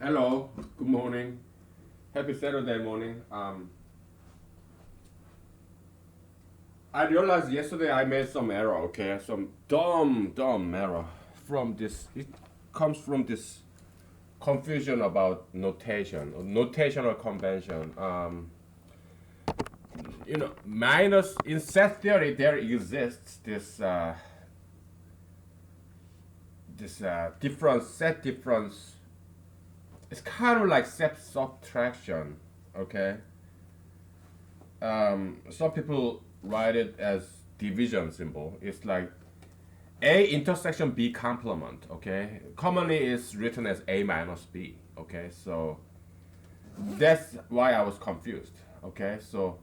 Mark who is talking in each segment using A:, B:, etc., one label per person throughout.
A: Hello, good morning. Happy Saturday morning. I realized yesterday I made some error, okay? Some dumb error from this. It comes from this confusion about notation, or notational convention. Minus in set theory there exists this difference, set difference. It's kind of like set subtraction, okay? Some people write it as division symbol. It's like A intersection B complement, okay? Commonly it's written as A minus B, okay? So that's why I was confused, okay? So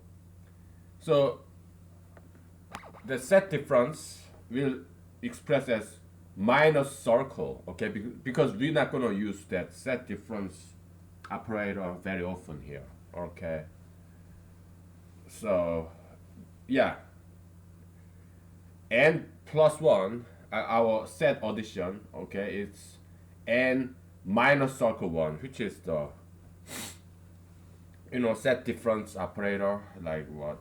A: the set difference will express as minus circle, okay? Because we're not gonna use that set difference operator very often here, okay? So yeah, n plus 1, our set addition, okay, it's n minus circle 1, which is the set difference operator, like what,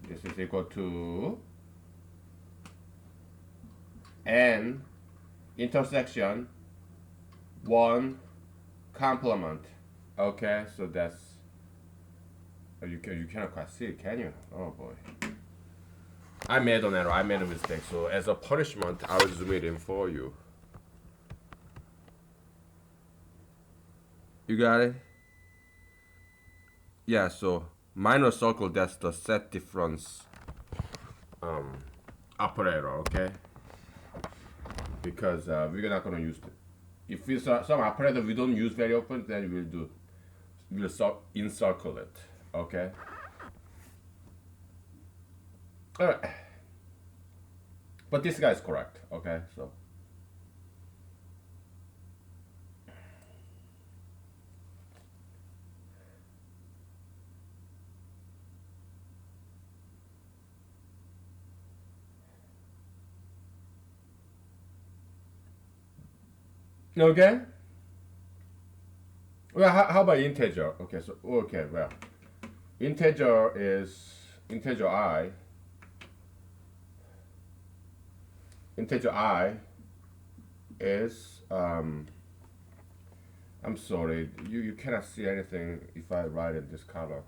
A: this is equal to n intersection 1 complement, okay? So that's, you cannot quite see it, can you? Oh boy, I made an error. I made a mistake. So as a punishment, I will zoom it in for you. You got it? Yeah. So minus circle. That's the set difference operator. Okay. Because we're not gonna use it. If it's some operator we don't use very often, then we'll encircle it. Okay. All right. But this guy is correct. Okay. So. Okay. Well, how about integer? Okay, so well, integer is integer I. Integer I is I'm sorry, you cannot see anything if I write in this color.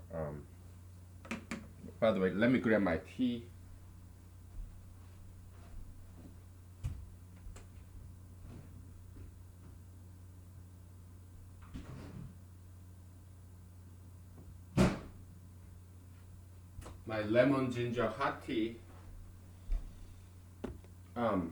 A: By the way, let me grab my tea. My lemon ginger hot tea. Um,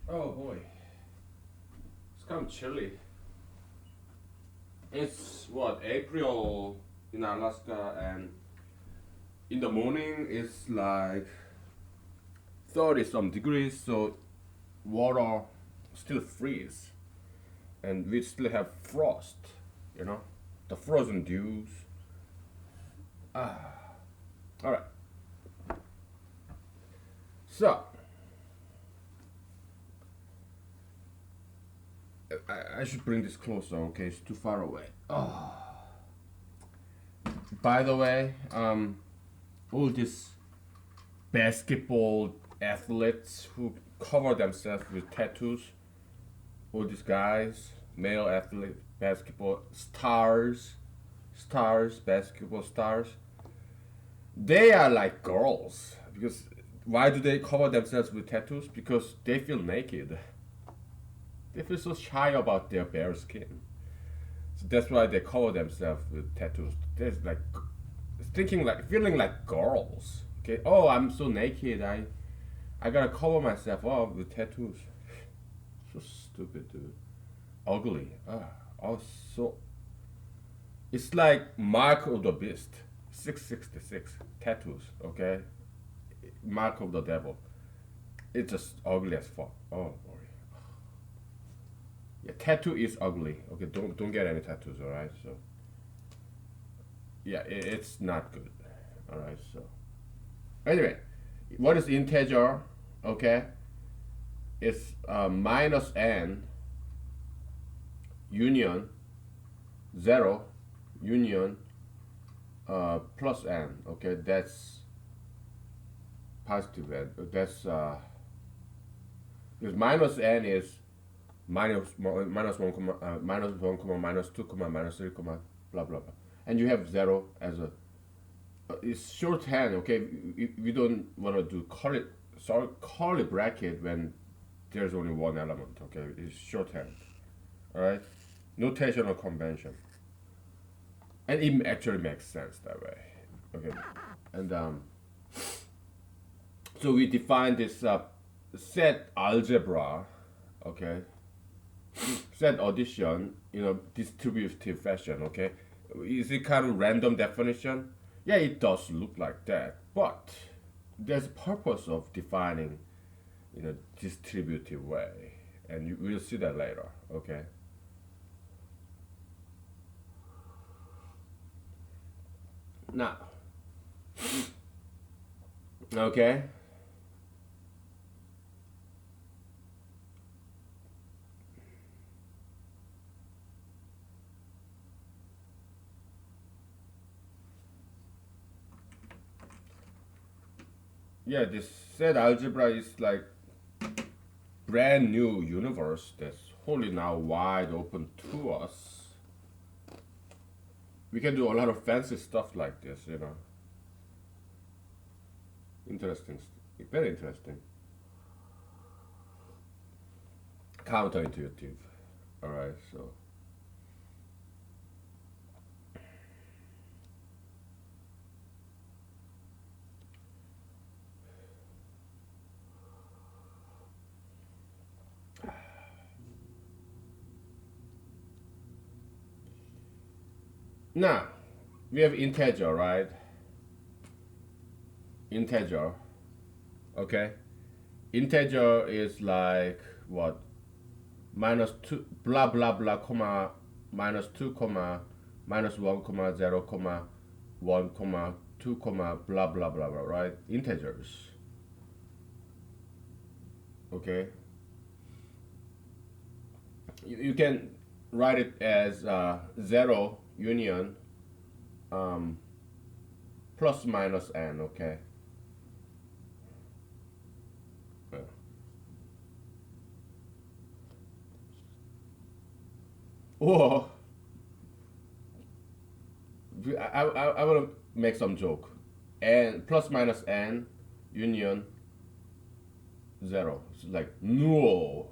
A: oh boy, it's kind of chilly. It's what, April in Alaska, and in the morning it's like 30 some degrees, so water still freeze, and we still have frost, you know, the frozen dews. All right. So I should bring this closer. Okay, it's too far away. Oh. By the way, all these basketball athletes who cover themselves with tattoos, all these guys, male athlete, basketball stars, basketball stars, they are like girls. Because why do they cover themselves with tattoos? Because they feel naked. They feel so shy about their bare skin. So that's why they cover themselves with tattoos. They're like feeling like girls. Okay. Oh, I'm so naked. I gotta cover myself up with tattoos. So stupid, dude. Ugly. Oh, so. It's like Mark of the Beast. 666 tattoos. Okay. mark of the devil. It's just ugly as fuck. Oh boy. Yeah, tattoo is ugly. Okay, don't get any tattoos. All right. So yeah, it's not good. All right. So anyway, what is integer? Okay, it's minus n union 0 union plus n. Okay, that's positive n. That's because minus n is minus one comma minus one comma minus two comma minus three comma blah blah blah, and you have 0 as a it's shorthand. Okay, we don't want to do curly bracket when there's only one element. Okay, it's shorthand. All right, notational convention, and it actually makes sense that way. Okay, and so we define this set algebra. Okay, set addition in a distributive fashion. Okay, is it kind of random definition? Yeah, it does look like that, but there's a purpose of defining in a distributive way, and we'll see that later. Okay. Now, okay. Yeah, this set algebra is like brand new universe that's wholly now wide open to us. We can do a lot of fancy stuff like this, you know. Interesting, very interesting. Counterintuitive. All right, so now we have integer, right? Integer, okay. Integer is like what? Minus two, blah blah blah, comma, minus two, comma, minus one, comma, zero, comma, one, comma, two, comma, blah blah blah blah, right? Integers, okay. You can write it as 0 union plus minus n, okay. Yeah. Or I want to make some joke. N plus minus n union 0. It's like no,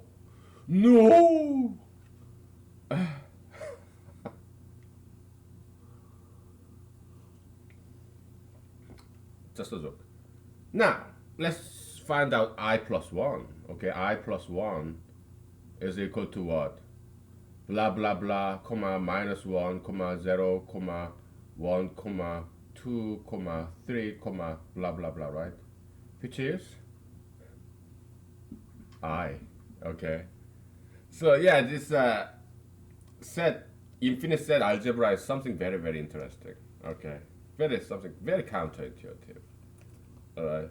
A: no. Just a joke. Now let's find out I plus 1. Okay, I plus 1 is equal to what? Blah blah blah, comma, minus 1, comma, 0, comma, 1, comma, 2, comma, 3, comma, blah blah blah, right? Which is I. Okay. So yeah, this set infinite set algebra is something very very interesting. Okay, something very counterintuitive. All right,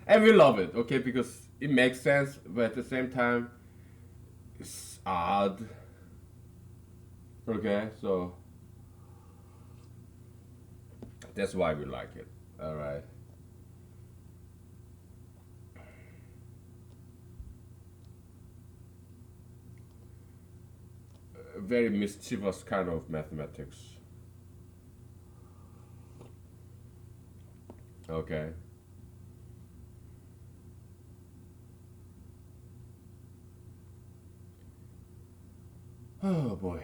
A: and we love it. Okay, because it makes sense, but at the same time, it's odd. Okay, so that's why we like it. All right. Very mischievous kind of mathematics. Okay. Oh boy.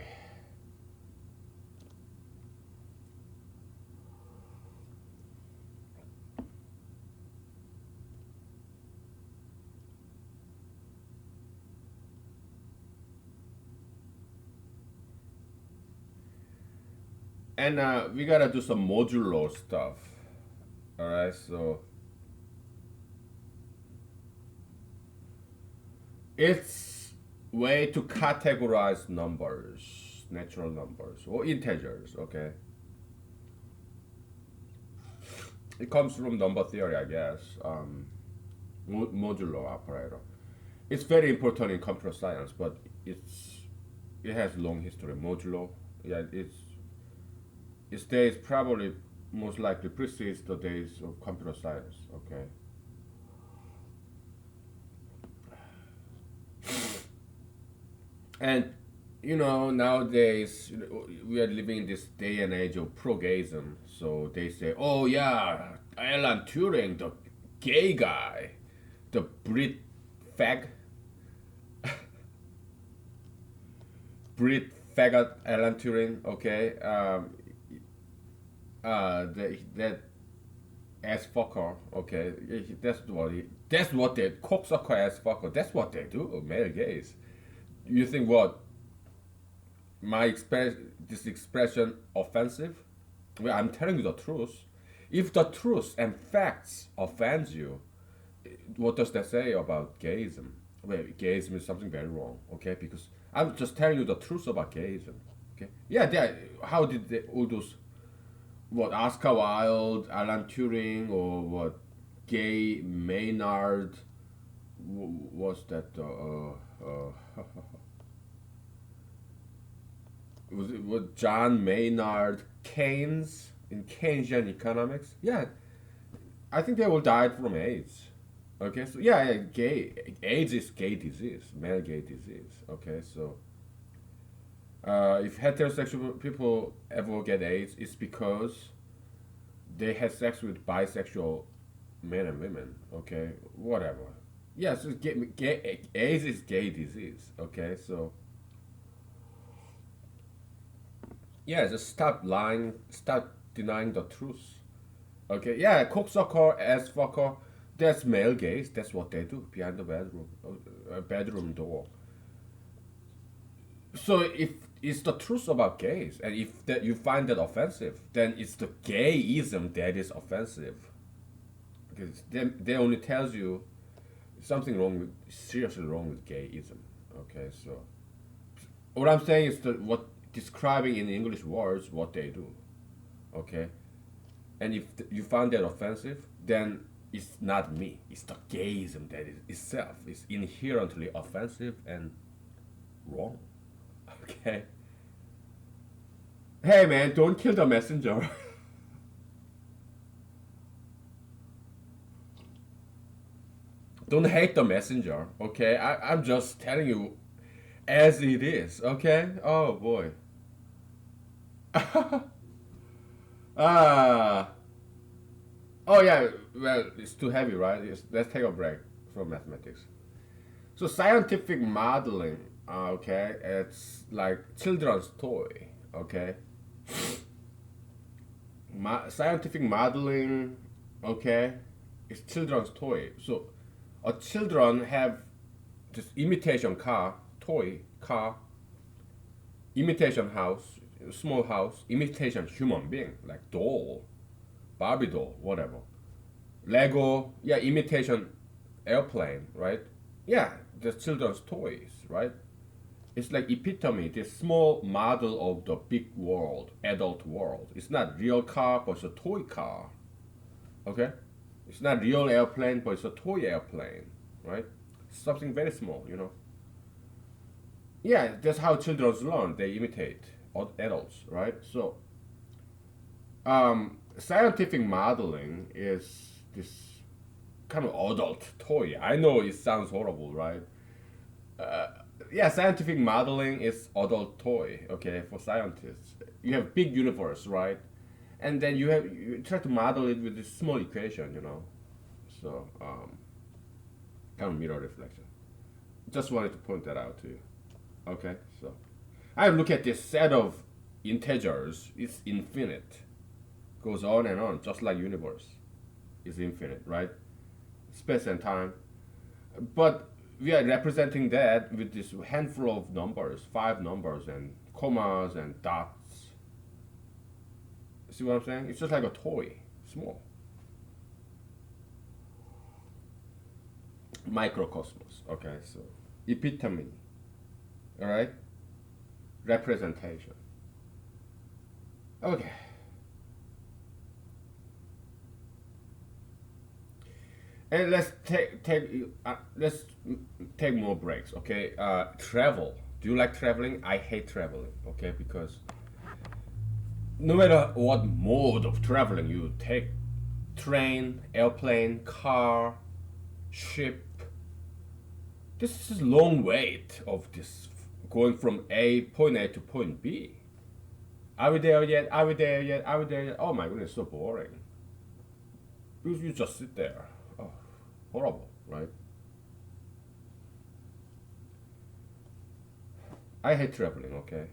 A: And we gotta do some modulo stuff. All right, so It's way to categorize numbers, natural numbers or integers. Okay, it comes from number theory, I guess. Modulo operator. It's very important in computer science, but it has long history. Modulo, yeah, its days probably most likely precedes the days of computer science. Okay, and nowadays we are living in this day and age of pro-gayism. So they say, oh yeah, Alan Turing, the gay guy, the Brit fag, Brit faggot Alan Turing. Okay, that ass fucker. Okay, that's what they cocksucker ass fucker. That's what they do, male gays. You think what this expression offensive? Well, I'm telling you the truth. If the truth and facts offends you, what does that say about gayism? Well, gayism is something very wrong. Okay, because I'm just telling you the truth about gayism. Okay, yeah, how did all those what Oscar Wilde, Alan Turing, or what Gay Maynard was that? Was it what John Maynard Keynes in Keynesian economics? Yeah, I think they all died from AIDS. Okay, so yeah, gay AIDS is gay disease, male gay disease. Okay, so if heterosexual people ever get AIDS, it's because they had sex with bisexual men and women. Okay, whatever. Yeah, so AIDS is gay disease. Okay, so yeah, just stop lying, stop denying the truth. Okay, yeah, cocksucker, ass fucker, that's male gays. That's what they do behind the bedroom door. So if it's the truth about gays, and if that you find that offensive, then it's the gayism that is offensive. Because they only tells you something wrong with seriously wrong with gayism. Okay, so what I'm saying is that what describing in English words what they do. Okay, and if you find that offensive, then it's not me. It's the gayism that is itself is inherently offensive and wrong. Okay. Hey man, don't kill the messenger. Don't hate the messenger. Okay, I'm just telling you as it is. Okay. Oh boy. Ah. Oh yeah. Well, it's too heavy, right? Let's take a break from mathematics. So scientific modeling, okay, it's like children's toy, okay. Scientific modeling, okay, is children's toy. So, children have this imitation car, toy car, imitation house, small house, imitation human being like doll, Barbie doll, whatever. Lego, yeah, imitation airplane, right? Yeah, the children's toys, right? It's like epitome, this small model of the big world, adult world. It's not real car, but it's a toy car. Okay? It's not real airplane, but it's a toy airplane, right? Something very small. Yeah, that's how children learn. They imitate adults, right? So, scientific modeling is this kind of adult toy. I know it sounds horrible, right? Uh, yeah, scientific modeling is adult toy. Okay, for scientists, you have big universe, right? And then you try to model it with this small equation. So kind of mirror reflection. Just wanted to point that out to you. Okay, so I look at this set of integers. It's infinite, goes on and on, just like universe is infinite, right? Space and time, but we are representing that with this handful of numbers, five numbers and commas and dots. See what I'm saying? It's just like a toy, small. Microcosmos. Okay, so epitome, all right, representation. Okay. And let's take more breaks. Okay. Travel. Do you like traveling? I hate traveling. Okay, because no matter what mode of traveling you take, train, airplane, car, ship, this is long wait of this going from point A to point B. Are we there yet? Are we there yet? Are we there yet? Oh my goodness, so boring. Because you just sit there. Oh, horrible, right? I hate traveling, okay?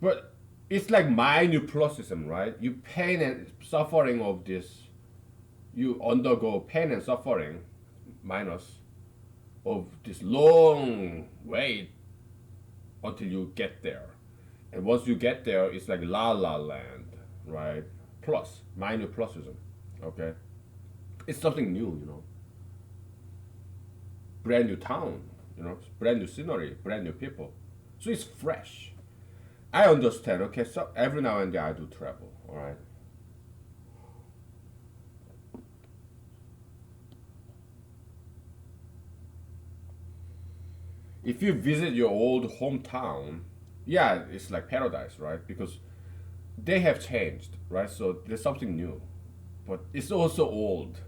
A: But it's like minuplusism, right? You pain and suffering of this, you undergo pain and suffering minus of this long wait until you get there. And once you get there, it's like la la land, right? Plus, minuplusism, okay? It's something new, brand new town, brand new scenery, brand new people. So it's fresh. I understand, okay? So every now and then I do travel, all right? If you visit your old hometown, yeah, it's like paradise, right? Because they have changed, right? So there's something new, but it's also old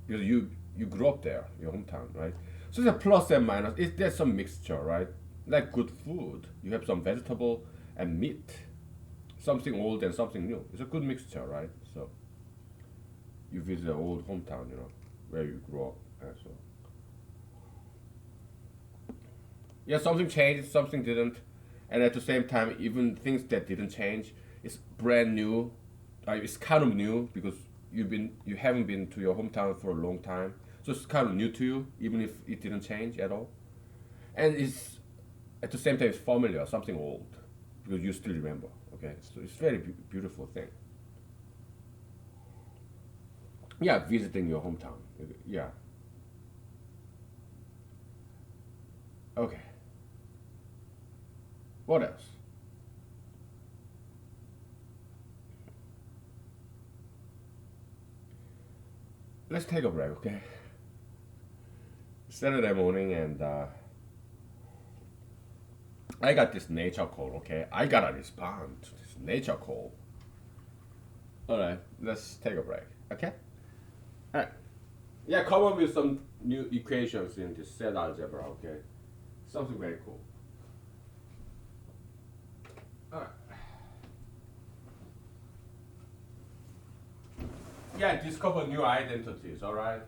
A: because you grew up there, your hometown, right? So it's a plus and minus. There's some mixture, right? Like good food, you have some vegetable and meat, something old and something new. It's a good mixture, right? So you visit an old hometown, where you grew up, so yeah, something changed, something didn't, and at the same time, even things that didn't change, it's brand new. It's kind of new because you haven't been to your hometown for a long time, so it's kind of new to you, even if it didn't change at all. And it's at the same time it's familiar, something old, because you still remember. Okay, so it's very beautiful thing. Yeah, visiting your hometown. Yeah. Okay. What else? Let's take a break, okay? Saturday morning, and I got this nature call, okay? I gotta respond to this nature call. Alright, let's take a break, okay? Alright. Yeah, come up with some new equations in this set algebra, okay? Something very cool. Alright. Yeah, discover new identities, alright?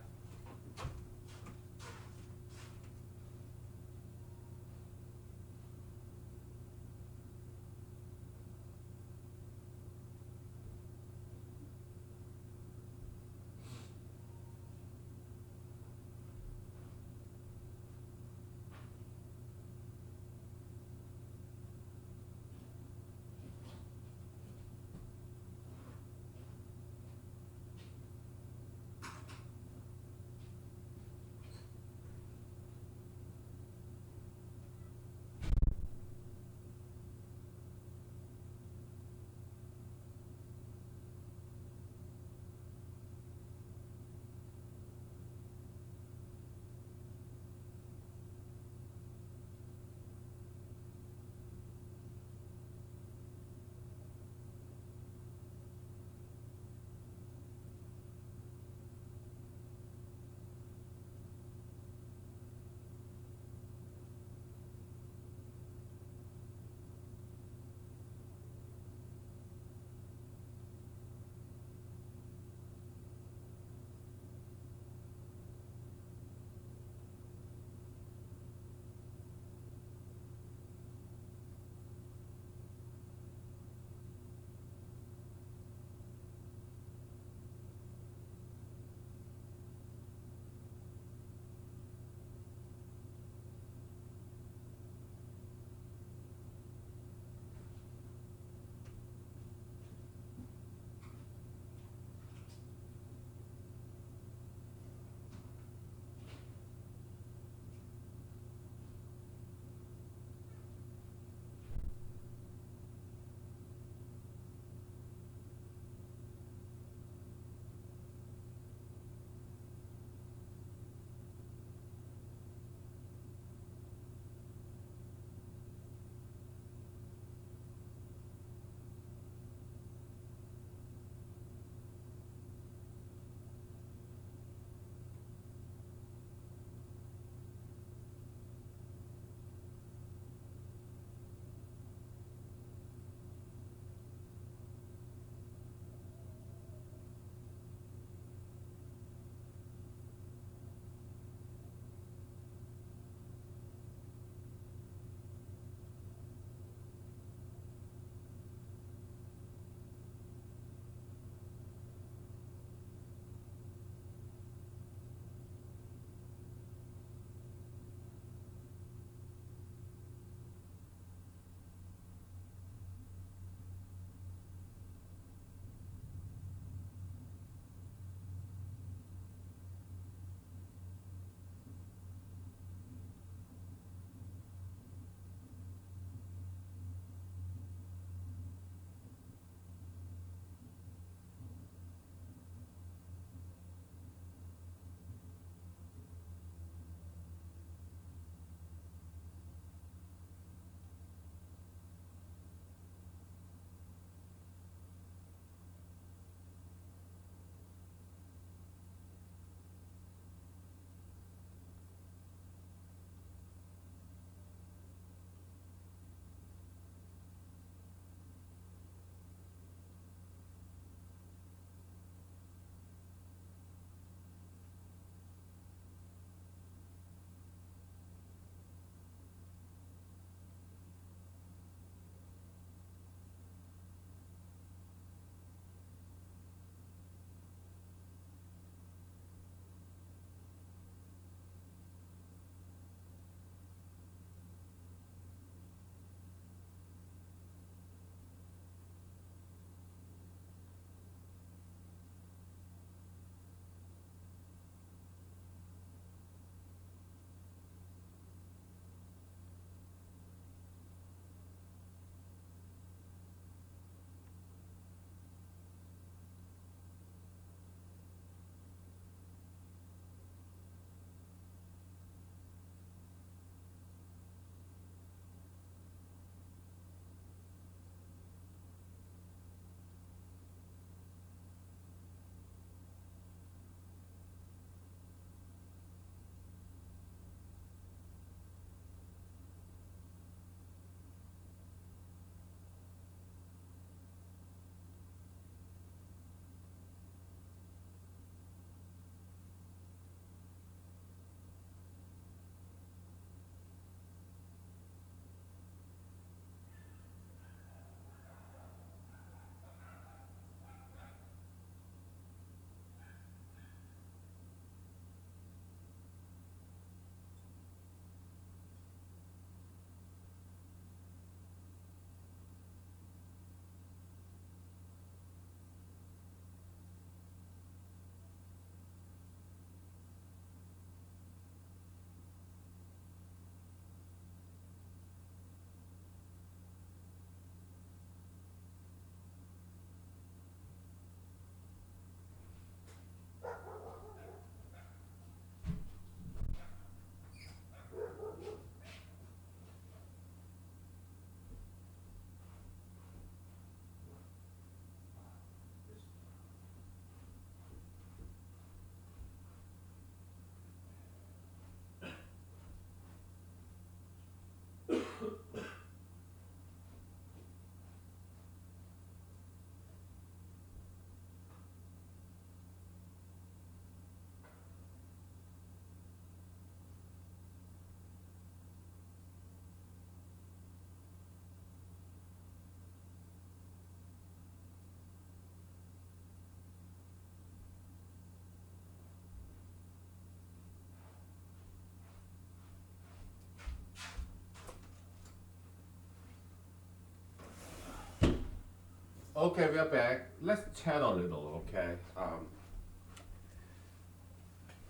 A: Okay, we are back. Let's chat a little, okay?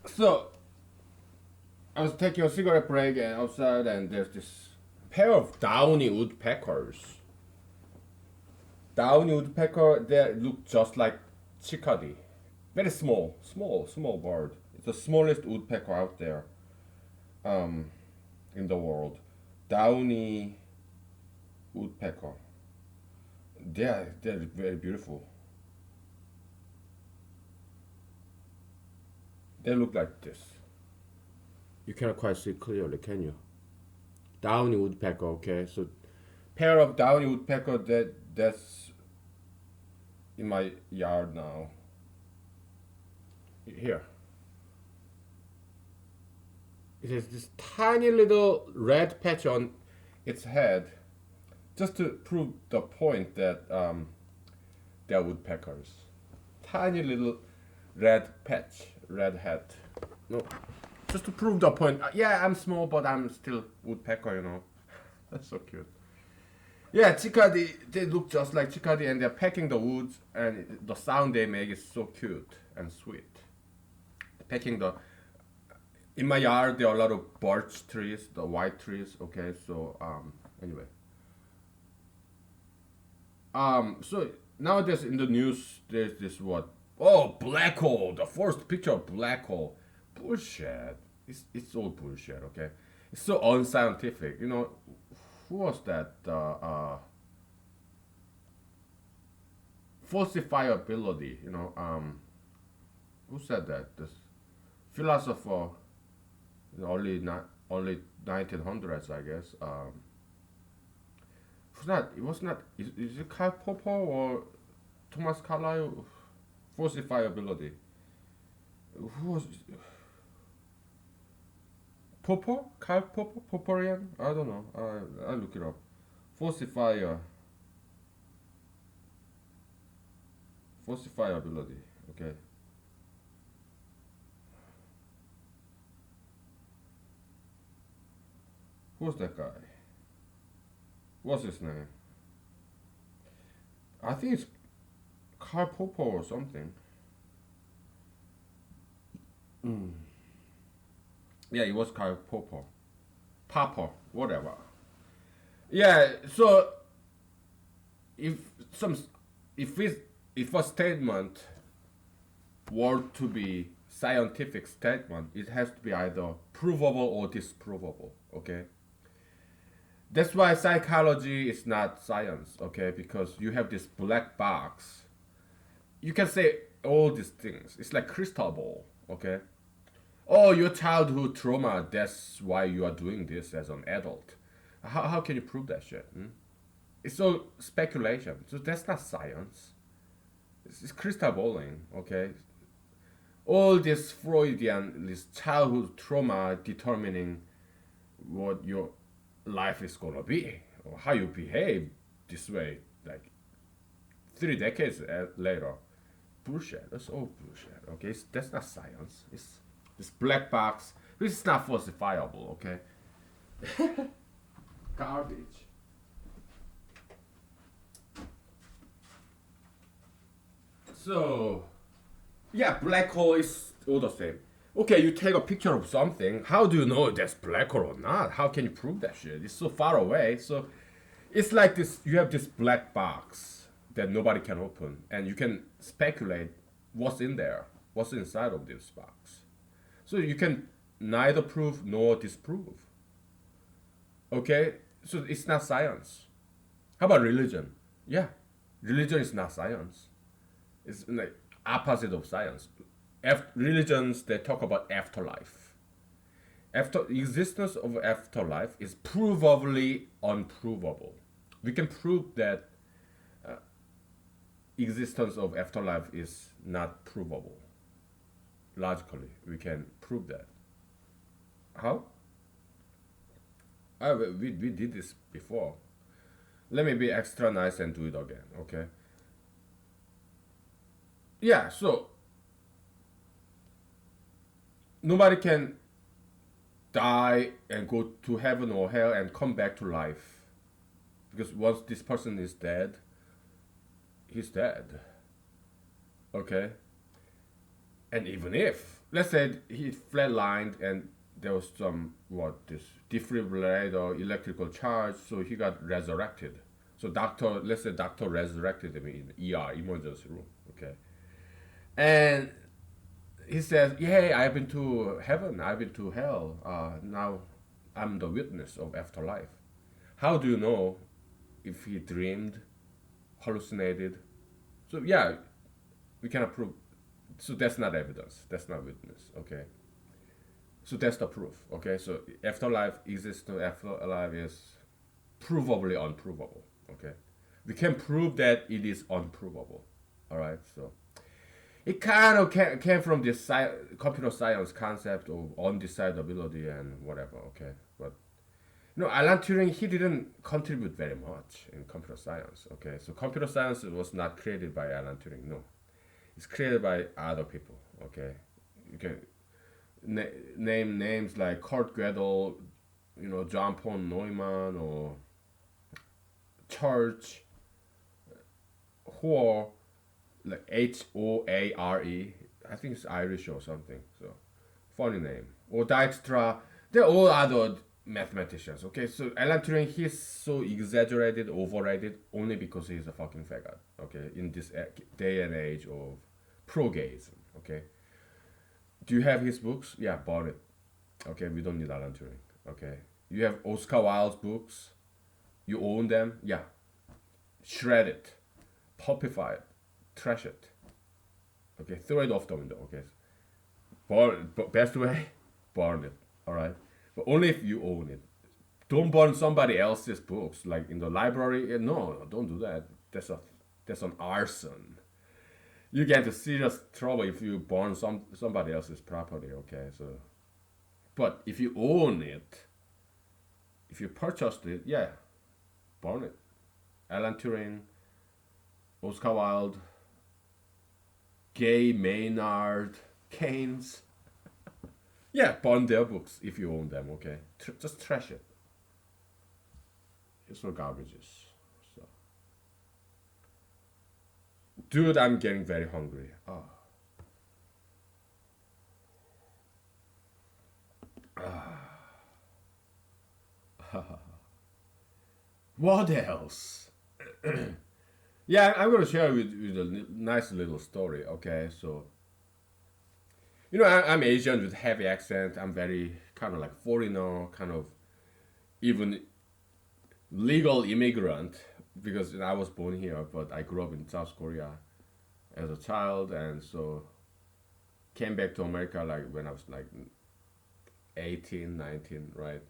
A: So I was taking a cigarette break and outside, and there's this pair of downy woodpeckers. Downy woodpecker, they look just like chickadee. Very small, small bird. It's the smallest woodpecker out there, um, in the world. Downy woodpecker. They're very beautiful. They look like this. You cannot quite see clearly, can you? Downy woodpecker. Okay, so pair of downy woodpecker that's in my yard now. Here, it has this tiny little red patch on its head, just to prove the point that they're woodpeckers. Tiny little red patch, red hat. No, just to prove the point. Yeah, I'm small, but I'm still woodpecker. That's so cute. Yeah, chickadee. They look just like chickadee, and they're pecking the woods, and the sound they make is so cute and sweet. Pecking the. In my yard, there are a lot of birch trees, the white trees. Okay, so anyway, so nowadays in the news, there's this what? Oh, black hole. The first picture of black hole. Bullshit. It's all bullshit. Okay, it's so unscientific. Who was that? Falsifiability. Who said that? This philosopher in only 1900s, I guess. Who's not? It was not. Is it Karl Popper or Thomas Carlyle? Falsifiability. Who was Popper? Karl Popper? Popperian? I don't know. I'll look it up. Falsifier. Falsifiability. Okay. Who's that guy? What's his name? I think it's Karl Popper or something. Yeah, it was Karl Popper. Popper, whatever. Yeah, so if some if if a statement were to be scientific statement, it has to be either provable or disprovable. Okay, that's why psychology is not science. Okay, because you have this black box. You can say all these things. It's like crystal ball. Okay. Oh, your childhood trauma. That's why you are doing this as an adult. How can you prove that shit? It's all speculation. So that's not science. It's crystal balling. Okay. All this Freudian, this childhood trauma determining what your life is gonna be or how you behave this way, like 3 decades later. Bullshit. That's all bullshit. Okay, that's not science. It's this black box. It's not falsifiable. Okay, garbage. So, yeah, black hole is all the same. Okay, you take a picture of something. How do you know that's black hole or not? How can you prove that shit? It's so far away. So, it's like this. You have this black box that nobody can open, and you can speculate what's in there, what's inside of this box. So you can neither prove nor disprove. Okay, so it's not science. How about religion? Yeah, religion is not science. It's like opposite of science. Religions, they talk about afterlife. After existence of afterlife is provably unprovable. We can prove that existence of afterlife is not provable. Logically, we can prove that. How? We did this before. Let me be extra nice and do it again, okay? Yeah, so nobody can die and go to heaven or hell and come back to life. Because once this person is dead, he's dead. Okay, and even if, let's say he flatlined and there was some what this defibrillator electrical charge, so he got resurrected. So doctor, let's say doctor resurrected him in ER emergency room. Okay, and he says, "Yeah, I've been to heaven, I've been to hell. Now I'm the witness of afterlife." How do you know if he dreamed, hallucinated? So yeah, we cannot prove. So that's not evidence. That's not witness. Okay. So that's the proof. Okay. So afterlife exists. To afterlife is provably unprovable. Okay. We can prove that it is unprovable. All right. So it kind of came from this computer science concept of undecidability and whatever. Okay. But no, Alan Turing, he didn't contribute very much in computer science. Okay, so computer science was not created by Alan Turing. No, it's created by other people. Okay, you can name names like Kurt Gödel, John Paul Neumann or Church, Hoare, like Hoare. I think it's Irish or something. So funny name. Or Dijkstra. They're all other mathematicians. Okay, so Alan Turing, he's so exaggerated, overrated only because he's a fucking faggot. Okay, in this day and age of pro-gayism. Okay, do you have his books? Yeah, bought it. Okay, we don't need Alan Turing. Okay, you have Oscar Wilde's books. You own them. Yeah, shred it, pulpify it, trash it. Okay, throw it off the window. Okay, burn. Best way, burn it. All right, but only if you own it. Don't burn somebody else's books, like in the library. No, don't do that. That's an arson. You get into serious trouble if you burn somebody else's property. Okay, so but if you own it, if you purchased it, yeah, burn it. Alan Turing, Oscar Wilde, Gay Maynard Keynes. Yeah, burn their books if you own them. Okay, just trash it. It's for garbages. So, dude, I'm getting very hungry. Oh. What else? Yeah, I'm gonna share with a nice little story. Okay, so I'm Asian with heavy accent. I'm very kind of like foreigner, kind of even legal immigrant because I was born here, but I grew up in South Korea as a child, and so came back to America like when I was like 18, 19, right?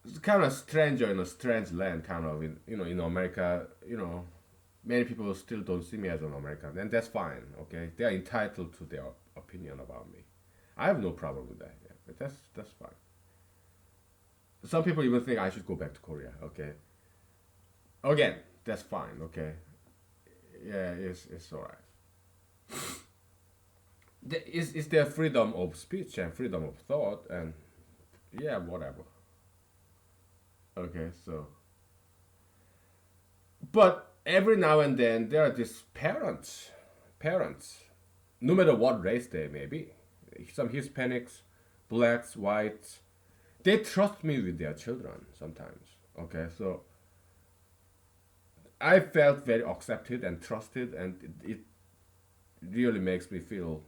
A: It's kind of a stranger in a strange land, kind of in America. Many people still don't see me as an American, and that's fine. Okay, they are entitled to their opinion about me. I have no problem with that. Yeah, but that's fine. Some people even think I should go back to Korea. Okay, again, that's fine. Okay, yeah, it's alright. Is there freedom of speech and freedom of thought and yeah, whatever. Okay, so but every now and then there are these parents, no matter what race they may be, some Hispanics, blacks, whites, they trust me with their children sometimes. Okay, so I felt very accepted and trusted, and it really makes me feel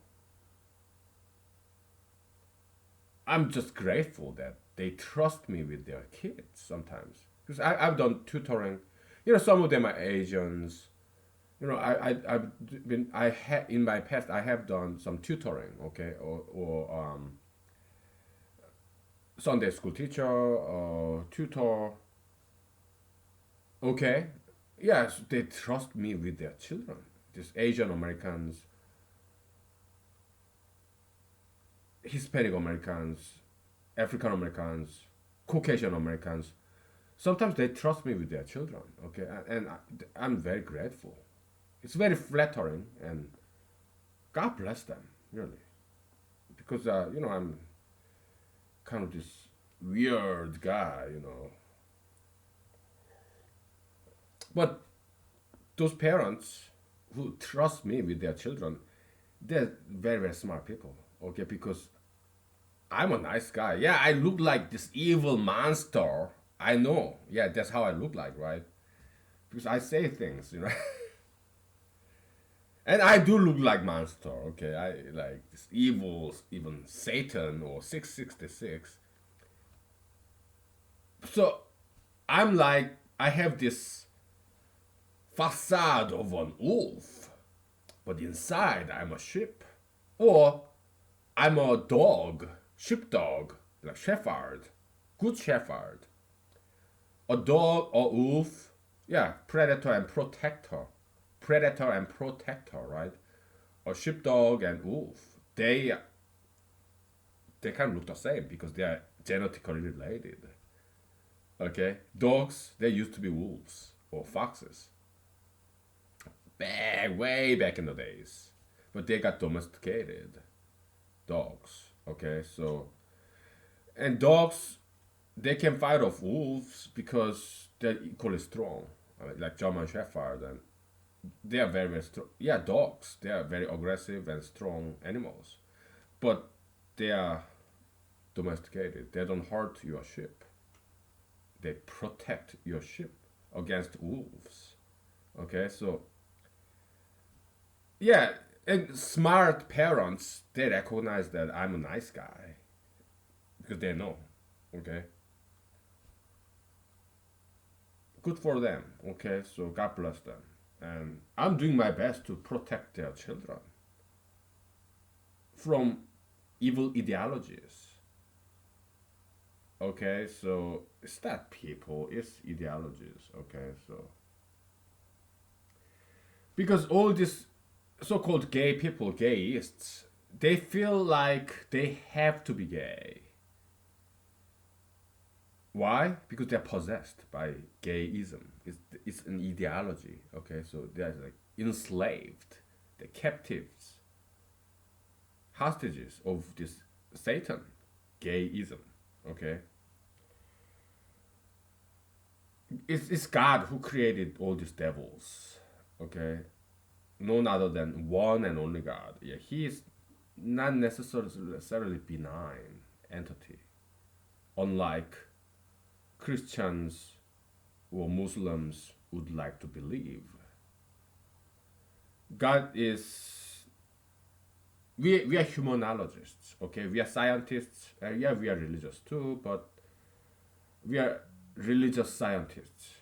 A: I'm just grateful that they trust me with their kids sometimes because I've done tutoring. Some of them are Asians. I've been I had in my past I have done some tutoring, okay, or Sunday school teacher or tutor, okay. Yes, they trust me with their children. These Asian Americans, Hispanic Americans, African Americans, Caucasian Americans. Sometimes they trust me with their children, okay, and I'm very grateful. It's very flattering, and God bless them, really, because I'm kind of this weird guy. But those parents who trust me with their children, they're very, very smart people. Okay, because I'm a nice guy. Yeah, I look like this evil monster. I know. Yeah, that's how I look like, right? Because I say things, you know. And I do look like monster. Okay, I like this evil, even Satan or 666. So I'm like, I have this facade of an wolf, but inside I'm a sheep. Or I'm a dog, sheepdog, like shepherd, good shepherd. A dog or wolf, yeah, predator and protector. Predator and protector, right? A sheepdog and wolf, they kind of look the same because they are genetically related. Okay, dogs they used to be wolves or foxes, way back in the days, but they got domesticated. Dogs, okay, so and dogs they can fight off wolves because they're equally strong, like German Shepherd, and they are very, very strong. Yeah, dogs they are very aggressive and strong animals, but they are domesticated. They don't hurt your sheep. They protect your sheep against wolves. Okay, so yeah, and smart parents they recognize that I'm a nice guy because they know. Okay, good for them. Okay, so God bless them, and I'm doing my best to protect their children from evil ideologies. Okay, so it's not people, it's ideologies. Okay, so because all these so-called gay people, gayists, they feel like they have to be gay. Why? Because they're possessed by gayism. It's an ideology. Okay, so they're like enslaved, they're captives, hostages of this Satan, gayism. Okay, it's God who created all these devils. Okay, none other than one and only God. Yeah, He is not necessarily benign entity, unlike Christians or Muslims would like to believe. God is we are humanologists, okay? We are scientists. Yeah, we are religious too, but we are religious scientists.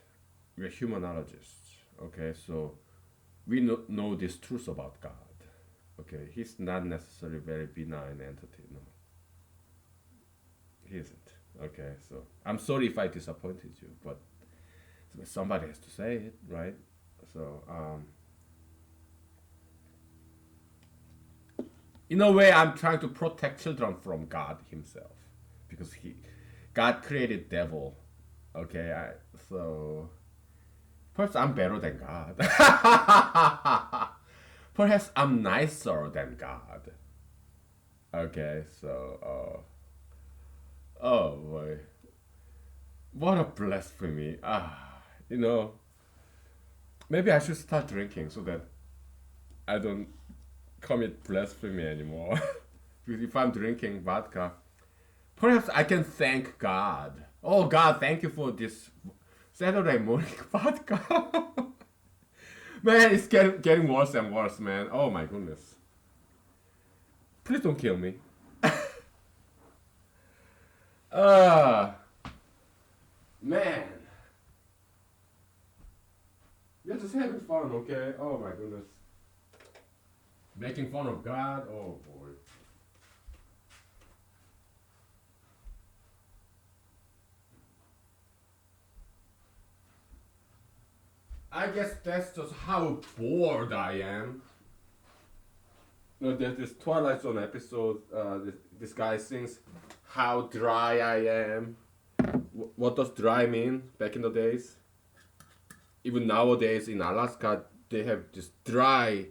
A: We are humanologists, okay? So we know this truth about God. Okay, he's not necessarily very benign entity. No, he isn't. Okay, so I'm sorry if I disappointed you, but somebody has to say it, right? So in a way, I'm trying to protect children from God Himself, because God created devil. Okay, so perhaps I'm better than God. Perhaps I'm nicer than God. Okay, so oh boy, what a blasphemy! You know, maybe I should start drinking so that I don't commit blasphemy anymore. Because if I'm drinking vodka, perhaps I can thank God. Oh God, thank you for this Saturday morning vodka. Man, it's getting worse and worse, man. Oh my goodness. Please don't kill me. Uh, man. We're just having fun, okay? Oh my goodness. Making fun of God? Oh boy. I guess that's just how bored I am. You know, there's this Twilight Zone episode. This guy sings, "How dry I am." What does dry mean back in the days? Even nowadays in Alaska, they have this dry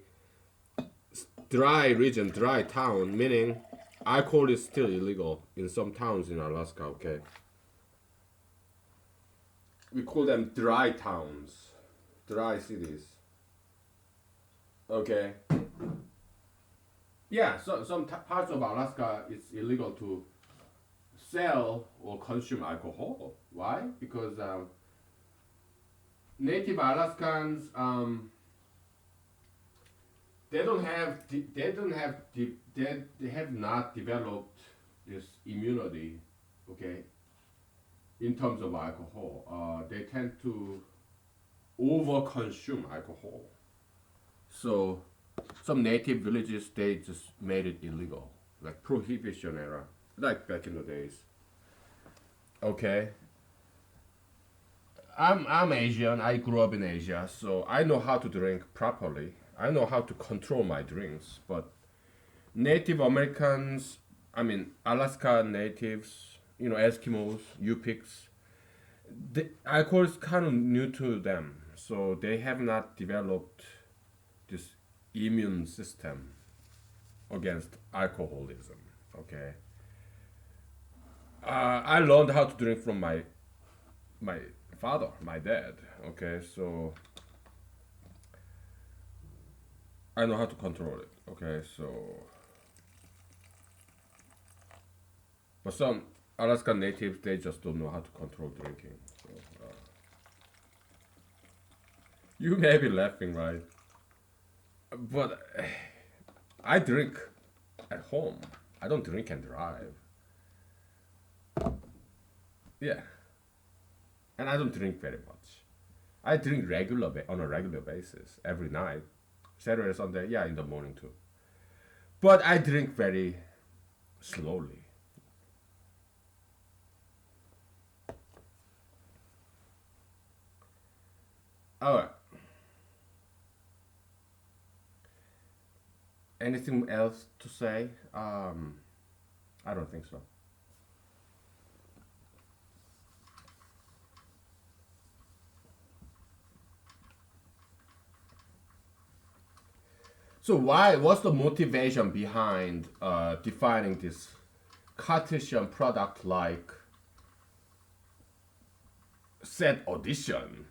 A: region, dry town, meaning alcohol is still illegal in some towns in Alaska. Okay, we call them dry towns, dry cities. Okay. Yeah, so some parts of Alaska it's illegal to sell or consume alcohol. Why? Because native Alaskans they have not developed this immunity. Okay, in terms of alcohol, they tend to overconsume alcohol. So some native villages they just made it illegal, like prohibition era, like back in the days. Okay, I'm Asian. I grew up in Asia, so I know how to drink properly. I know how to control my drinks. But Native Americans, I mean Alaska natives, Eskimos, Yupiks, the alcohol is kind of new to them, so they have not developed this immune system against alcoholism. Okay, I learned how to drink from my father, my dad. Okay, so I know how to control it. Okay, so but some Alaska natives they just don't know how to control drinking. So you may be laughing, right? But I drink at home. I don't drink and drive. Yeah, and I don't drink very much. I drink on a regular basis every night, Saturday, Sunday. Yeah, in the morning too. But I drink very slowly. All right. Anything else to say? I don't think so. So why? What's the motivation behind defining this Cartesian product like set addition?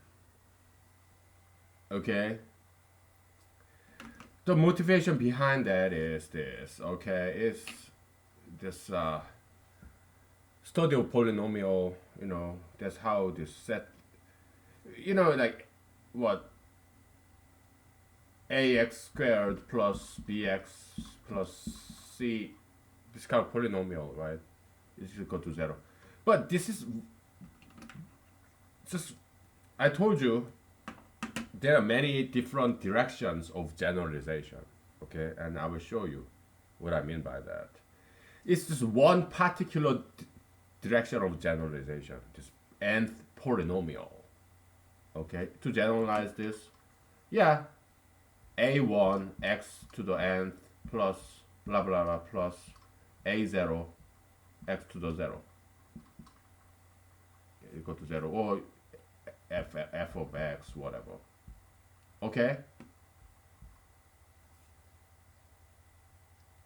A: Okay. The motivation behind that is this. Okay, it's this study of polynomial. That's how this set. Like what ax squared plus bx plus c, this kind of polynomial, right? Is equal to zero. But this is just, I told you, there are many different directions of generalization. Okay, and I will show you what I mean by that. It's just one particular direction of generalization, this nth polynomial. Okay, to generalize this, yeah, a1 x to the nth plus blah blah blah plus a0 x to the 0 equal to 0, or f of x, whatever. Okay,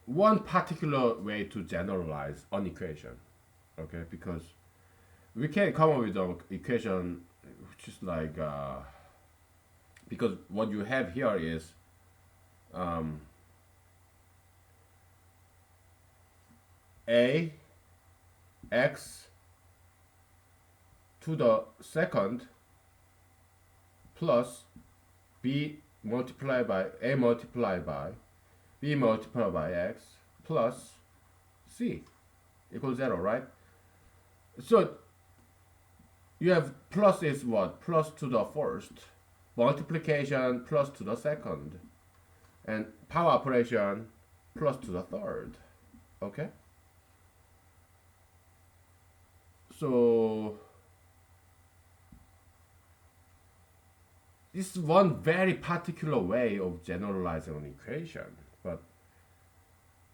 A: one particular way to generalize an equation. Okay, because we can come up with an equation which is like because what you have here is um, a x to the second plus b multiplied by a multiplied by b multiplied by x plus c equals 0, right? So you have plus is what? Plus to the first, multiplication plus to the second, and power operation plus to the third. Okay? So this is one very particular way of generalizing an equation. But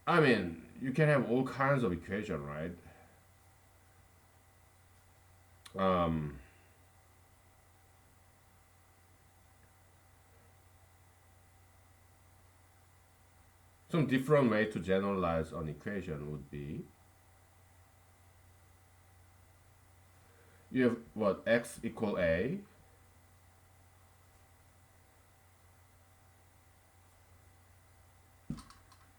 A: I mean, you can have all kinds of equation, right? Um, some different way to generalize an equation would be you have what, x equal a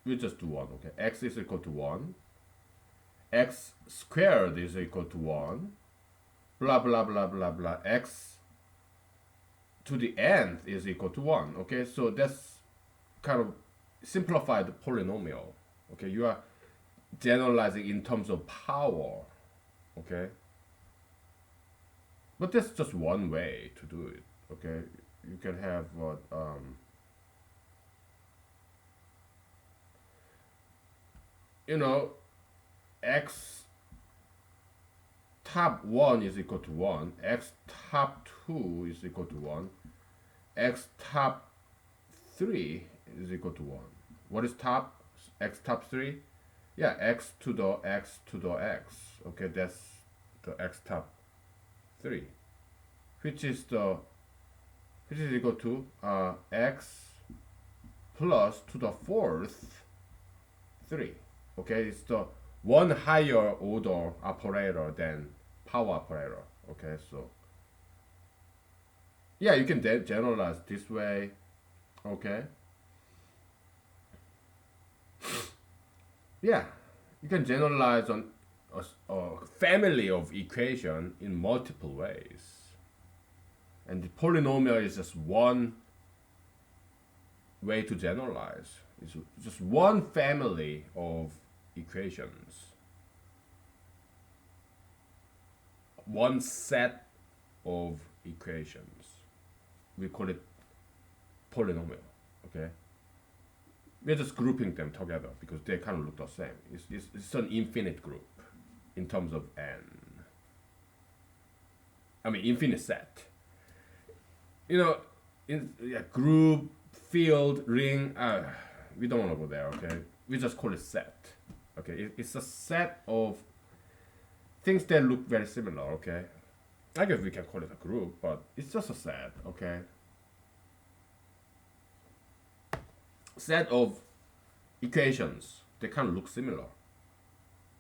A: we just do 1, okay? X is equal to 1. X squared is equal to 1. Blah, blah, blah, blah, blah. X to the nth is equal to 1, okay? So that's kind of simplified polynomial, okay? You are generalizing in terms of power, okay? But that's just one way to do it, okay? You can have what, you know, x top 1 is equal to 1, x top 2 is equal to 1, x top 3 is equal to 1. What is top? X top 3? Yeah, x to the x to the x. Okay, that's the x top 3, which is equal to x plus to the 4th 3. Okay, it's the one higher order operator than power operator. Okay, so yeah, you can generalize this way. Okay, yeah, you can generalize on a family of equation in multiple ways, and the polynomial is just one way to generalize. It's just one family of equations, one set of equations. We call it polynomial. Okay, we're just grouping them together because they kind of look the same. It's an infinite group in terms of n. I mean, infinite set. You know, in group, field, ring. We don't want to go there. Okay, we just call it set. Okay, it's a set of things that look very similar. Okay, I guess we can call it a group, but it's just a set. Okay, set of equations. They kind of look similar.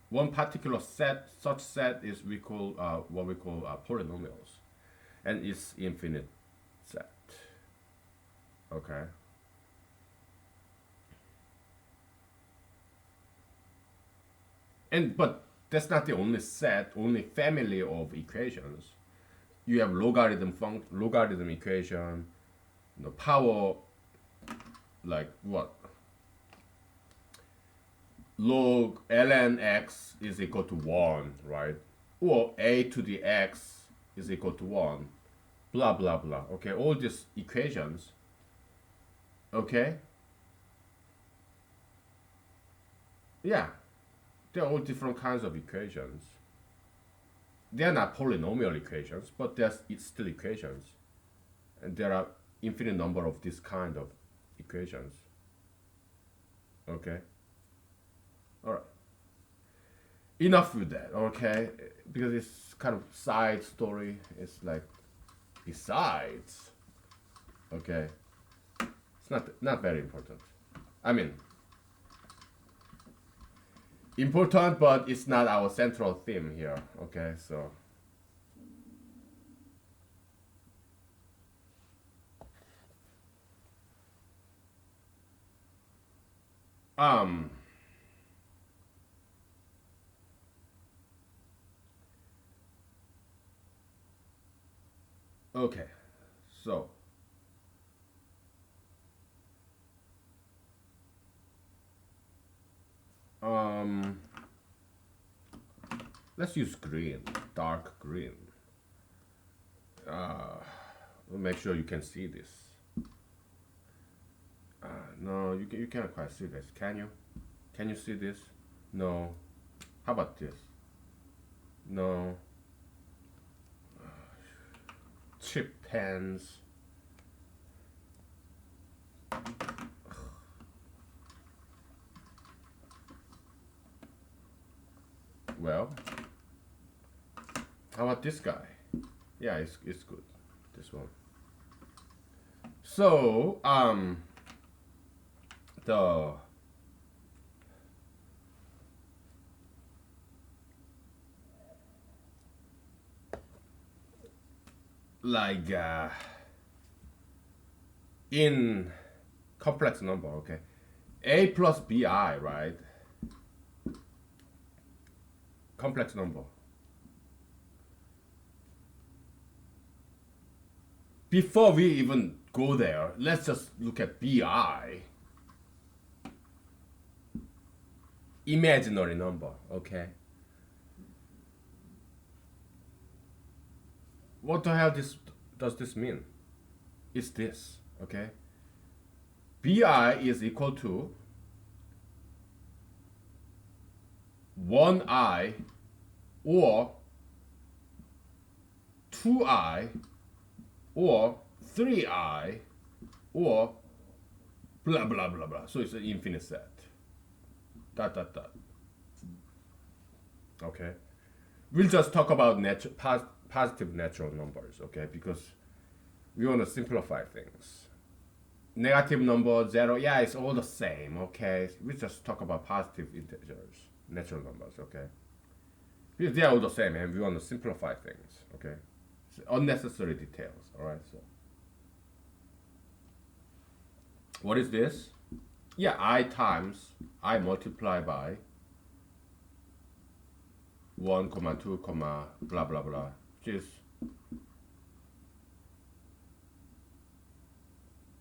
A: One particular set, such set is we call what we call polynomials, and it's infinite set. Okay. And but that's not the only set, only family of equations. You have logarithm equation, the power, like what? Log ln x is equal to 1, right? Or a to the x is equal to 1, blah, blah, blah. Okay, all these equations, okay? Yeah, they're all different kinds of equations. They're not polynomial equations, but they're still equations. And there are infinite number of this kind of equations. Okay? Alright. Enough with that, okay? Because it's kind of side story. It's like, besides, okay? It's not very important. I mean, important, but it's not our central theme here. Okay, so okay, so let's use green, dark green. Make sure you can see this. No, you can't quite see this, can you? Can you see this? No. How about this? No. Chip pens. Well, how about this guy? Yeah, it's good. This one. So, the like in complex number, okay, A plus bi, right? Complex number. Before we even go there, let's just look at bi. Imaginary number, okay? What the hell does this mean? It's this, okay? bi is equal to 1i or 2i or 3i or blah blah blah blah. So it's an infinite set. Dot dot dot. Okay. We'll just talk about positive natural numbers, okay? Because we want to simplify things. Negative number, 0, yeah, it's all the same, okay? We just talk about positive integers, natural numbers, okay? Because they are all the same and we want to simplify things, okay? It's unnecessary details, alright? So, what is this? Yeah, I times I multiply by 1, 2, blah blah blah, which is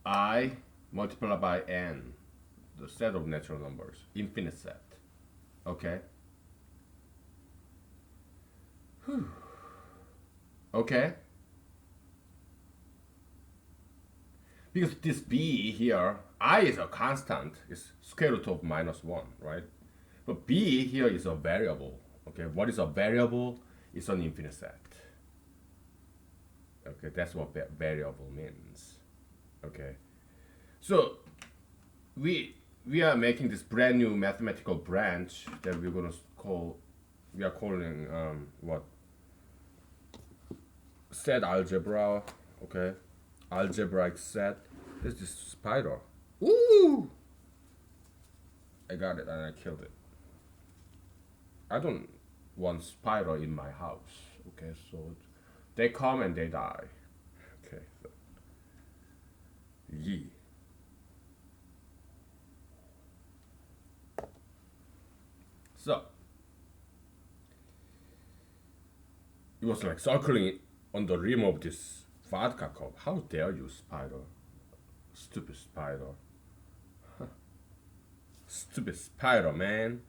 A: I multiplied by n, the set of natural numbers, infinite set. Okay? Whew. Okay? Because this b here, I is a constant, is square root of -1, right? But b here is a variable. Okay, what is a variable? It's an infinite set. Okay, that's what variable means. Okay, so we are making this brand new mathematical branch that we're gonna call, we are calling what, set algebra. Okay, algebraic set. There's this spider. Ooh, I got it and I killed it. I don't want spider in my house. Okay, so they come and they die. Okay, so yee. So it was like circling on the rim of this vodka cup. How dare you, spider? Stupid spider. Stupid spider, man.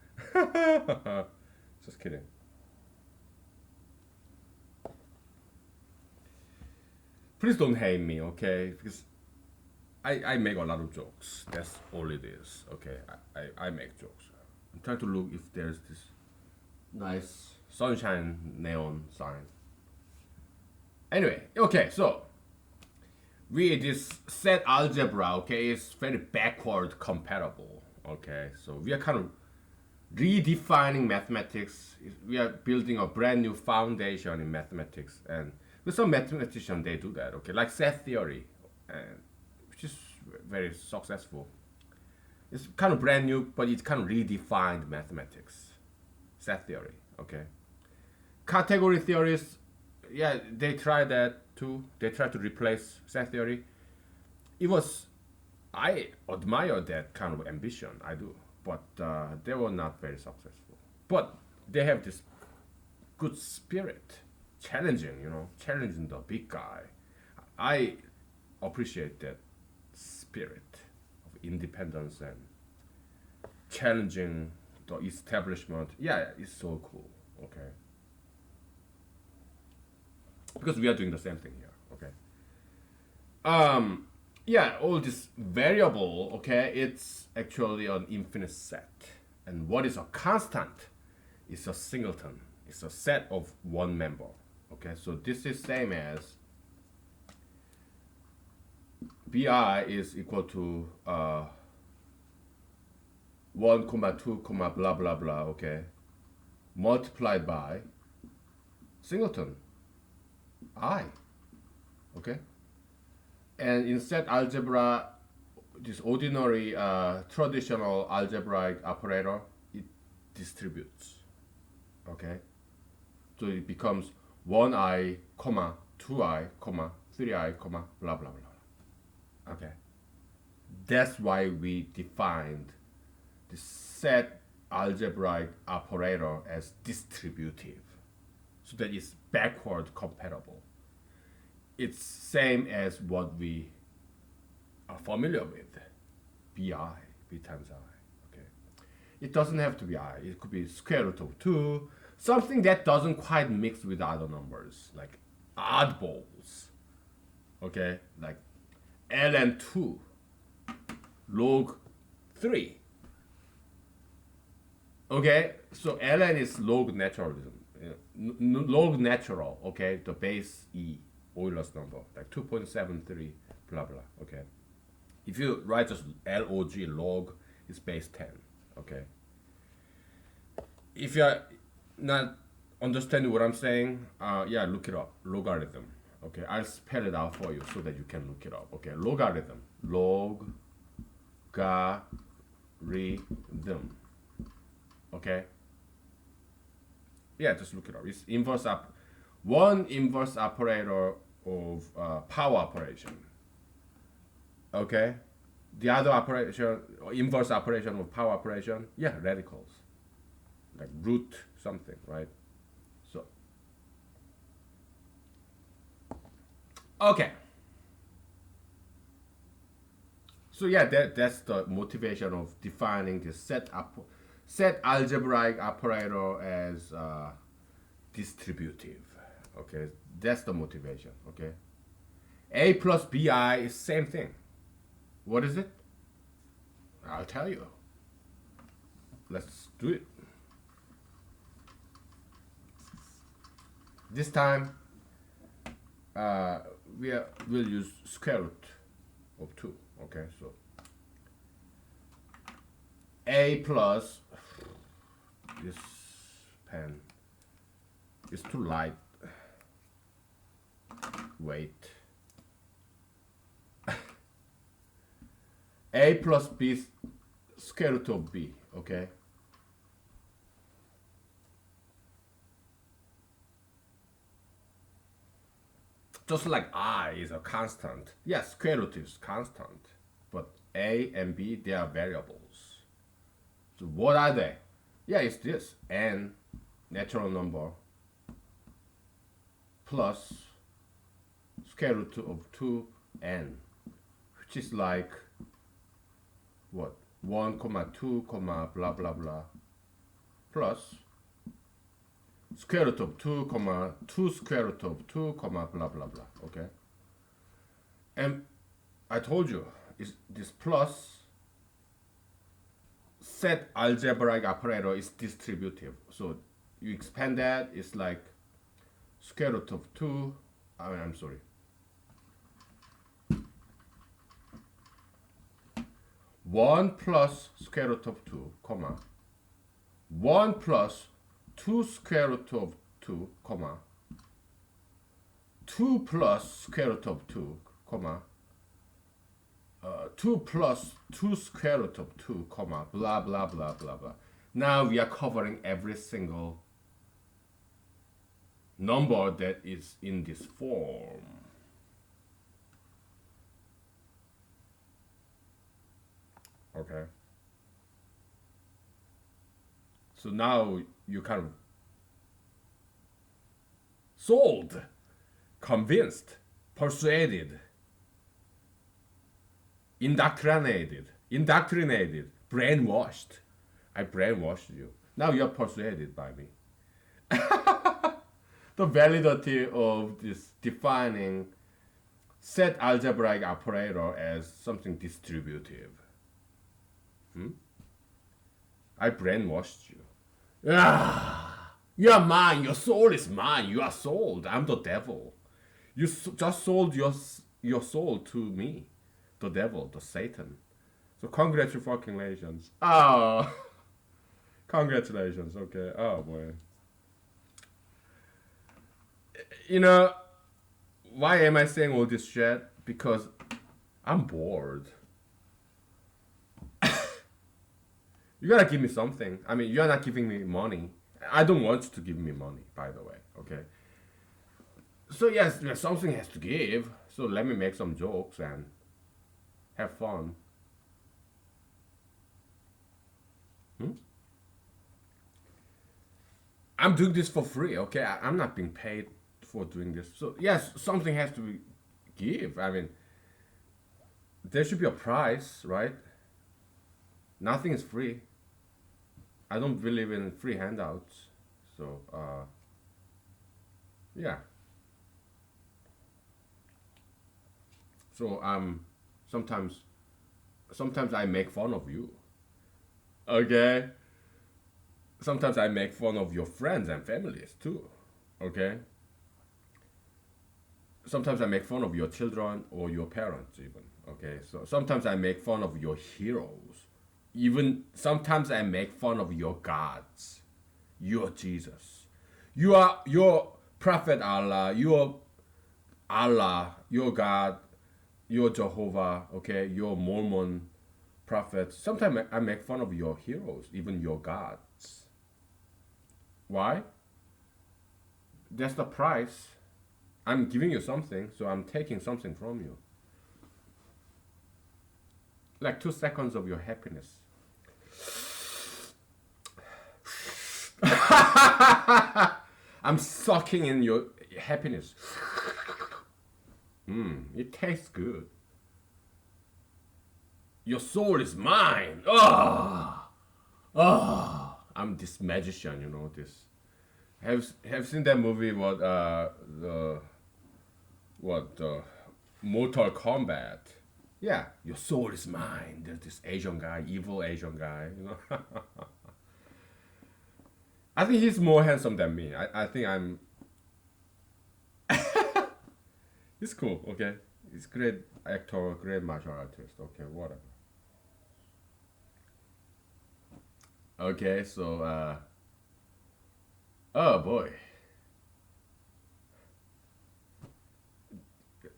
A: Just kidding. Please don't hate me, okay? Because I make a lot of jokes. That's all it is, okay? I make jokes. I'm trying to look if there's this nice sunshine neon sign. Anyway, okay, so we this set algebra, okay, is very backward compatible, okay? So we are kind of redefining mathematics. We are building a brand new foundation in mathematics, and with some mathematicians they do that, okay, like set theory, and which is very successful. It's kind of brand new, but it's kind of redefined mathematics. Set theory, okay. Category theories, yeah, they try that too. They try to replace set theory. I admire that kind of ambition, I do, but they were not very successful. But they have this good spirit, challenging the big guy. I appreciate that spirit of independence and challenging the establishment. Yeah, it's so cool, okay? Because we are doing the same thing here, okay? Yeah, all this variable, okay, it's actually an infinite set. And what is a constant is a singleton. It's a set of one member, okay? So this is same as bi is equal to 1, 2, blah, blah, blah, okay? Multiplied by singleton, I, okay? And in set algebra, this ordinary traditional algebraic operator, it distributes, okay? So it becomes 1i, 2i, 3i, blah, blah, blah. Okay. That's why we defined the set algebraic operator as distributive, so that it's backward compatible. It's same as what we are familiar with, bi, b times I. Okay, it doesn't have to be I. It could be square root of 2, something that doesn't quite mix with other numbers, like oddballs. Okay, like ln 2 log 3. Okay, so ln is log naturalism, log natural. Okay, the base e, Euler's number, like 2.73, blah blah. Okay, if you write just log, it's base 10. Okay, if you're not understanding what I'm saying, yeah, look it up. Logarithm. Okay, I'll spell it out for you so that you can look it up. Okay, logarithm. Logarithm. Okay. Yeah, just look it up. It's one inverse operator of power operation. Okay. The other operation, inverse operation of power operation, yeah, radicals, like root something, right? So, okay. So yeah, that's the motivation of defining the set algebraic operator as distributive. Okay, that's the motivation. Okay, a plus bi is same thing. What is it? I'll tell you. Let's do it. This time, we'll use square root of 2. Okay, so a plus, this pen is too light. Wait. A plus b square root of b. Okay. Just like I is a constant. Yes, square root is constant. But a and b, they are variables. So what are they? Yeah, it's this. N, natural number, plus square root of 2n, which is like, what? 1, 2, blah, blah, blah, plus square root of 2, 2 square root of 2, blah, blah, blah. Okay? And I told you, is this plus set algebraic operator is distributive. So you expand that, it's like square root of 2, I'm sorry. 1 plus square root of 2, 1 plus 2 square root of 2, 2 plus square root of 2, 2 plus 2 square root of 2, blah, blah, blah, blah, blah. Now we are covering every single number that is in this form. Okay. So now you kind of sold, convinced, persuaded, indoctrinated, brainwashed. I brainwashed you. Now you're persuaded by me. The validity of this defining set algebraic operator as something distributive. I brainwashed you. Ah, you are mine. Your soul is mine. You are sold. I'm the devil. You just sold your soul to me, the devil, the Satan. So congratulations. Oh, congratulations. Okay. Oh boy. You know, why am I saying all this shit? Because I'm bored. You gotta give me something. I mean, you're not giving me money. I don't want you to give me money, by the way. Okay. So yes, something has to give. So let me make some jokes and have fun. Hmm? I'm doing this for free, okay? I'm not being paid for doing this. So yes, something has to be give. I mean, there should be a price, right? Nothing is free. I don't believe in free handouts. So yeah. So sometimes sometimes I make fun of you. Okay? Sometimes I make fun of your friends and families too. Okay? Sometimes I make fun of your children or your parents even. Okay? So sometimes I make fun of your heroes. Even sometimes I make fun of your gods. Your Jesus. You are your prophet Allah, your Allah, your God, your Jehovah, okay, your Mormon prophets. Sometimes I make fun of your heroes, even your gods. Why? That's the price. I'm giving you something, so I'm taking something from you. Like 2 seconds of your happiness. I'm sucking in your happiness. It tastes good. Your soul is mine. Oh, oh. I'm this magician, you know this. Have seen that movie? What Mortal Kombat? Yeah, your soul is mine. There's this Asian guy, evil Asian guy. You know, I think he's more handsome than me. I think I'm. He's cool. Okay, he's great actor, great martial artist. Okay, whatever. Okay, so oh boy,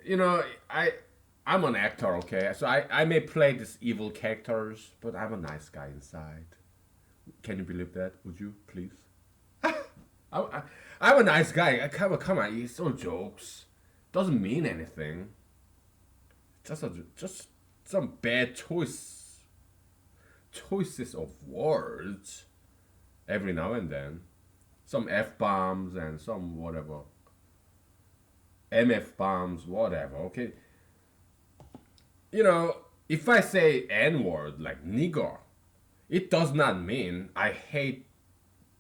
A: you know I'm an actor. Okay, so I may play these evil characters, but I'm a nice guy inside. Can you believe that? Would you please? I, I, I'm a nice guy. Come on, it's all jokes. Doesn't mean anything. Just some bad choices of words every now and then. Some f bombs and some whatever mf bombs, whatever. Okay, you know, if I say n word like nigger, it does not mean I hate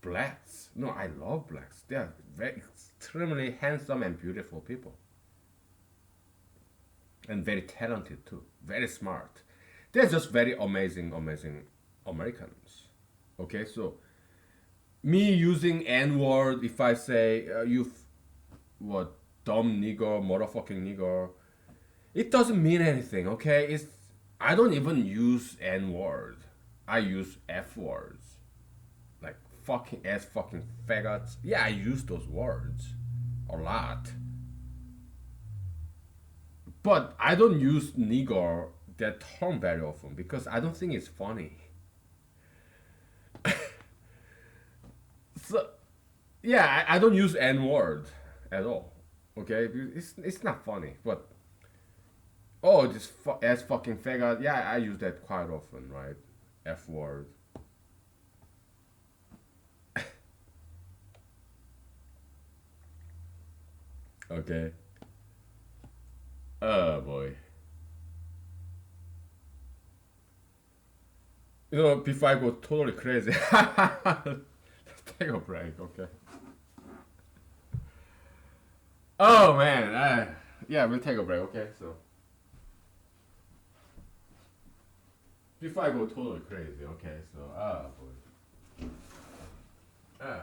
A: blacks. No, I love blacks. They are very extremely handsome and beautiful people, and very talented too. Very smart. They're just very amazing Americans. Okay, so me using N word, if I say what dumb nigger, motherfucking nigger, it doesn't mean anything. Okay, it's I don't even use N word. I use F words like fucking ass, fucking faggots. Yeah, I use those words a lot, but I don't use nigger that term very often because I don't think it's funny. So yeah, I don't use N word at all. Okay, it's not funny. But oh, this ass fucking faggot. Yeah, I use that quite often, right? F word. Okay. Oh boy. You know, before I go totally crazy, let's take a break. Okay. Oh man. Yeah, we'll take a break. Okay, so before I go totally crazy. Okay, so boy. Ah.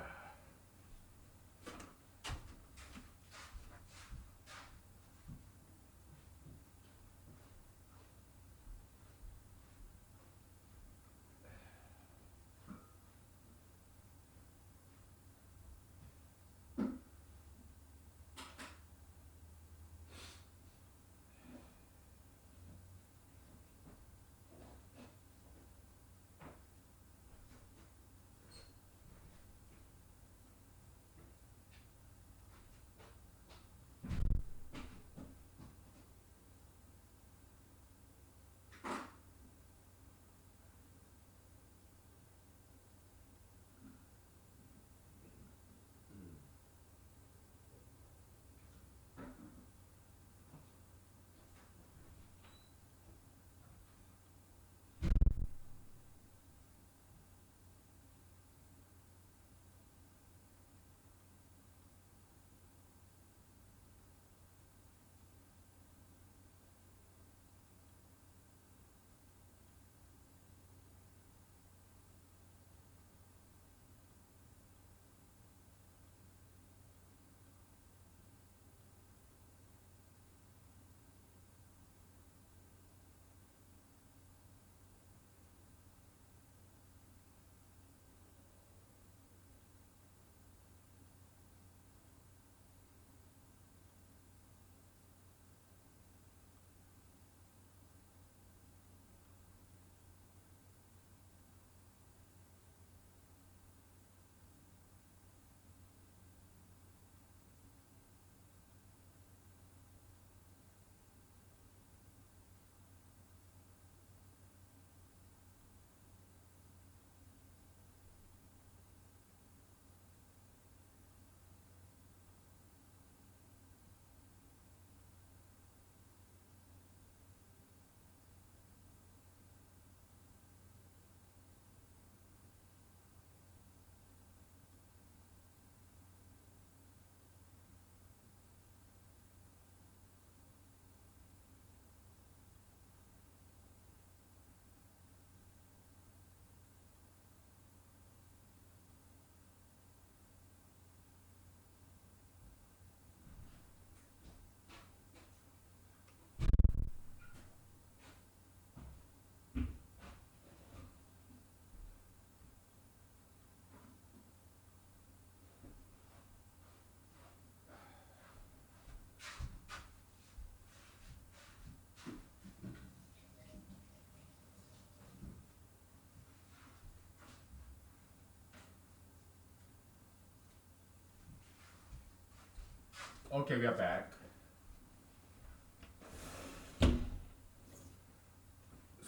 A: Okay, we are back.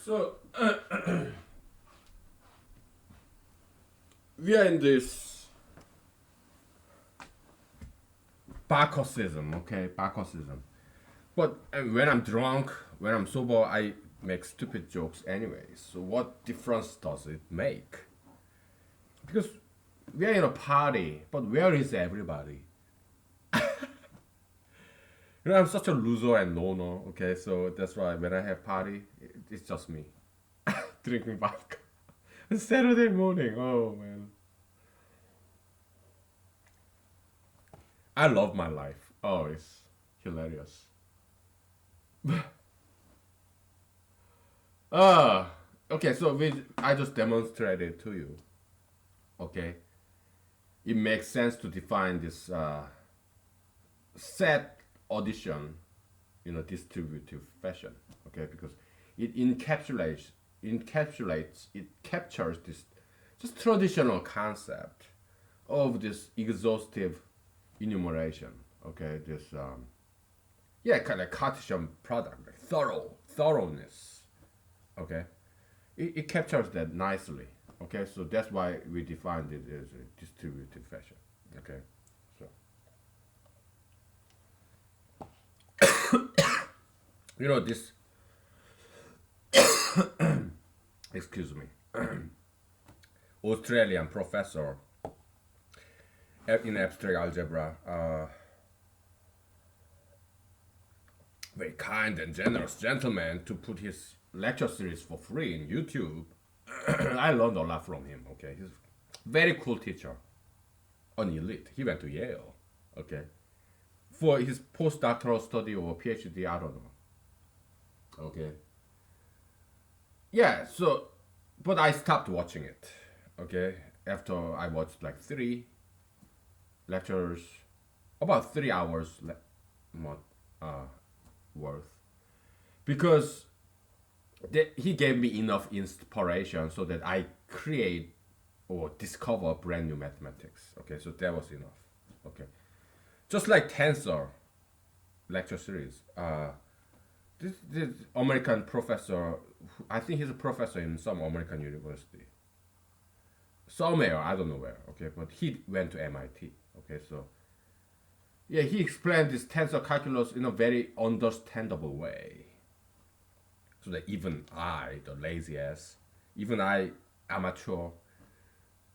A: So we are in this Bacchusism, okay, Bacchusism. But when I'm drunk, when I'm sober, I make stupid jokes anyway. So what difference does it make? Because we are in a party, but where is everybody? I'm such a loser and loner. Okay, so that's why when I have party, it's just me drinking vodka. It's Saturday morning. Oh man, I love my life. Oh, it's hilarious. Ah, okay. So I just demonstrated to you. Okay, it makes sense to define this set audition in a distributive fashion. Okay, because it it captures this just traditional concept of this exhaustive enumeration. Okay, this yeah, kind of Cartesian product, like thoroughness. Okay, it captures that nicely. Okay, so that's why we defined it as a distributive fashion. Okay, so this. Excuse me. Australian professor in abstract algebra, very kind and generous gentleman to put his lecture series for free in YouTube. I learned a lot from him. Okay, he's very cool teacher, an elite. He went to Yale. Okay, for his postdoctoral study or PhD, I don't know. Okay, yeah. So, but I stopped watching it. Okay, after I watched like three lectures, about 3 hours uh, worth, because he gave me enough inspiration so that I create or discover brand new mathematics. Okay, so that was enough. Okay, just like tensor lecture series. This American professor, I think he's a professor in some American university, somewhere I don't know where. Okay, but he went to MIT. Okay, so yeah, he explained this tensor calculus in a very understandable way, so that even I, the lazy ass, even I, amateur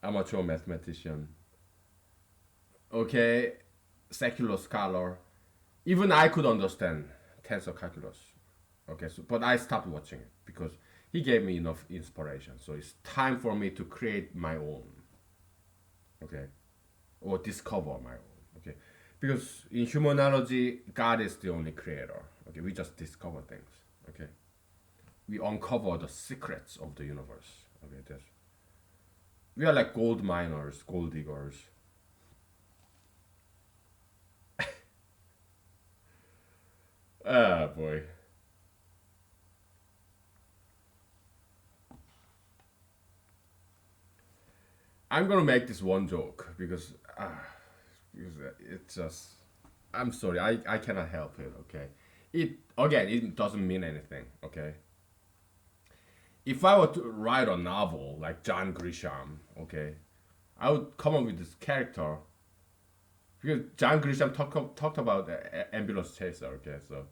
A: amateur mathematician, okay, secular scholar, even I could understand tensor calculus. Okay, so but I stopped watching it because he gave me enough inspiration. So it's time for me to create my own. Okay, or discover my own. Okay, because in humanology, God is the only creator. Okay, we just discover things. Okay, we uncover the secrets of the universe. Okay, we are like gold miners, gold diggers. Ah, boy. I'm gonna make this one joke because it's just. I'm sorry, I cannot help it. Okay, it doesn't mean anything. Okay, if I were to write a novel like John Grisham, okay, I would come up with this character because John Grisham talked about ambulance chaser. Okay, so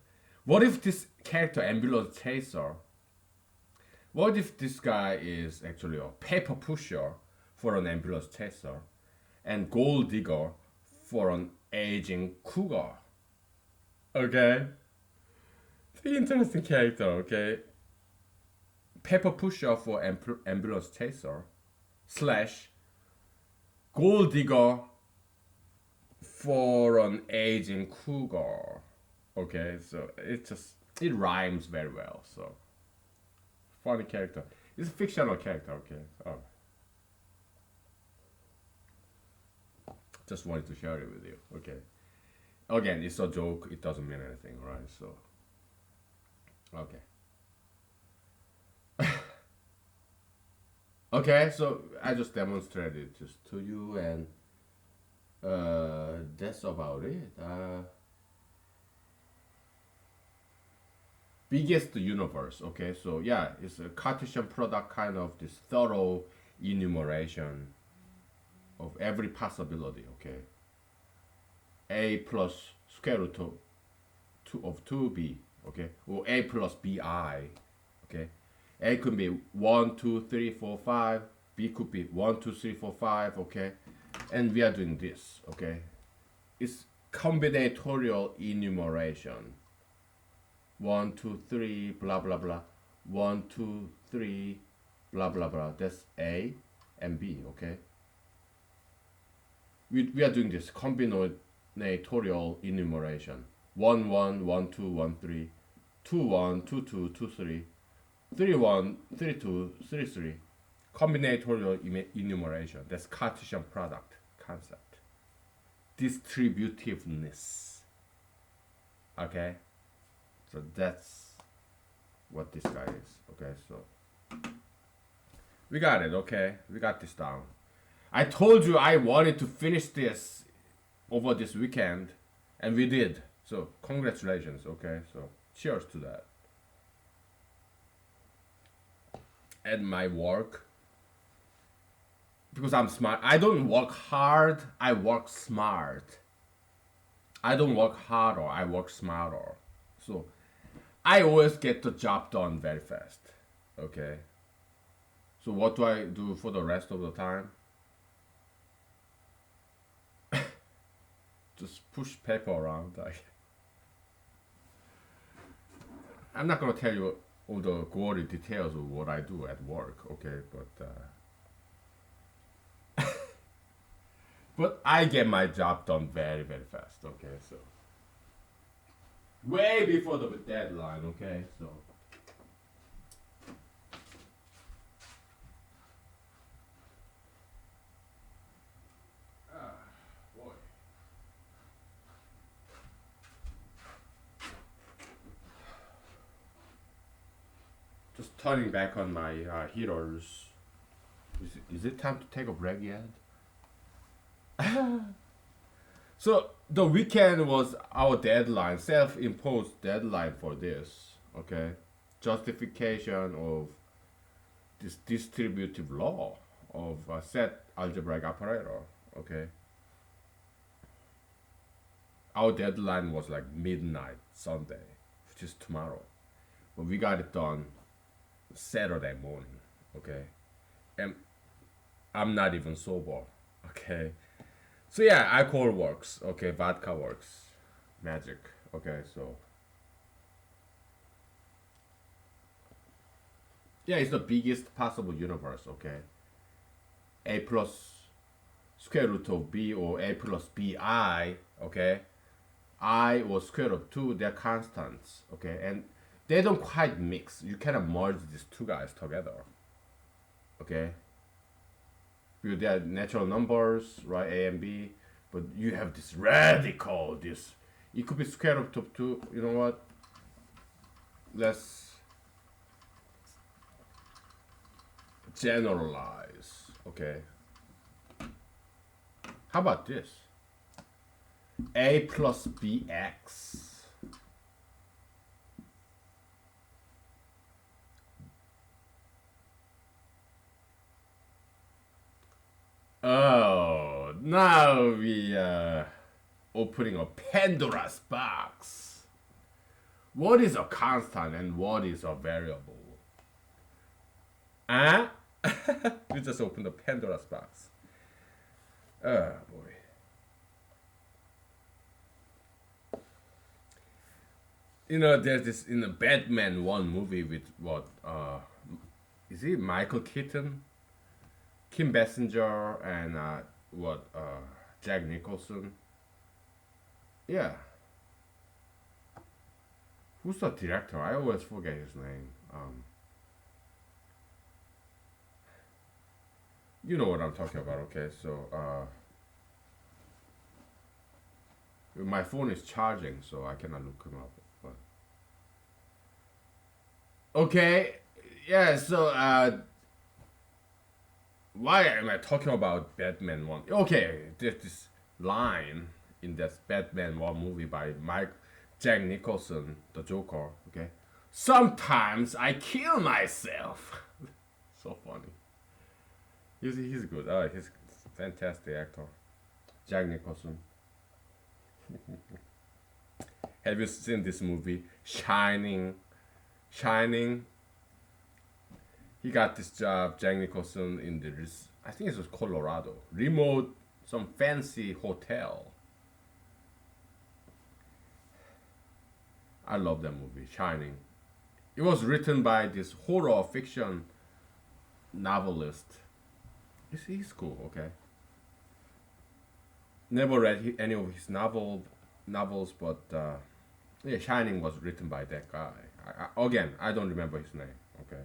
A: what if this character ambulance chaser? What if this guy is actually a paper pusher for an ambulance chaser and gold digger for an aging cougar? Okay, it's an interesting character. Okay, paper pusher for ambulance chaser slash gold digger for an aging cougar. Okay, so it rhymes very well. So funny character. It's a fictional character. Okay, oh, just wanted to share it with you. Okay, again, it's a joke. It doesn't mean anything, right? So okay, okay. So I just demonstrated just to you, and that's about it. biggest universe. Okay, so yeah, it's a Cartesian product kind of this thorough enumeration of every possibility. Okay, a plus square root of 2b. Okay, or a plus bi. Okay, a could be 1, 2, 3, 4, 5. B could be 1, 2, 3, 4, 5. Okay, and we are doing this. Okay, it's combinatorial enumeration. 1, 2, 3, blah blah blah. 1, 2, 3, blah blah blah. That's A and B. Okay, we are doing this combinatorial enumeration. 1, 1, 1, 2, 1, 3, 2, 1, 2, 2, 2, 3, 3, 1, 3, 2, 3, 3. Combinatorial enumeration. That's Cartesian product concept. Distributiveness. Okay, so that's what this guy is. Okay, so we got it. Okay, we got this down. I told you I wanted to finish this over this weekend, and we did. So congratulations. Okay, so cheers to that. And my work, because I'm smart. I don't work hard. I work smart. I don't work harder. I work smarter. So I always get the job done very fast. Okay. So what do I do for the rest of the time? Just push paper around. I'm not gonna tell you all the gory details of what I do at work. Okay, but I get my job done very very fast. Okay, so way before the deadline. Okay, so boy. Just turning back on my heaters. Is it time to take a break yet? So the weekend was our deadline, self-imposed deadline for this. Okay, justification of this distributive law of a set algebraic operator. Okay, our deadline was like midnight Sunday, which is tomorrow, but we got it done Saturday morning. Okay, and I'm not even sober. Okay, so yeah, alcohol works. Okay, vodka works, magic. Okay, so yeah, it's the biggest possible universe. Okay, a plus square root of b or a plus bi. Okay, I or square root of 2, they're constants. Okay, and they don't quite mix. You cannot merge these two guys together. Okay, because they are natural numbers, right? A and b, but you have this radical. This it could be square root of 2. You know what? Let's generalize. Okay. How about this? A plus bx. Oh, now we are opening a Pandora's box. What is a constant and what is a variable? Ah, we just opened the Pandora's box. Oh boy. You know, there's this in the Batman 1 movie with what? Is it Michael Keaton, Kim Basinger, and Jack Nicholson? Yeah. Who's the director? I always forget his name. You know what I'm talking about, okay? So, my phone is charging, so I cannot look him up. But okay, yeah. So, why am I talking about Batman One? Okay, there's this line in that Batman One movie by Jack Nicholson, the Joker. Okay, Sometimes I kill myself. So funny. He's good. Oh, he's fantastic actor. Jack Nicholson. Have you seen this movie, Shining? Shining. He got this job, Jack Nicholson, in the I think it was Colorado, remote, some fancy hotel. I love that movie, Shining. It was written by this horror fiction novelist. He's cool, okay. Never read any of his novels, but yeah, Shining was written by that guy. Again, I don't remember his name. Okay.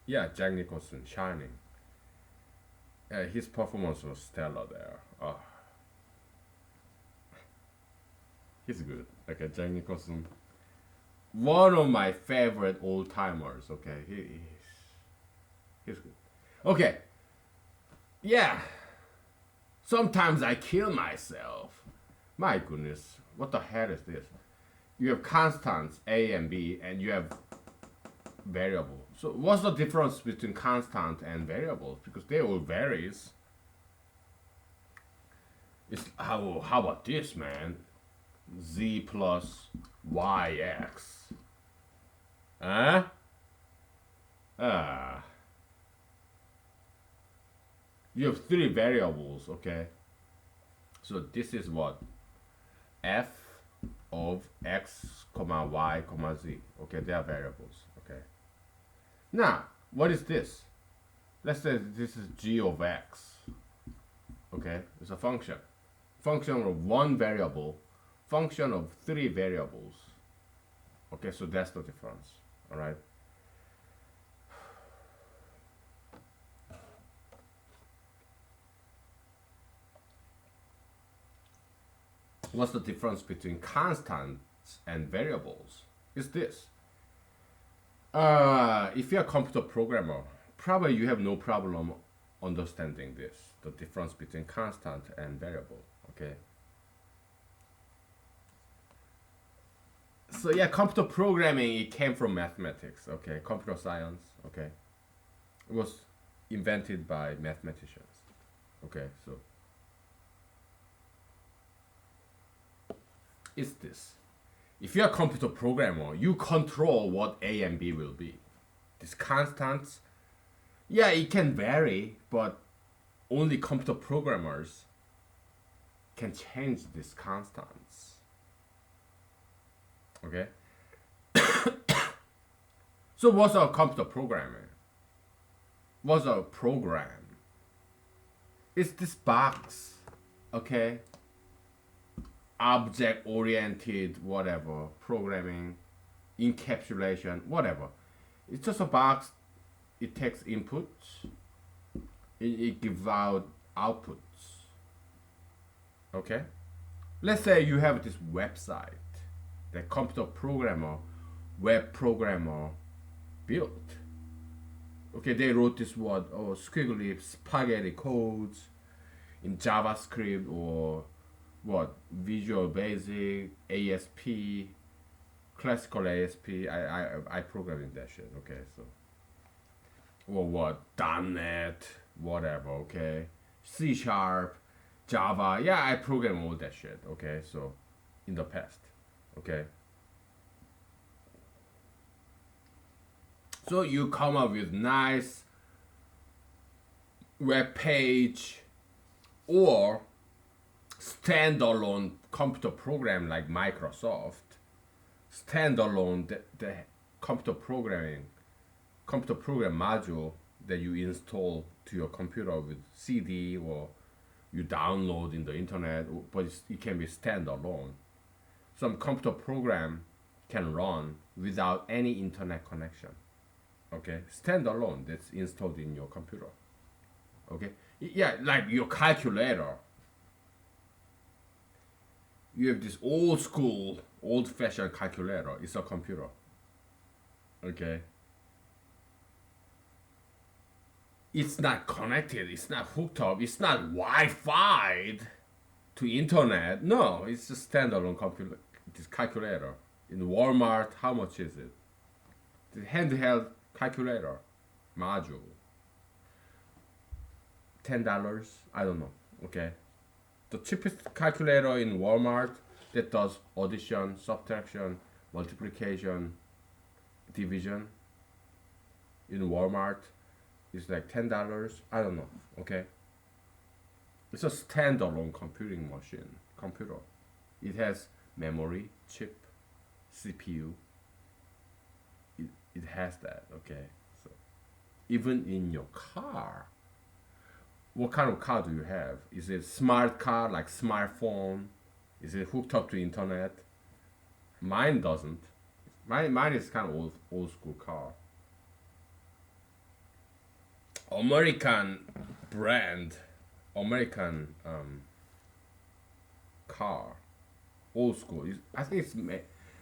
A: Yeah, Jack Nicholson, Shining. His performance was stellar there. Oh, he's good. Okay, Jack Nicholson, one of my favorite old timers. Okay, he's good. Okay, yeah. Sometimes I kill myself. My goodness, what the hell is this? You have constants A and B, and you have variable. So what's the difference between constant and variables? Because they all varies. It's how about this, man? Z plus YX. Huh? Ah. You have three variables, okay? So this is what? F of x, comma y, comma z. Okay, they are variables, okay? Now, what is this? Let's say this is g of x. Okay, it's a function. Function of one variable, function of three variables. Okay, so that's the difference. All right. What's the difference between constants and variables? Is this. If you're a computer programmer, probably you have no problem understanding this, the difference between constant and variable, okay? So yeah, computer programming, it came from mathematics, okay? Computer science, okay? It was invented by mathematicians, okay? So it's this. If you're a computer programmer, you control what A and B will be. These constants, yeah, it can vary, but only computer programmers can change these constants. Okay? So what's a computer programming? What's a program? It's this box, okay? Object oriented, whatever, programming, encapsulation, whatever. It's just a box. It takes inputs, it gives out outputs. Okay? Let's say you have this website that computer programmer, web programmer built. Okay, they wrote this word, squiggly spaghetti codes in JavaScript or what, Visual Basic, ASP, classical ASP. I programming that shit. Okay, so or what, .NET, whatever. Okay, C Sharp, Java. Yeah, I program all that shit. Okay, so in the past. Okay. So you come up with nice web page or standalone computer program like Microsoft. Standalone the computer program module that you install to your computer with CD or you download in the internet, but it can be standalone. Some computer program can run without any internet connection. Okay, standalone, that's installed in your computer. Okay, yeah, like your calculator. You have this old school, old fashioned calculator. It's a computer. Okay. It's not connected. It's not hooked up. It's not Wi-Fi to internet. No, it's a standalone this calculator in Walmart. How much is it? The handheld calculator module. $10. I don't know. Okay. The cheapest calculator in Walmart that does addition, subtraction, multiplication, division in Walmart is like $10. I don't know. Okay. It's a standalone computing machine. Computer. It has memory, chip, CPU. It has that. Okay. So even in your car, what kind of car do you have? Is it smart car like smartphone? Is it hooked up to internet? Mine doesn't. Mine is kind of old school car. American brand, American car, old school. I think it's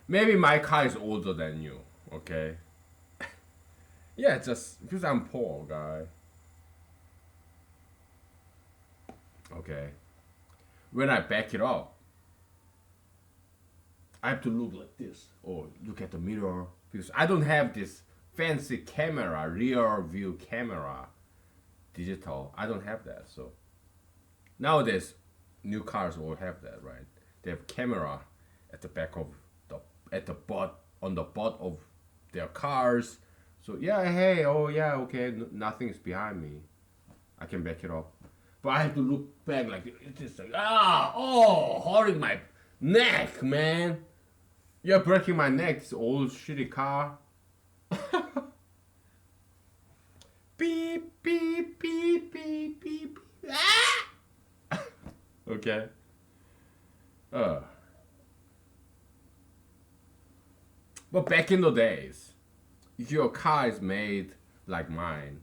A: maybe my car is older than you. Okay. Yeah, just because I'm poor, guy. Okay. When I back it up, I have to look like this or look at the mirror because I don't have this fancy camera, rear view camera, digital. I don't have that. So nowadays, new cars all have that, right? They have camera at the back of the at the butt on the butt of their cars. So yeah, hey, oh yeah, okay, nothing is behind me. I can back it up. But I have to look back like it's just like hurting my neck, man. You're breaking my neck, this old shitty car. Beep beep beep beep beep. Beep. Ah! Okay. But back in the days, if your car is made like mine,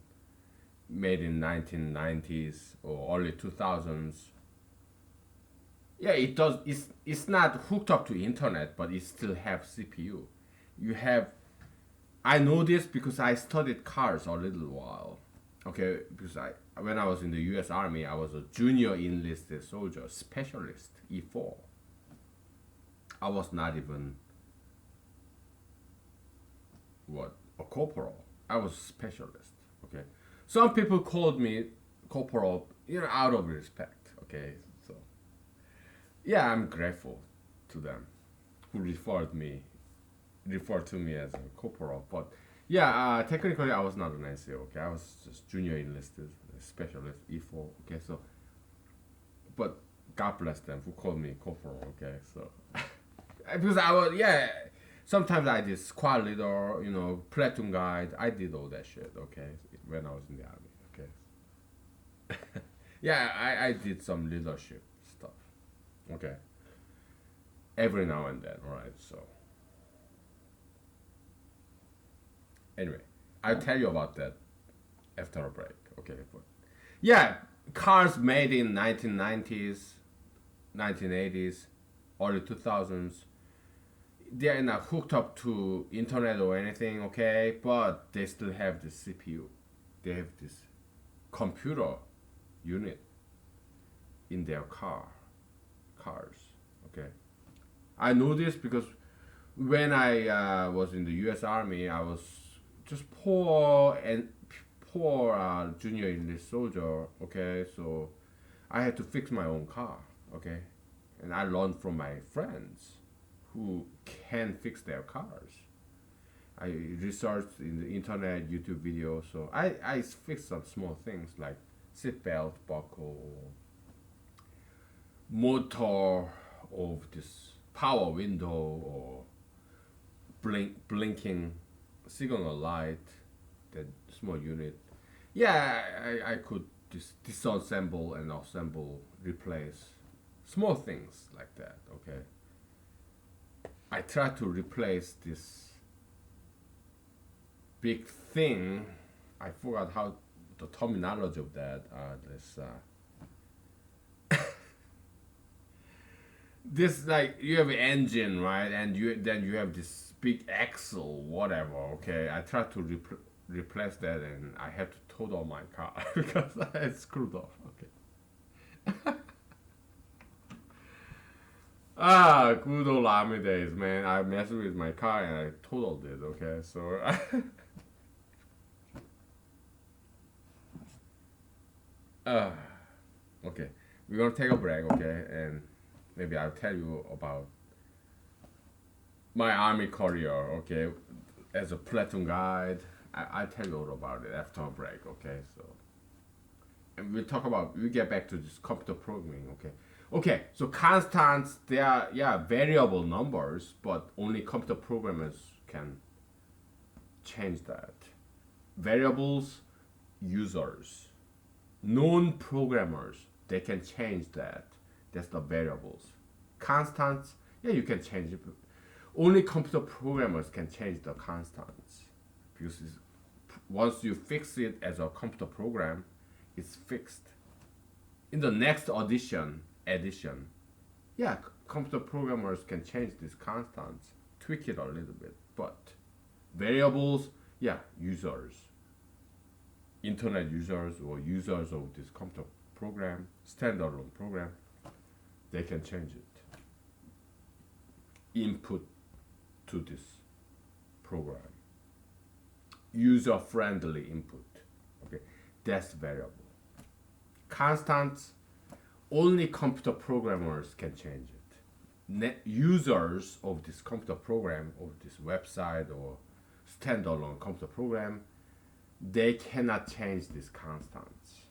A: made in 1990s or early 2000s, yeah, it does. It's not hooked up to internet, but it still have CPU. You have. I know this because I studied cars a little while. Okay, because when I was in the U.S. Army, I was a junior enlisted soldier, specialist E4. I was not even what a corporal. I was a specialist. Okay, some people called me corporal, out of respect. Okay, so yeah, I'm grateful to them who referred to me as a corporal. But yeah, technically I was not an NCO. Okay, I was just junior enlisted specialist E4. Okay, so but God bless them who called me corporal. Okay, so because I was sometimes I did squad leader, platoon guide. I did all that shit. Okay, when I was in the army. Okay, yeah, I did some leadership stuff. Okay, every now and then. All right, so. Anyway, I'll tell you about that after a break. Okay, but yeah, cars made in 1990s, 1980s, early 2000s. They are not hooked up to internet or anything. Okay, but they still have the CPU. They have this computer unit in their cars. Okay, I know this because when I was in the U.S. Army, I was just poor junior enlist soldier. Okay, so I had to fix my own car. Okay, and I learned from my friends who can fix their cars. I researched in the internet, YouTube videos. So I fixed some small things like seat belt buckle, motor of this power window, or blinking signal light, that small unit. Yeah, I could disassemble and assemble, replace small things like that. Okay, I tried to replace this big thing. I forgot how the terminology of that. This, like, you have an engine, right, and you have this big axle, whatever. Okay, I tried to replace that, and I had to total my car because I screwed off. Okay. Ah, good old army days, man. I messed with my car and I totaled it. Okay, so uh, okay, we're gonna take a break. Okay, and maybe I'll tell you about my army career. Okay, as a platoon guide, I'll tell you all about it after a break. Okay, so and we get back to this computer programming. Okay, okay, so constants, they are, yeah, variable numbers, but only computer programmers can change that. Variables, users, known programmers, they can change that. That's the variables. Constants, yeah, you can change it. Only computer programmers can change the constants, because once you fix it as a computer program, it's fixed. In the next addition, yeah, computer programmers can change these constants, tweak it a little bit, but variables, yeah, users, internet users or users of this computer program, standalone program, they can change it. Input to this program, user friendly input. Okay, that's variable. Constants, only computer programmers can change it. Users of this computer program, or this website or standalone computer program, they cannot change these constants.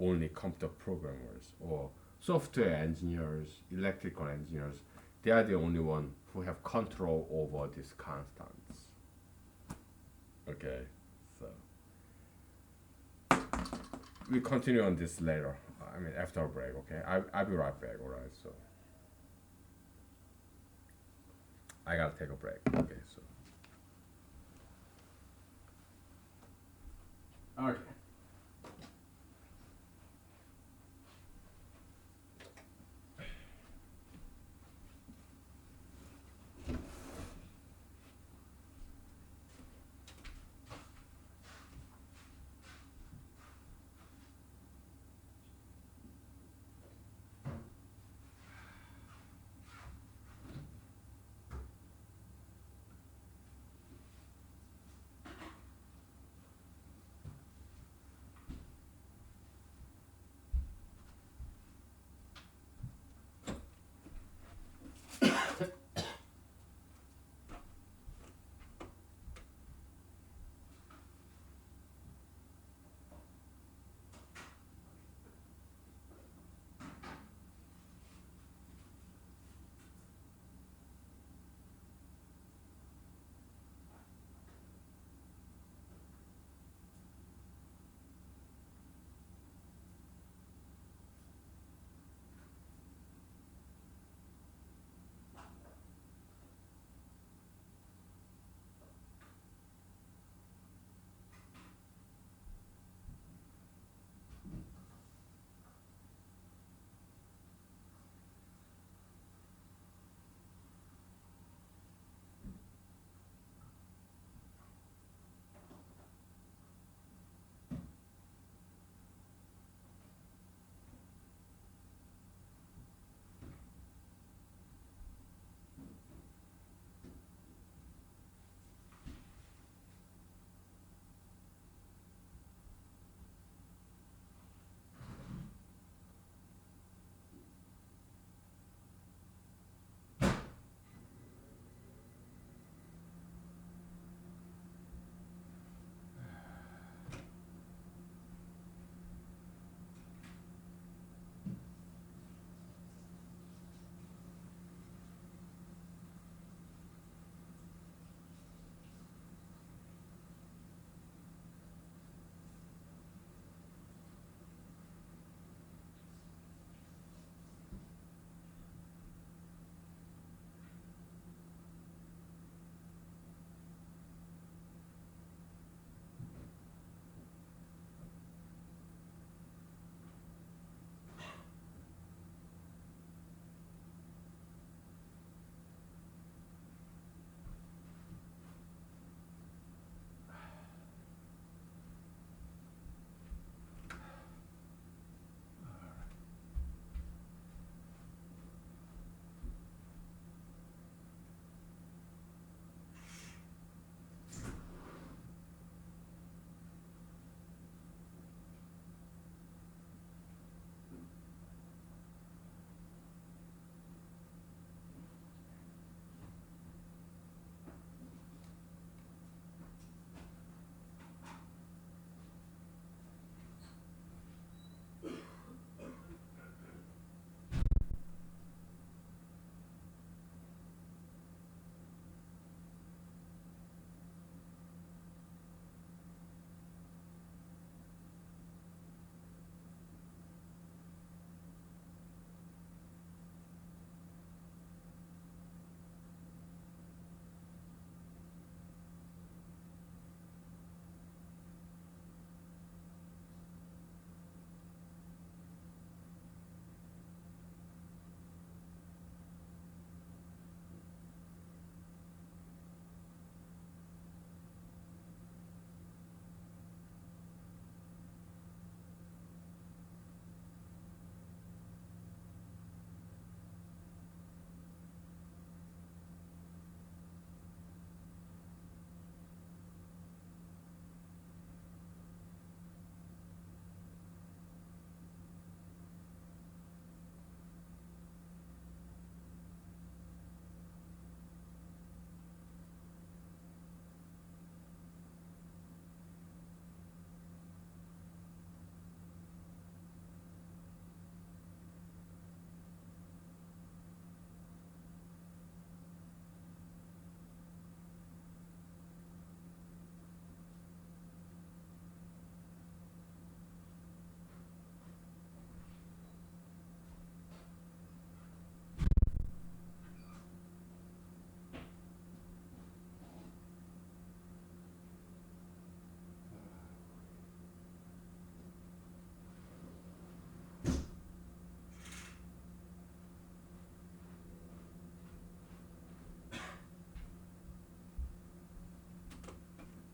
A: Only computer programmers or software engineers, electrical engineers, they are the only one who have control over these constants. Okay, so we continue on this later. I mean, after a break. Okay, I'll be right back. All right, so I gotta take a break. Okay, so okay.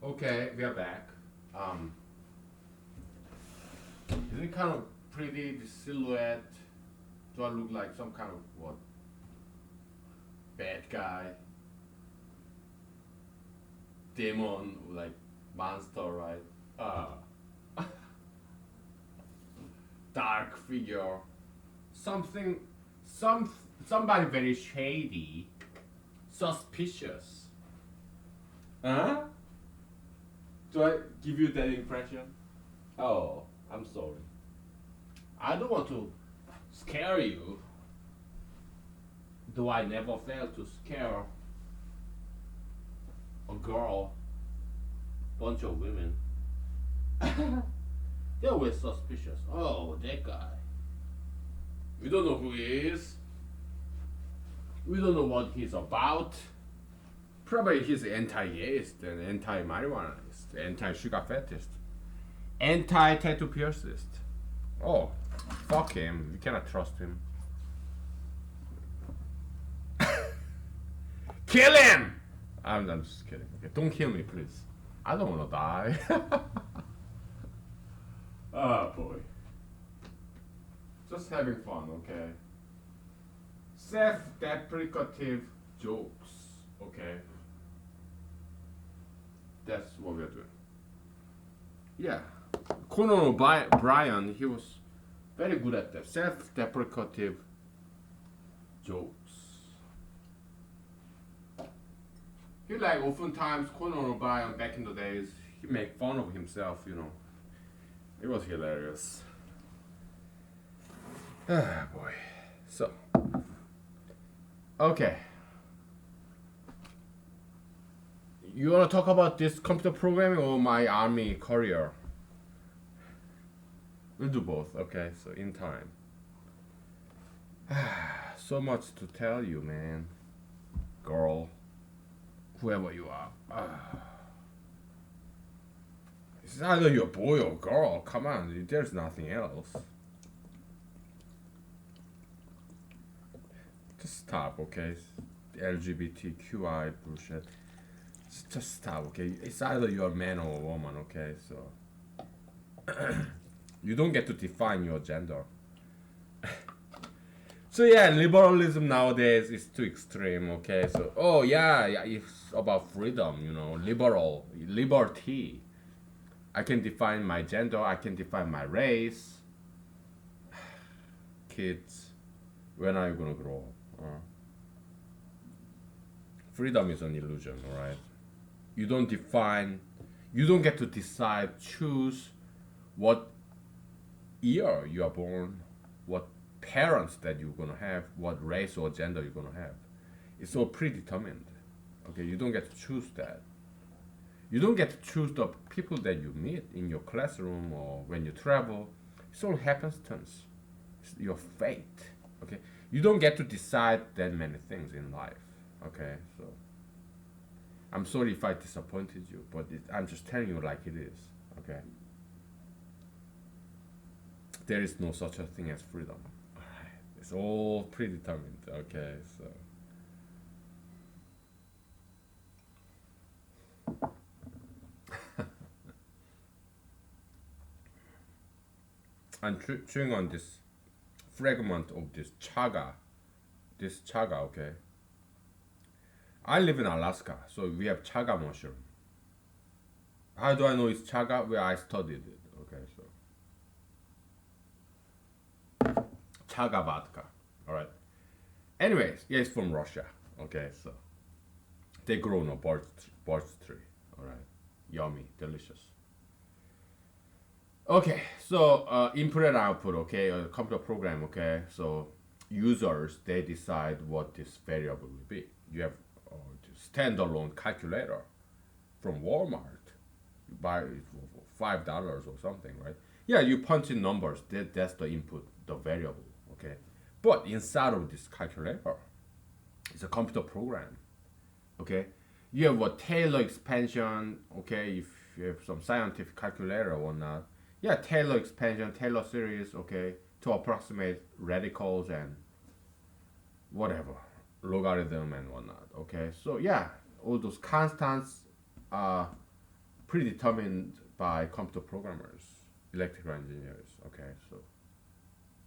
A: Okay, we are back. Is it kind of pretty, the silhouette? Do I look like some kind of what? Bad guy? Demon, like monster, right? Dark figure. Something, somebody very shady, suspicious. Huh? Do I give you that impression? Oh, I'm sorry. I don't want to scare you, though I never fail to scare a girl, bunch of women. They're always suspicious. Oh, that guy. We don't know who he is. We don't know what he's about. Probably he's anti-atheist and anti-marijuanaist, anti-sugar fetist, anti-tattoo piercist. Oh, fuck him. We cannot trust him. Kill him! I'm just kidding. Okay, don't kill me, please. I don't want to die. Oh boy. Just having fun, okay? Self-deprecative jokes, okay? That's what we're doing. Yeah. Conan O'Brien, he was very good at that. Self-deprecative jokes. He like oftentimes Conan O'Brien back in the days, he make fun of himself, you know. It was hilarious. Ah boy. So okay. You wanna talk about this computer programming or my army career? We'll do both, okay, so in time. So much to tell you, man. Girl. Whoever you are. It's either you're a boy or girl. Come on, there's nothing else. Just stop, okay? LGBTQI bullshit. Just stop, okay? It's either you're a man or a woman, okay? So you don't get to define your gender. So yeah, liberalism nowadays is too extreme, okay? So oh yeah, it's about freedom, you know, liberty. I can define my gender, I can define my race. Kids, when are you gonna grow up? Freedom is an illusion, alright? You don't get to decide, choose what year you are born, what parents that you're gonna have, what race or gender you're gonna have. It's all predetermined. Okay, you don't get to choose that. You don't get to choose the people that you meet in your classroom or when you travel. It's all happenstance. It's your fate. Okay, you don't get to decide that many things in life. Okay, so I'm sorry if I disappointed you, but I'm just telling you like it is. Okay, there is no such a thing as freedom. It's all predetermined, okay, so. I'm chewing on this fragment of this chaga. Okay. I live in Alaska, so we have chaga mushroom. How do I know it's chaga? Well, I studied it, okay, so. Chaga vodka. All right. Anyways, yeah, it's from Russia. Okay, so they grow on a birch tree. All right, yummy, delicious. Okay, so input and output. Okay, a computer program. Okay, so users they decide what this variable will be. You have a standalone calculator from Walmart. You buy it for $5 or something, right? Yeah, you punch in numbers. That's the input, the variable. Okay, but inside of this calculator, it's a computer program. Okay, you have a Taylor expansion. Okay, if you have some scientific calculator or whatnot, yeah, Taylor expansion, Taylor series. Okay, to approximate radicals and whatever logarithm and whatnot. Okay, so yeah, all those constants predetermined by computer programmers, electrical engineers. Okay, so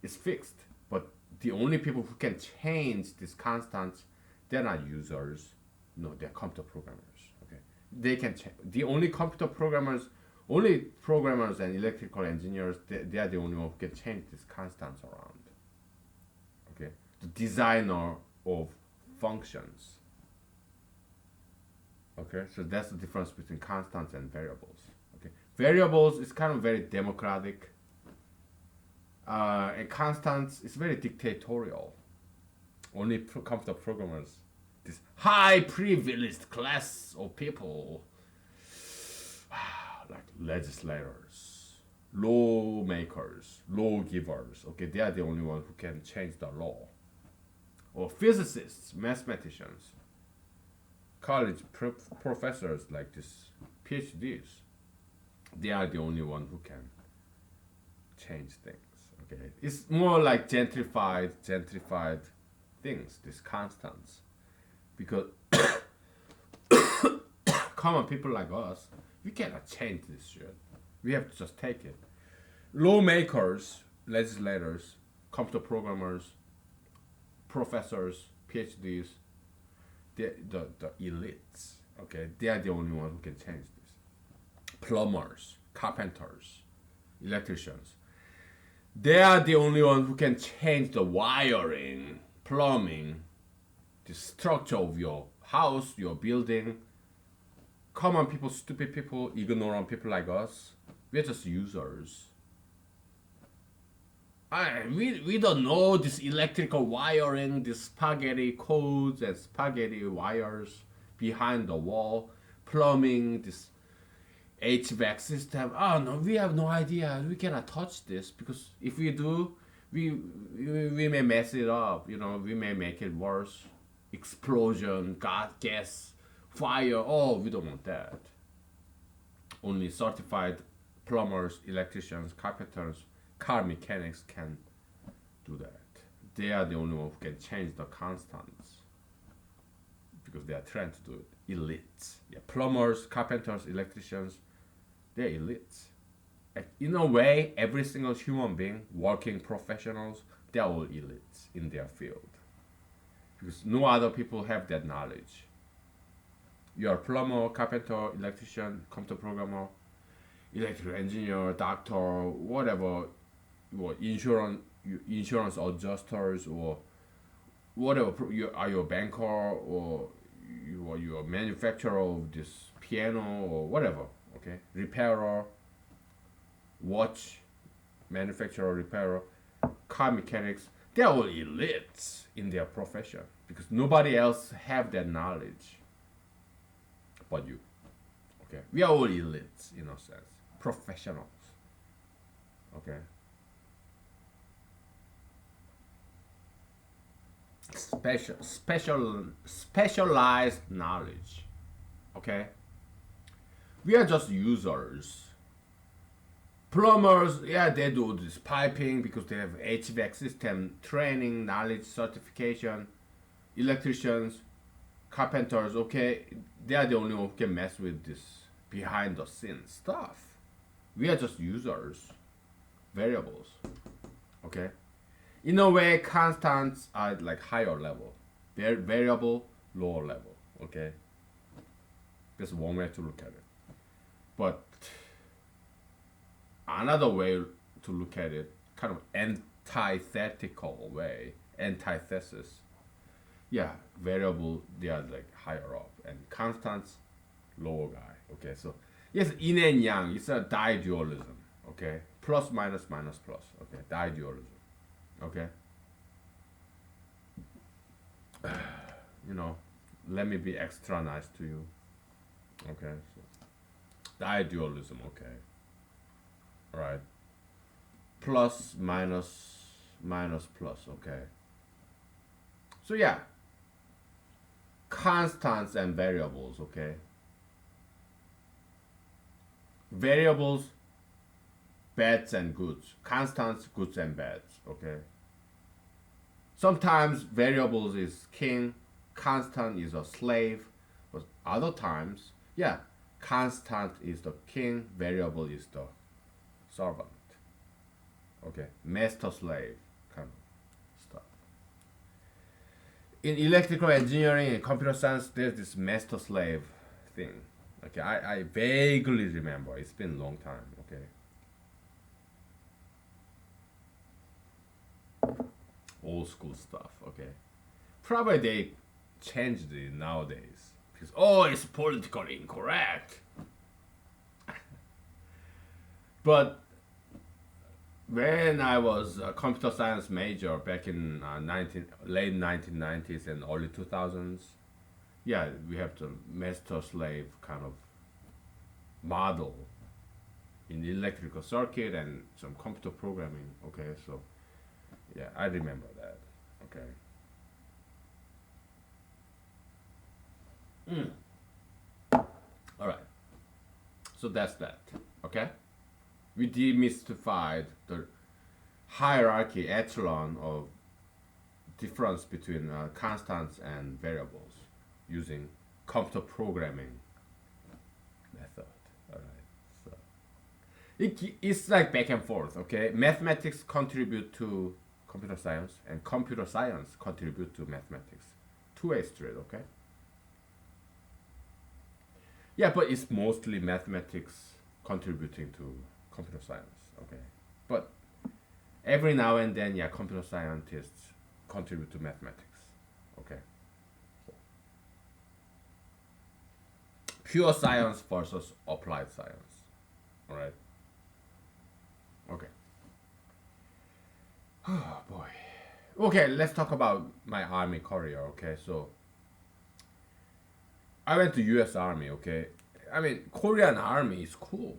A: it's fixed. But the only people who can change these constants, they're not users. No, they're computer programmers. Okay, they can change. The only computer programmers, only programmers and electrical engineers, they are the only one who can change these constants around. Okay, the designer of functions. Okay, so that's the difference between constants and variables. Okay, variables is kind of very democratic, and constants is very dictatorial. Only computer programmers, this high privileged class of people, like legislators, lawmakers, lawgivers. Okay, they are the only ones who can change the law. Or physicists, mathematicians, college professors like this, PhDs. They are the only one who can change things. Okay, it's more like gentrified things. These constants, because common people like us, we cannot change this shit. We have to just take it. Lawmakers, legislators, computer programmers, professors, PhDs, the elites. Okay, they are the only ones who can change this. Plumbers, carpenters, electricians. They are the only ones who can change the wiring, plumbing, the structure of your house, your building. Common people, stupid people, ignorant people like us, we're just users. We don't know this electrical wiring, this spaghetti codes and spaghetti wires behind the wall, plumbing, this HVAC system. Oh no, we have no idea. We cannot touch this because if we do, we may mess it up. You know, we may make it worse. Explosion, gas, fire. Oh, we don't want that. Only certified plumbers, electricians, carpenters, car mechanics can do that. They are the only one who can change the constants because they are trained to do it. Elites. Yeah, plumbers, carpenters, electricians, they're elites. In a way, every single human being, working professionals, they're all elites in their field. Because no other people have that knowledge. You're a plumber, carpenter, electrician, computer programmer, electrical engineer, doctor, whatever, or insurance adjusters, or whatever. Are you a banker, or you're a manufacturer of this piano, or whatever. Okay, repairer, watch manufacturer, repairer, car mechanics. They're all elites in their profession because nobody else have that knowledge but you. Okay, we are all elites in a sense, professionals. Okay, specialized knowledge. Okay, we are just users. Plumbers, yeah, they do this piping because they have HVAC system training, knowledge, certification. Electricians, carpenters, okay, they are the only one who can mess with this behind the scenes stuff. We are just users, variables. Okay, in a way, constants are like higher level, variable lower level. Okay, that's one way to look at it. But another way to look at it, kind of antithetical way, antithesis. Yeah, variable, they are like higher up, and constants, lower guy. Okay, so yes, yin and yang, it's a didualism. Okay, plus minus minus plus. Okay, didualism. Okay, you know, let me be extra nice to you. Okay, so didualism. Okay. Right, plus minus minus plus. Okay, so yeah, constants and variables. Okay, variables, bads and goods, constants, goods and bads. Okay, sometimes variables is king, constant is a slave, but other times, yeah, constant is the king, variable is the servant. Okay, master slave kind of stuff. In electrical engineering and computer science, there's this master slave thing. Okay, I vaguely remember. It's been a long time. Okay. Old school stuff. Okay. Probably they changed it nowadays because it's politically incorrect. But when I was a computer science major back in late 1990s and early 2000s, yeah, we have the master slave kind of model in the electrical circuit and some computer programming. Okay, so yeah, I remember that. Okay. All right. So that's that. Okay. We demystified the hierarchy echelon of difference between constants and variables using computer programming method. All right. So it's like back and forth. Okay. Mathematics contribute to computer science, and computer science contribute to mathematics. Two-way street. Okay. Yeah, but it's mostly mathematics contributing to computer science. Okay, but every now and then, yeah, computer scientists contribute to mathematics. Okay, pure science versus applied science. All right. Okay. Oh boy. Okay, let's talk about my army career. Okay, so I went to U.S. Army. Okay, I mean Korean Army is cool.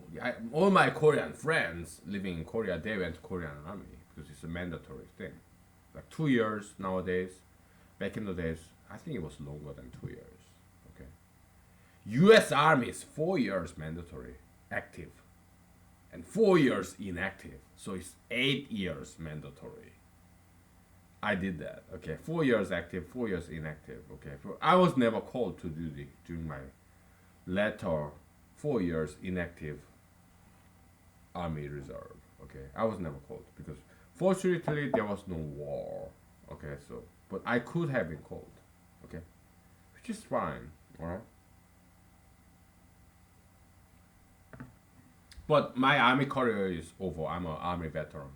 A: All my Korean friends living in Korea, they went to Korean Army because it's a mandatory thing. Like 2 years nowadays. Back in the days, I think it was longer than 2 years. Okay, U.S. Army is 4 years mandatory active, and 4 years inactive. So it's 8 years mandatory. I did that. Okay, 4 years active, 4 years inactive. Okay, I was never called to duty during my later 4 years inactive Army Reserve. Okay, I was never called because fortunately there was no war. Okay, so but I could have been called. Okay, which is fine. All right. But my army career is over. I'm an army veteran.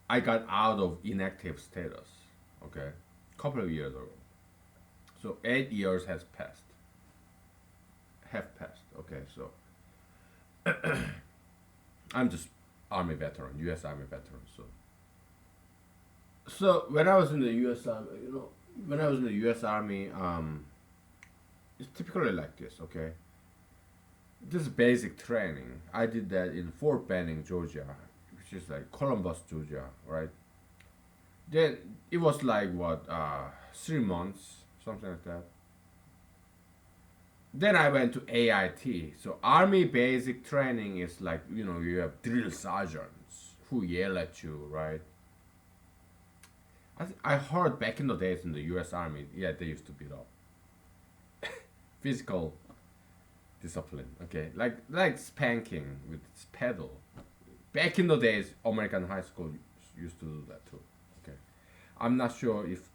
A: I got out of inactive status, okay, a couple of years ago. So 8 years has passed. Have passed. Okay, so I'm just Army veteran, U.S. Army veteran. So when I was in the U.S. Army, when I was in the U.S. Army, it's typically like this. Okay, this is basic training. I did that in Fort Benning, Georgia, which is like Columbus, Georgia, right? Then it was like what 3 months, something like that. Then I went to AIT. So Army basic training is like you have drill sergeants who yell at you, right? I heard back in the days in the U.S. Army, yeah, they used to beat up. Physical discipline, okay, like spanking with its pedal. Back in the days, American high school used to do that too. Okay, I'm not sure if